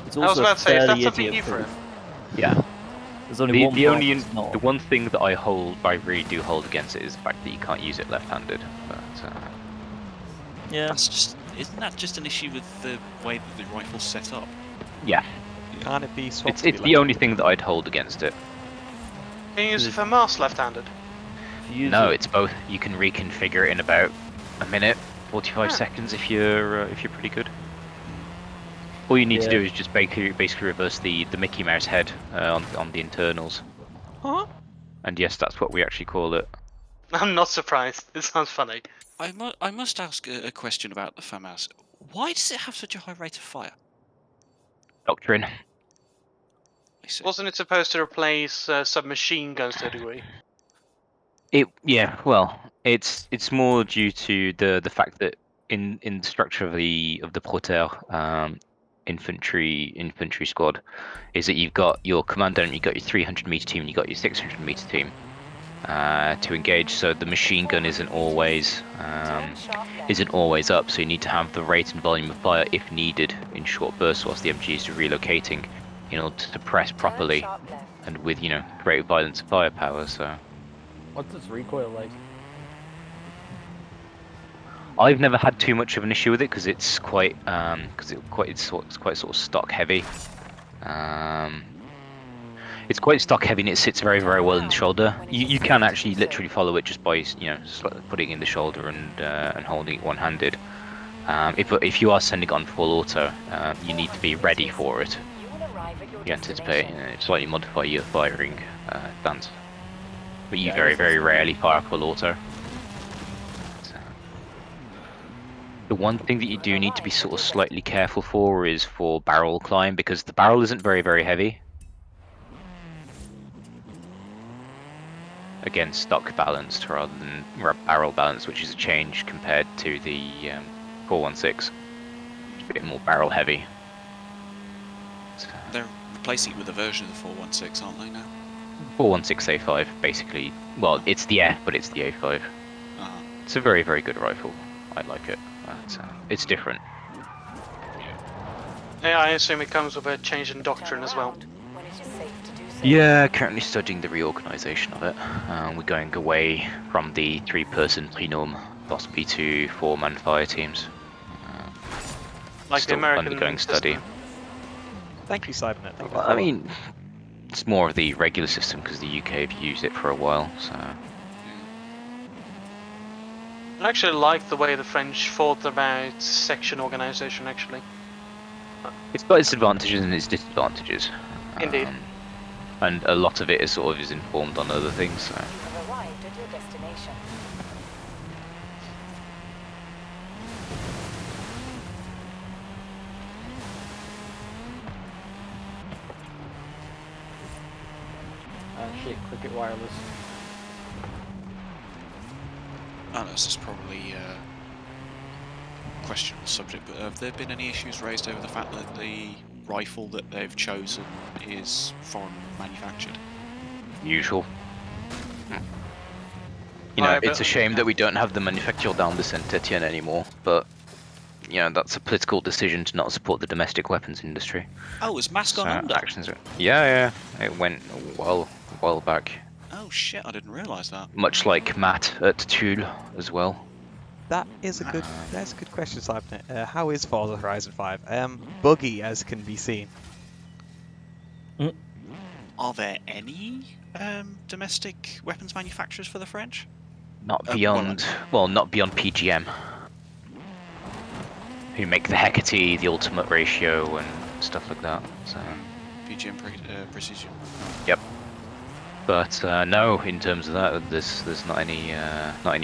It's also I was about to say, is that fairly something new idiot for proof. him? Yeah. There's only one part that's not. The one thing that I really do hold against it is the fact that you can't use it left-handed. But yeah, Isn't that just an issue with the way that the rifle's set up? Yeah. Can't it be swapped? It's the only thing that I'd hold against it. Can you use it for mass left-handed? No, it's both. You can reconfigure it in about a minute, 45 seconds if you're pretty good. All you need to do is just basically reverse the Mickey Mouse head on the internals. Huh? And yes, that's what we actually call it. I'm not surprised. It sounds funny. I must ask a question about the FAMAS. Why does it have such a high rate of fire? Doctrine. Wasn't it supposed to replace submachine guns to a degree? It's more due to the fact that in the structure of the Proter infantry squad is that you've got your commandant, you've got your 300-meter team, and you've got your 600-meter team to engage. So the machine gun isn't always up. So you need to have the rate and volume of fire if needed in short bursts whilst the MGs are relocating in order to press properly and with great violence and firepower. So. What's its recoil like? I've never had too much of an issue with it because it's quite sort of stock heavy. It's quite stock heavy and it sits very, very well in the shoulder. You can actually literally follow it just by putting it in the shoulder and holding it one-handed. If you are sending it on full auto, you need to be ready for it. You anticipate, slightly modify your firing stance. But you very, very rarely fire full auto. The one thing that you do need to be sort of slightly careful for is for barrel climb, because the barrel isn't very, very heavy. Again, stock balanced rather than barrel balanced, which is a change compared to the 416. It's a bit more barrel heavy. They're replacing it with a version of the 416, aren't they now? 416 A5, basically. Well, it's the F, but it's the A5. It's a very, very good rifle. I like it. But, it's different. Yeah, I assume it comes with a change in doctrine as well. Yeah, currently studying the reorganisation of it. We're going away from the 3-person plenum, possibly to 4-man fire teams. Like still the American undergoing study. system. Thank you, Cybernet. Thank you for I mean, it's more of the regular system because the UK have used it for a while. So. I actually like the way the French thought about section organisation, actually. It's got its advantages and its disadvantages. Indeed. And a lot of it is sort of informed on other things. So. Have arrived at your destination. Shit, Cricket Wireless. I know this is probably a questionable subject, but have there been any issues raised over the fact that the rifle that they've chosen is foreign manufactured? Usual. You know, Right, it's but- a shame that we don't have the manufacture down the Saint Etienne anymore, but you know, that's a political decision to not support the domestic weapons industry. Oh, has Mass gone under? Actions are... Yeah, it went a while back. Oh shit, I didn't realise that. Much like Matt at Tulle as well. That's a good question, Simon. How is Forza Horizon 5? Buggy as can be seen. Are there any domestic weapons manufacturers for the French? Not beyond, well, not beyond PGM. Who make the Hecate, the Ultimate Ratio, and stuff like that. So. PGM Precision. Yep. But no, in terms of that, there's not any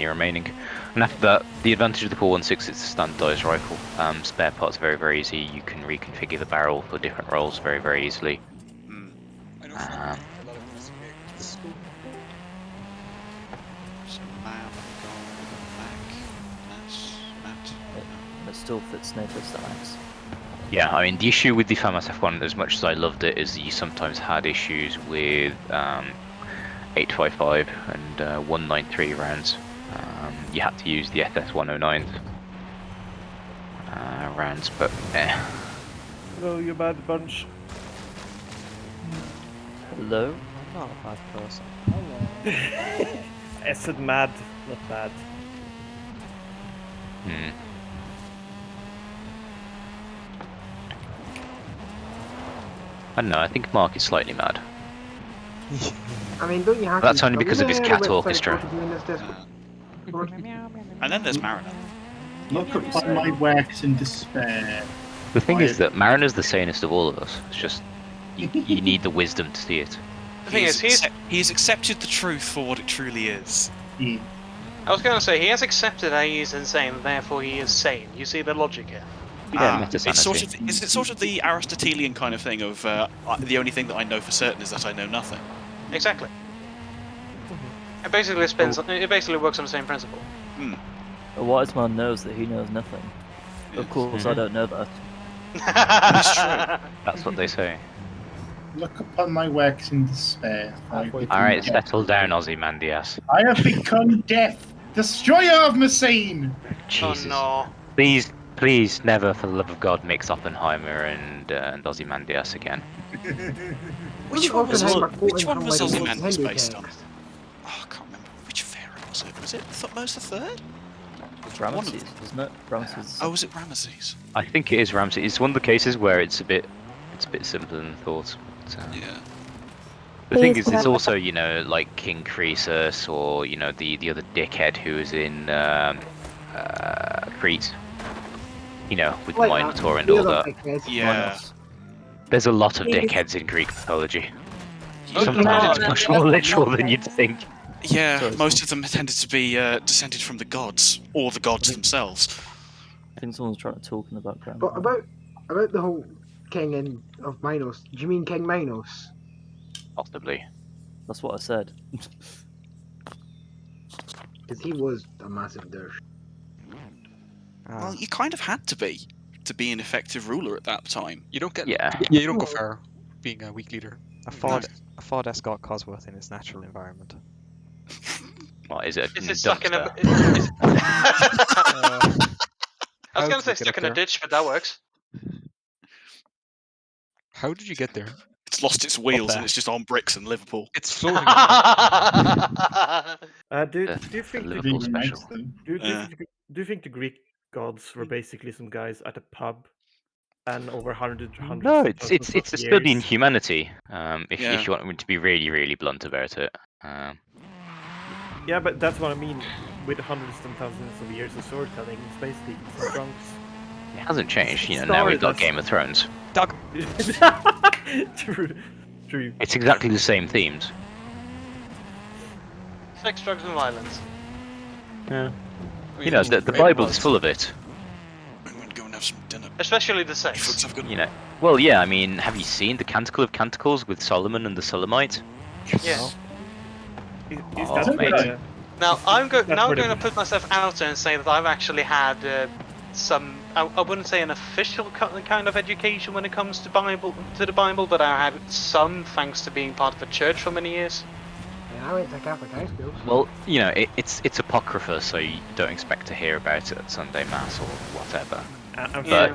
remaining. And after that, the advantage of the Core 1.6 is the standardized rifle. Spare parts are very easy. You can reconfigure the barrel for different roles very easily. I know a lot of domestic vehicles. So Matt. It still fits NATO stacks. Yeah, I mean, the issue with the FAMAS F1, as much as I loved it, is that you sometimes had issues with 855 and 193 rounds. You had to use the SS109 rounds, but eh. Hello, you bad bunch. Hello? I'm not a bad person. I said mad, not bad. I don't know, I think Mark is slightly mad. I mean, don't you have That's to? only because of his cat orchestra. And then there's Mariner. Look upon my works in despair. The thing is that Mariner's the sanest of all of us. It's just, you need the wisdom to see it. The thing is, he's accepted the truth for what it truly is. Yeah. I was going to say, he has accepted that he is insane, therefore he is sane. You see the logic here? It's sort of, is it sort of the Aristotelian kind of thing of the only thing that I know for certain is that I know nothing? Exactly. It basically it basically works on the same principle. A wise man knows that he knows nothing. Of course, I don't know that. That's true. That's what they say. Look upon my works in despair. Alright, settle down, Ozymandias. I have become death, destroyer of Messine! Jesus. Oh Please, never, for the love of God, mix Oppenheimer and Ozymandias again. Which one was Ozymandias based on? Oh, I can't remember. Which pharaoh was it? Was it Thutmose III? It's Ramesses, wasn't it? Ramesses. Oh, was it Ramesses? I think it is Ramsey. It's one of the cases where it's a bit simpler than thought. But, Yeah. The thing is, it's also, you know, like King Croesus or, you know, the other dickhead who was in Crete. You know, with the Minotaur and all that. Yeah. There's a lot of dickheads in Greek mythology. Sometimes it's much more literal than you'd think. Yeah, most of them tended to be descended from the gods, or the gods themselves. I think someone's trying to talk in the background. But about the whole king of Minos, do you mean King Minos? Possibly. That's what I said. Because he was a massive douche. Well, you kind of had to be an effective ruler at that time. You don't get you don't go far being a weak leader. A Ford Escort Cosworth in its natural environment. What is it? Is it stuck in a... I was going to say stuck in a ditch, but that works. How did you get there? It's lost its wheels and it's just on bricks in Liverpool. It's floating. Do you think Liverpool special. Do you think the Greek gods were basically some guys at a pub, and over hundreds No, of it's thousands a of study in years? humanity. If you want me to be really blunt about it. Yeah, but that's what I mean. With hundreds and thousands of years of storytelling, it's basically some drunks. It hasn't changed. You know, now we've got Game of Thrones. True. It's exactly the same themes. Sex, drugs, and violence. Yeah. You know, the Bible's full of it. I'm going to go and have some dinner. Especially the sex. You know. Well, yeah. I mean, have you seen the Canticle of Canticles with Solomon and the Sulamite? Yeah. Is Oh, that mate. where Now I'm going where to put myself out there and say that I've actually had some. I wouldn't say an official kind of education when it comes to the Bible, but I had some thanks to being part of a church for many years. I went to Catholic high school. Well, you know, it's apocrypha, so you don't expect to hear about it at Sunday Mass or whatever.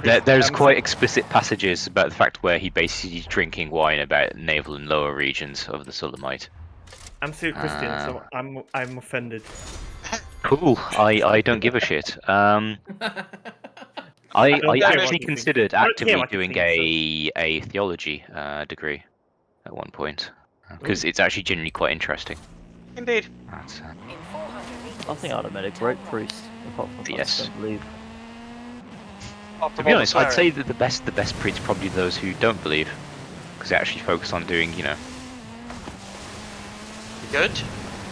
But there's quite explicit passages about the fact where he basically is drinking wine about naval and lower regions of the Sulamite. I'm still Christian, so I'm offended. Cool. I don't give a shit. I don't care what actually you think. considered I don't care actively what you doing think, a theology degree at one point because it's actually genuinely quite interesting. Indeed. That's, I think I'd have made a great priest, apart from the fact I don't believe. To be honest, I'd say that the best priests are probably those who don't believe, because they actually focus on doing, you know. Good.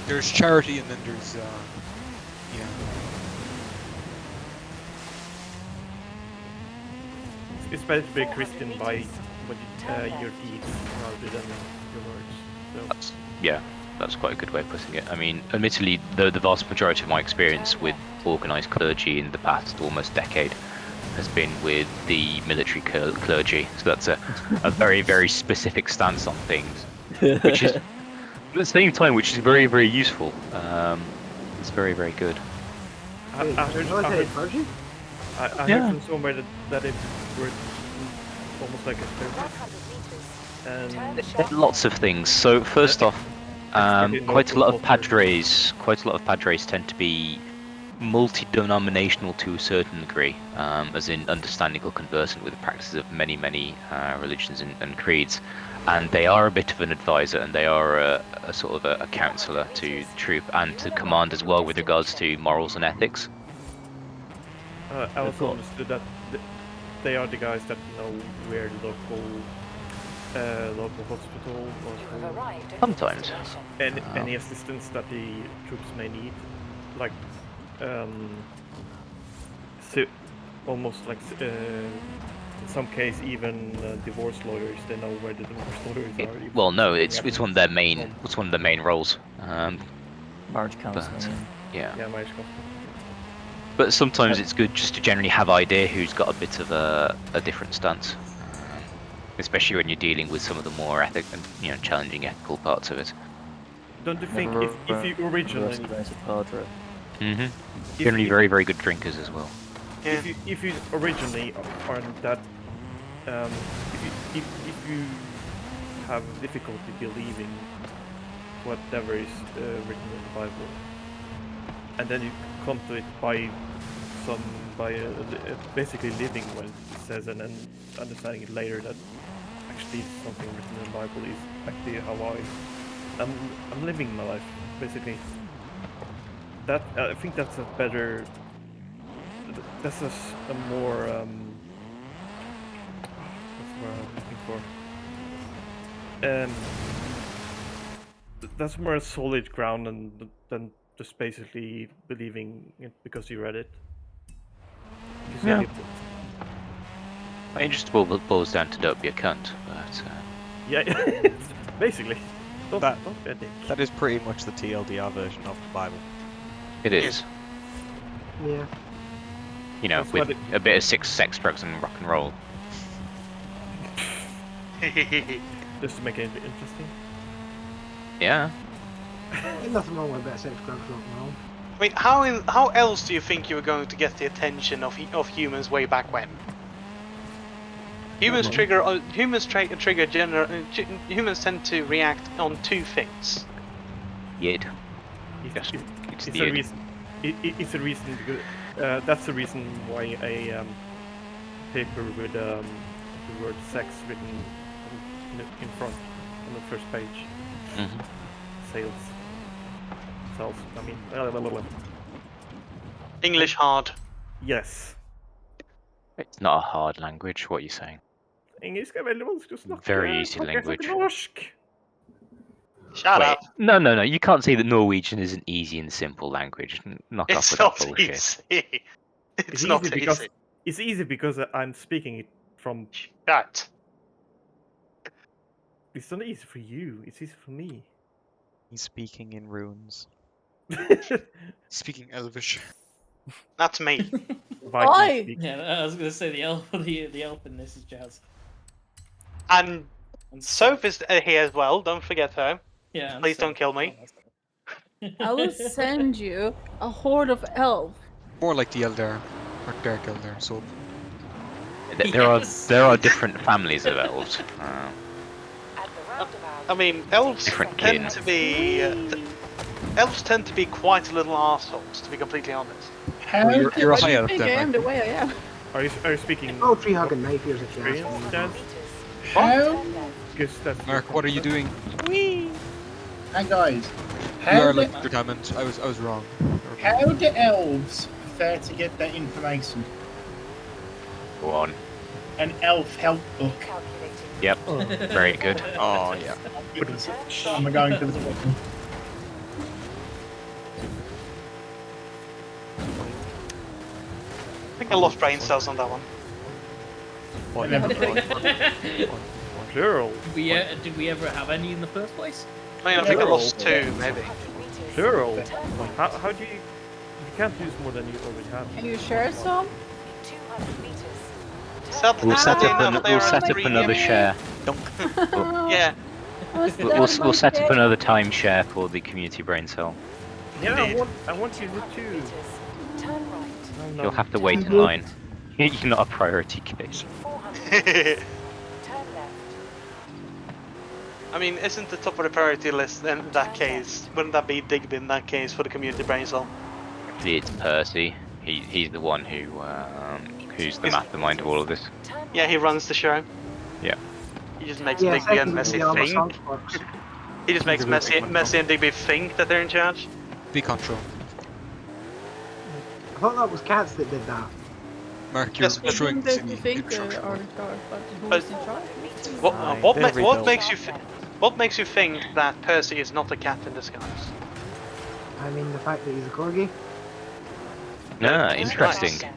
There's charity, and then there's yeah. It's better to be a Christian by your deeds rather than your words. So. Yeah, that's quite a good way of putting it. I mean, admittedly, the vast majority of my experience with organised clergy in the past almost decade has been with the military clergy. So that's a very, very specific stance on things, which is, at the same time, which is very, very useful. It's very, very good. I heard from somewhere that it worked almost like a therapist. And Lots of things. So first off, quite a lot of padres tend to be multi-denominational to a certain degree, as in understanding or conversant with the practices of many religions and creeds, and they are a bit of an advisor, and they are a sort of a counsellor to the troop and to command as well with regards to morals and ethics. I also understood that they are the guys that know where the local hospital or sometimes any assistance that the troops may need, like almost like in some case even divorce lawyers, they know where the divorce lawyers are. Well, no, it's one of their main roles. Marriage counselling. Yeah, marriage counselling. But sometimes it's good just to generally have idea who's got a bit of a different stance, especially when you're dealing with some of the more challenging ethical parts of it. Don't you think if you originally Generally very, very good drinkers as well. Yeah. If you originally aren't that if you have difficulty believing whatever is written in the Bible, and then you come to it by basically living what it says and then understanding it later that actually something written in the Bible is actually how I'm living my life, basically. That I think that's a better. That's a more. What's the word I'm looking for? That's more a solid ground than just basically believing it because you read it. Yeah. I mean, just boils down to don't be a cunt, but. Yeah, basically. Don't be a dick. That is pretty much the TLDR version of the Bible. It is. Yeah. You know, with a bit of sex, drugs, and rock and roll. Just to make it interesting. Yeah. There's nothing wrong with a bit of sex, drugs, rock and roll. I mean, how else do you think you were going to get the attention of humans way back when? Humans humans tend to react on two things. Yid. It's a reason. It's a reason because that's the reason why a paper with the word sex written in front on the first page sells. I mean, English hard. Yes. It's not a hard language. What are you saying? Engelsk är väldigt vanskligt att snacka. Very easy language. Norsk. Shut up. No. You can't say that Norwegian is an easy and simple language. Knock off with that bullshit. Easy. It's not easy. Because it's easy because I'm speaking it from. Shut. It's not easy for you. It's easy for me. He's speaking in runes. Speaking Elvish. That's me. Why? Yeah, I was gonna say the elf in this is Jazz. And Sophie's here as well. Don't forget her. Yeah. Please don't kill me. I will send you a horde of elves. More like the Eldar, or Dark Eldar, so There are different families of elves. I mean, elves Different tend kin. to be elves tend to be quite little assholes, to be completely honest. How you're did a Why do high you elf think I then, am right? the way I am? Are you speaking? Oh, tree hugging knife here's a chance. experience, Jazz? how? Because that's Mark, what are you doing? Hey guys, You how are do, like Mr. Diamond. I was wrong. how do elves prefer to get their information? Go on. An elf help book. Yep. Very good. Oh yeah. Am I going to the bottom? I think I lost brain cells on that one. Plural. Did we ever have any in the first place? I mean, I think I lost 2, maybe. Plural. How do you? You can't use more than you already have. Can you share some? We'll set up another share. Yeah. We'll set up another time share for the community brain cell. Yeah, I want to use it too. You'll have to wait in line. You're not a priority case. I mean, isn't the top of the priority list in that case? Wouldn't that be Digby in that case for the community brain cell? It's Percy. He's the one who's the mastermind of all of this. Yeah, he runs the show. Yeah. He just makes Digby and Messy think. He just makes Messy and Digby think that they're in charge. Be control. I thought that was cats that did that. Mark, you're Yes, showing They Sydney think instruction. are in charge, but who's in charge? What makes you think that Percy is not a cat in disguise? I mean, the fact that he's a corgi. Ah, interesting.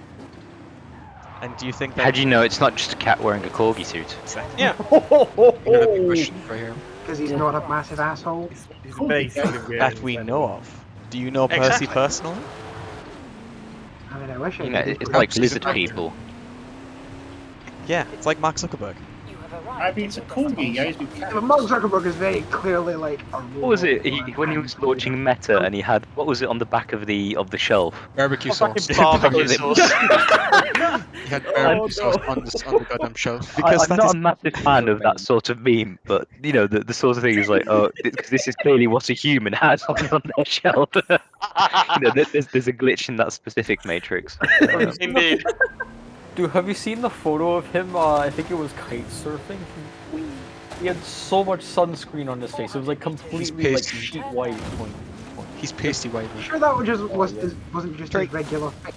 And do you think that... How do you know it's not just a cat wearing a corgi suit? Yeah. Another big question right here. Because he's not a massive asshole. He's basically that we know of. Do you know Percy Exactly. personally? I mean, I wish I You know, did. it's like lizard people. Yeah, it's like Mark Zuckerberg. I mean, it's a corgi. Yeah, he's Yeah, but Mark Zuckerberg is very clearly like a What was it? When he was launching Meta, and he had what was it on the back of the shelf? Barbecue sauce. Barbecue sauce. He had barbecue sauce on the goddamn shelf. Because I'm that not is a massive fan of that sort of meme, but you know the sort of thing is like, oh, because this is clearly what a human has on their shelf. You know, there's a glitch in that specific matrix. Indeed. Dude, have you seen the photo of him? I think it was kite surfing. He had so much sunscreen on his face. It was like completely like sheet white. He's pasty white. I'm sure that wasn't just his regular face.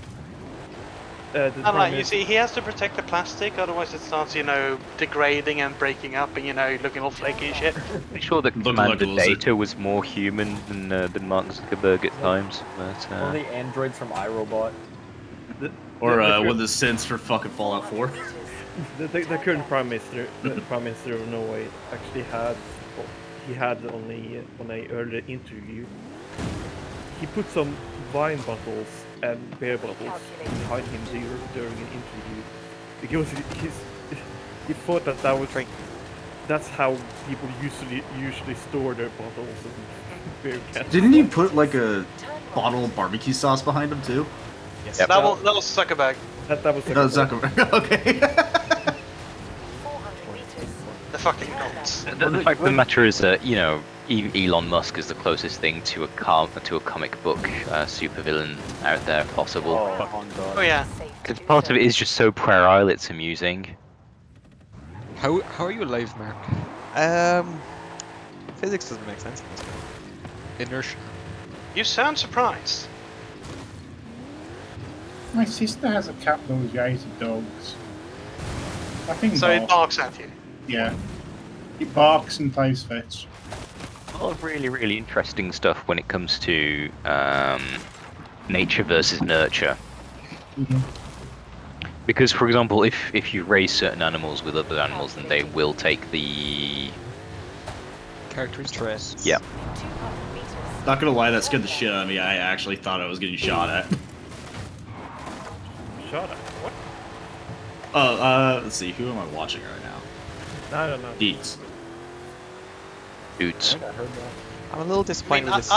And like, you see, he has to protect the plastic, otherwise it starts, you know, degrading and breaking up and, you know, looking all flaky and shit. I'm sure that Commander Data was more human than Mark Zuckerberg at times, but One of the androids from iRobot. Or one of the synths for fucking Fallout 4. The current prime minister of Norway actually had, he had on a earlier interview, he put some wine bottles and beer bottles behind him during an interview because he thought that was that's how people usually store their bottles and beer cans. Didn't he put like a bottle of barbecue sauce behind him too? Yes. That was Zuckerberg. That was That was Zuckerberg. Okay. The fucking nuts. the fact of the matter is that you know Elon Musk is the closest thing to a comic book supervillain out there possible. Oh yeah. Because part of it is just so puerile, it's amusing. How are you alive, Mark? Physics doesn't make sense. Inertia. You sound surprised. My sister has a cat that always hated dogs. I think So it barks at you. Yeah. He barks and plays fetch. A lot of really, really interesting stuff when it comes to nature versus nurture. Because, for example, if you raise certain animals with other animals, then they will take the characteristics. Yeah. Not gonna lie, that scared the shit out of me. I actually thought I was getting shot at. Shot at? What? Oh, let's see. Who am I watching right now? I don't know. Deeds. Dudes. I'm a little disappointed with this.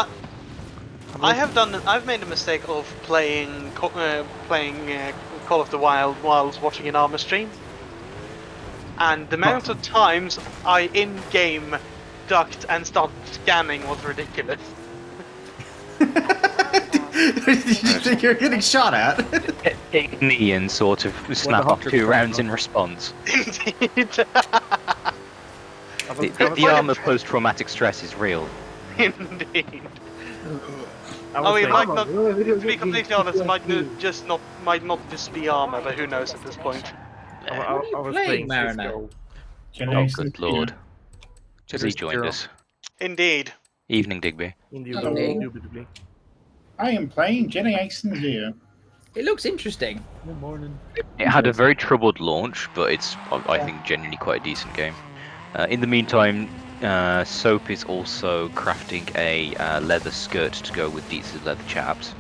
I've made a mistake of playing Call of the Wild whilst watching an Arma stream, and the amount of times I in-game ducked and started scanning was ridiculous. Did you think you were getting shot at? Take knee and sort of snap off 2 rounds in response. Indeed. The armor post-traumatic stress is real. Indeed. I I was mean, thinking- to be completely honest, might not just be armor, but who knows at this point. I was playing, playing Mariner? Cisco. Oh, good lord. Has he joined us? Indeed. Evening, Digby. Indubitably. I am playing Generation Zero. It looks interesting. Good morning. It had a very troubled launch, but it's, I think, genuinely quite a decent game. In the meantime, Soap is also crafting a leather skirt to go with Dietz's leather chaps.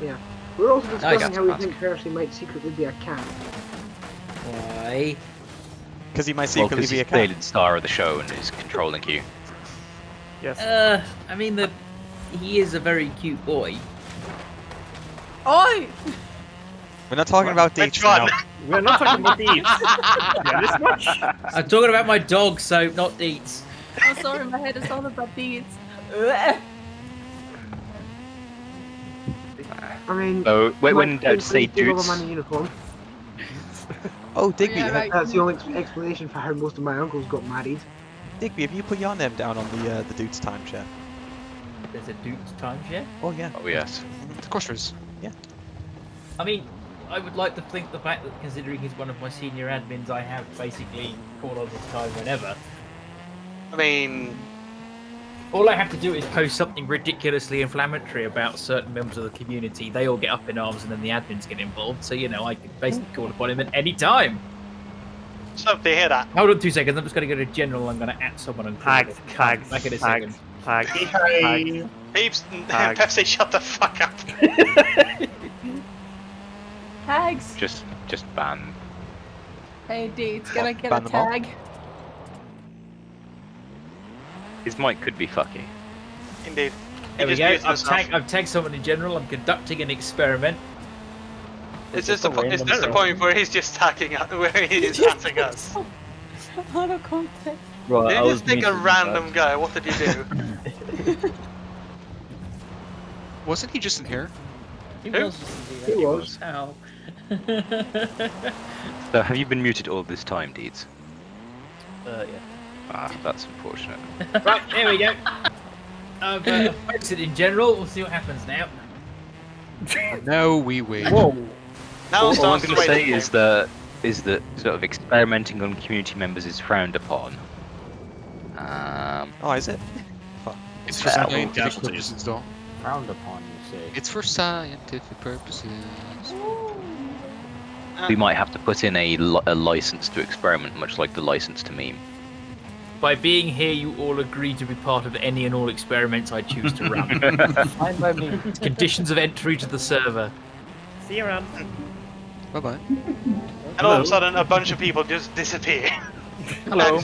Yeah. We're also discussing how we ask. think Percy might secretly be a cat. Why? Because he might Well, secretly because be he's a clearly cat. the star of the show and is controlling you. Yes. I mean, he is a very cute boy. Oi! We're not talking about dates now. We're not talking about these. Yeah, this much. I'm talking about my dog, so not Deets. I'm sorry, my head is all about these. I mean, So, when my in doubt, friends say do love a man dudes. in uniform. Oh, Digby, Yeah, right. That's the only explanation for how most of my uncles got married. Digby, have you put your name down on the Dude's timeshare? There's a Duke's timeshare? Oh yeah. Oh, yes. Of course there is. Yeah. I mean, I would like to think the fact that considering he's one of my senior admins, I have basically called on his time whenever. I mean, all I have to do is post something ridiculously inflammatory about certain members of the community. They all get up in arms, and then the admins get involved. So I can basically call upon him at any time. So to hear that. Hold on 2 seconds. I'm just going to go to general. I'm going to at someone and Tags. back in a second. Peeps, Pepsi, shut the fuck up. Tags. Just ban. Hey, Deeds, can I get ban a them all? tag? His mic could be fucky. Indeed. There we He go. just muted himself. I've tagged someone in general. I'm conducting an experiment. Is this the point where he's just attacking us? Where he is attacking us? Out of context. Right, Did I you was just take a muted, random guy? What did you do? Wasn't he just in here? He Who? was. He was. How? So, have you been muted all this time, Deeds? Yeah. Ah, that's unfortunate. Right, here we go. I've posted in general. We'll see what happens now. No, we wait. Whoa. Now All I'm starts going to the say waiting is that sort of experimenting on community members is frowned upon. Oh, is it? Fuck. It's for Well, scientific casualties. purposes, though. Frowned upon, you say. It's for scientific purposes. We might have to put in a license to experiment, much like the license to meme. By being here, you all agree to be part of any and all experiments I choose to run. Fine by me. Conditions of entry to the server. See you around. Bye bye. And all of a sudden, a bunch of people just disappear. Hello.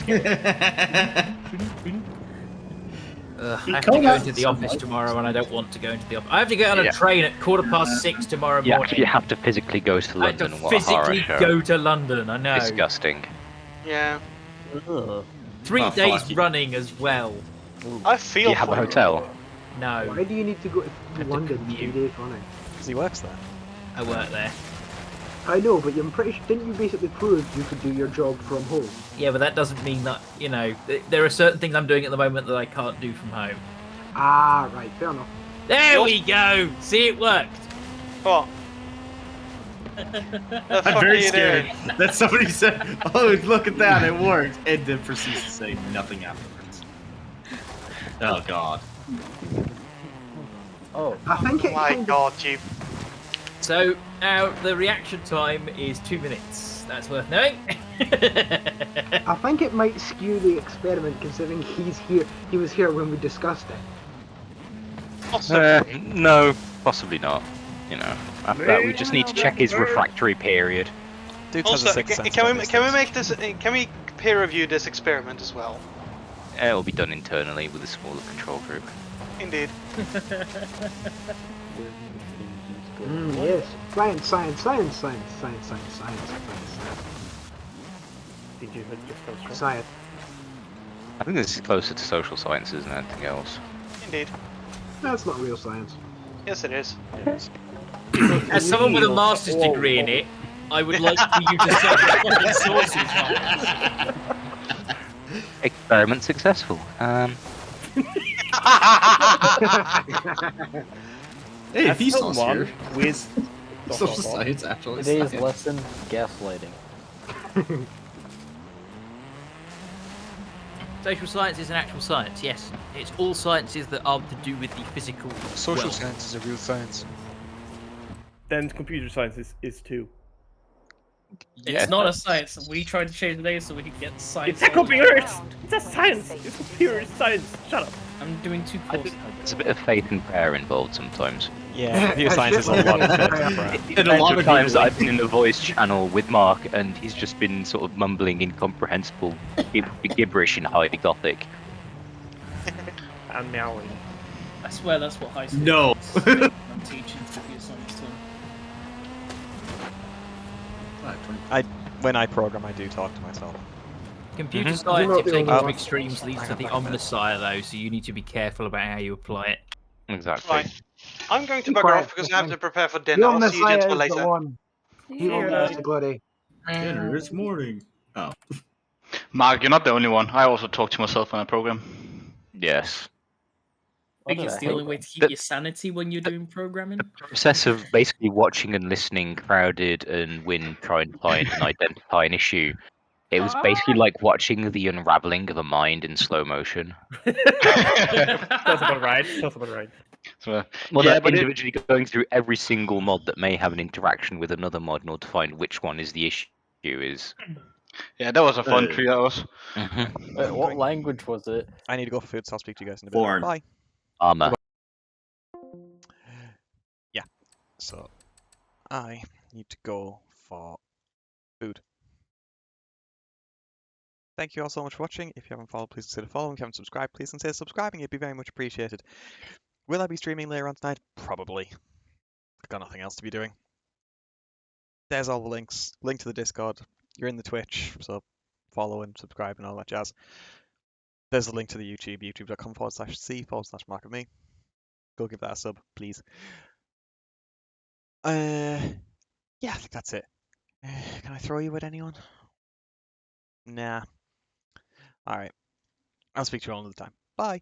I have to go into the office tomorrow, and I don't want to go into the office. I have to get on a Yeah. train at 6:15 tomorrow You morning. actually have to physically go to I have to London. What a horror physically show. go to London. I know. Disgusting. Yeah. Ugh. 3 Oh, days fuck you. running as well. I Do feel you have a for you. hotel? No, Why do you need to go to London 3 days running? Because he works there. I work there. I know, but I'm pretty sure, didn't you basically prove you could do your job from home? Yeah, but that doesn't mean that, there are certain things I'm doing at the moment that I can't do from home. Ah, right, fair enough. There we go! See, it worked! What? The fuck I'm are very you scared doing? that somebody said, "Oh, look at that, it worked," and then proceeds to say nothing afterwards. Oh God. Oh. I think it My kind god, you. So, now the reaction time is 2 minutes. That's worth knowing. I think it might skew the experiment considering he's here. He was here when we discussed it. Possibly. No, possibly not. After that, we just need to check his refractory period. Dude has a Also, sixth sense. can about we these can we things. make this? Can we peer review this experiment as well? It'll be done internally with a smaller control group. Indeed. Yes. Science, science, science, science, science, science, science, science. Did you just go strong? Science. I think this is closer to social sciences than anything else. Indeed. That's not real science. Yes, it is. As someone with a Real master's whoa, degree in whoa. it, I would like for you to set your fucking sources right. Experiment successful. Hey, As Vsauce someone here. with Social science, actually. Today's Science. lesson: gaslighting. Social science is an actual science, yes. It's all sciences that are to do with the physical Social world. science is a real science. Then computer science is too. Yeah. It's not a science. We tried to change the name so we could get science. It's a computer. It's a science. It's computer science. Shut up. I'm doing too I close. think there's a bit of faith and prayer involved sometimes. Yeah, computer science is a lot of faith and prayer. The amount of times that I've been in the voice channel with Mark and he's just been sort of mumbling incomprehensible gibberish in high gothic. And meowing. I swear that's what high school No. is. I'm teaching computer science to them. When I program, I do talk to myself. Computer Mhm. science, if taken to Oh. extremes, leads to the omniscire, though, so you need to be careful about how you apply it. Exactly. Right. I'm going to Be bugger quiet, off because I have to prepare for The dinner. I'll see you Omnissiah gentlemen is the later. one. He will give us the glory. Dinner is morning. Oh. Mark, you're not the only one. I also talk to myself when I program. Yes. I think it's the only way to keep your sanity when you're doing programming. Process of basically watching and listening Crowded and Win try and find and identify an issue. It was basically like watching the unraveling of a mind in slow motion. That's about right. That's about right. So, Well, yeah, no, but individually going through every single mod that may have an interaction with another mod in order to find which one is the issue is. Yeah, that was a fun 3 hours. What language was it? I need to go for food, so I'll speak to you guys in a bit. Foreign. Bye. Armor. Yeah. So I need to go for food. Thank you all so much for watching. If you haven't followed, please consider following. If you haven't subscribed, please consider subscribing. It'd be very much appreciated. Will I be streaming later on tonight? Probably. I've got nothing else to be doing. There's all the links. Link to the Discord. You're in the Twitch, so follow and subscribe and all that jazz. There's a link to the YouTube, youtube.com/c/Mark of me. Go give that a sub, please. Yeah, I think that's it. Can I throw you at anyone? Nah. Alright. I'll speak to you all another time. Bye.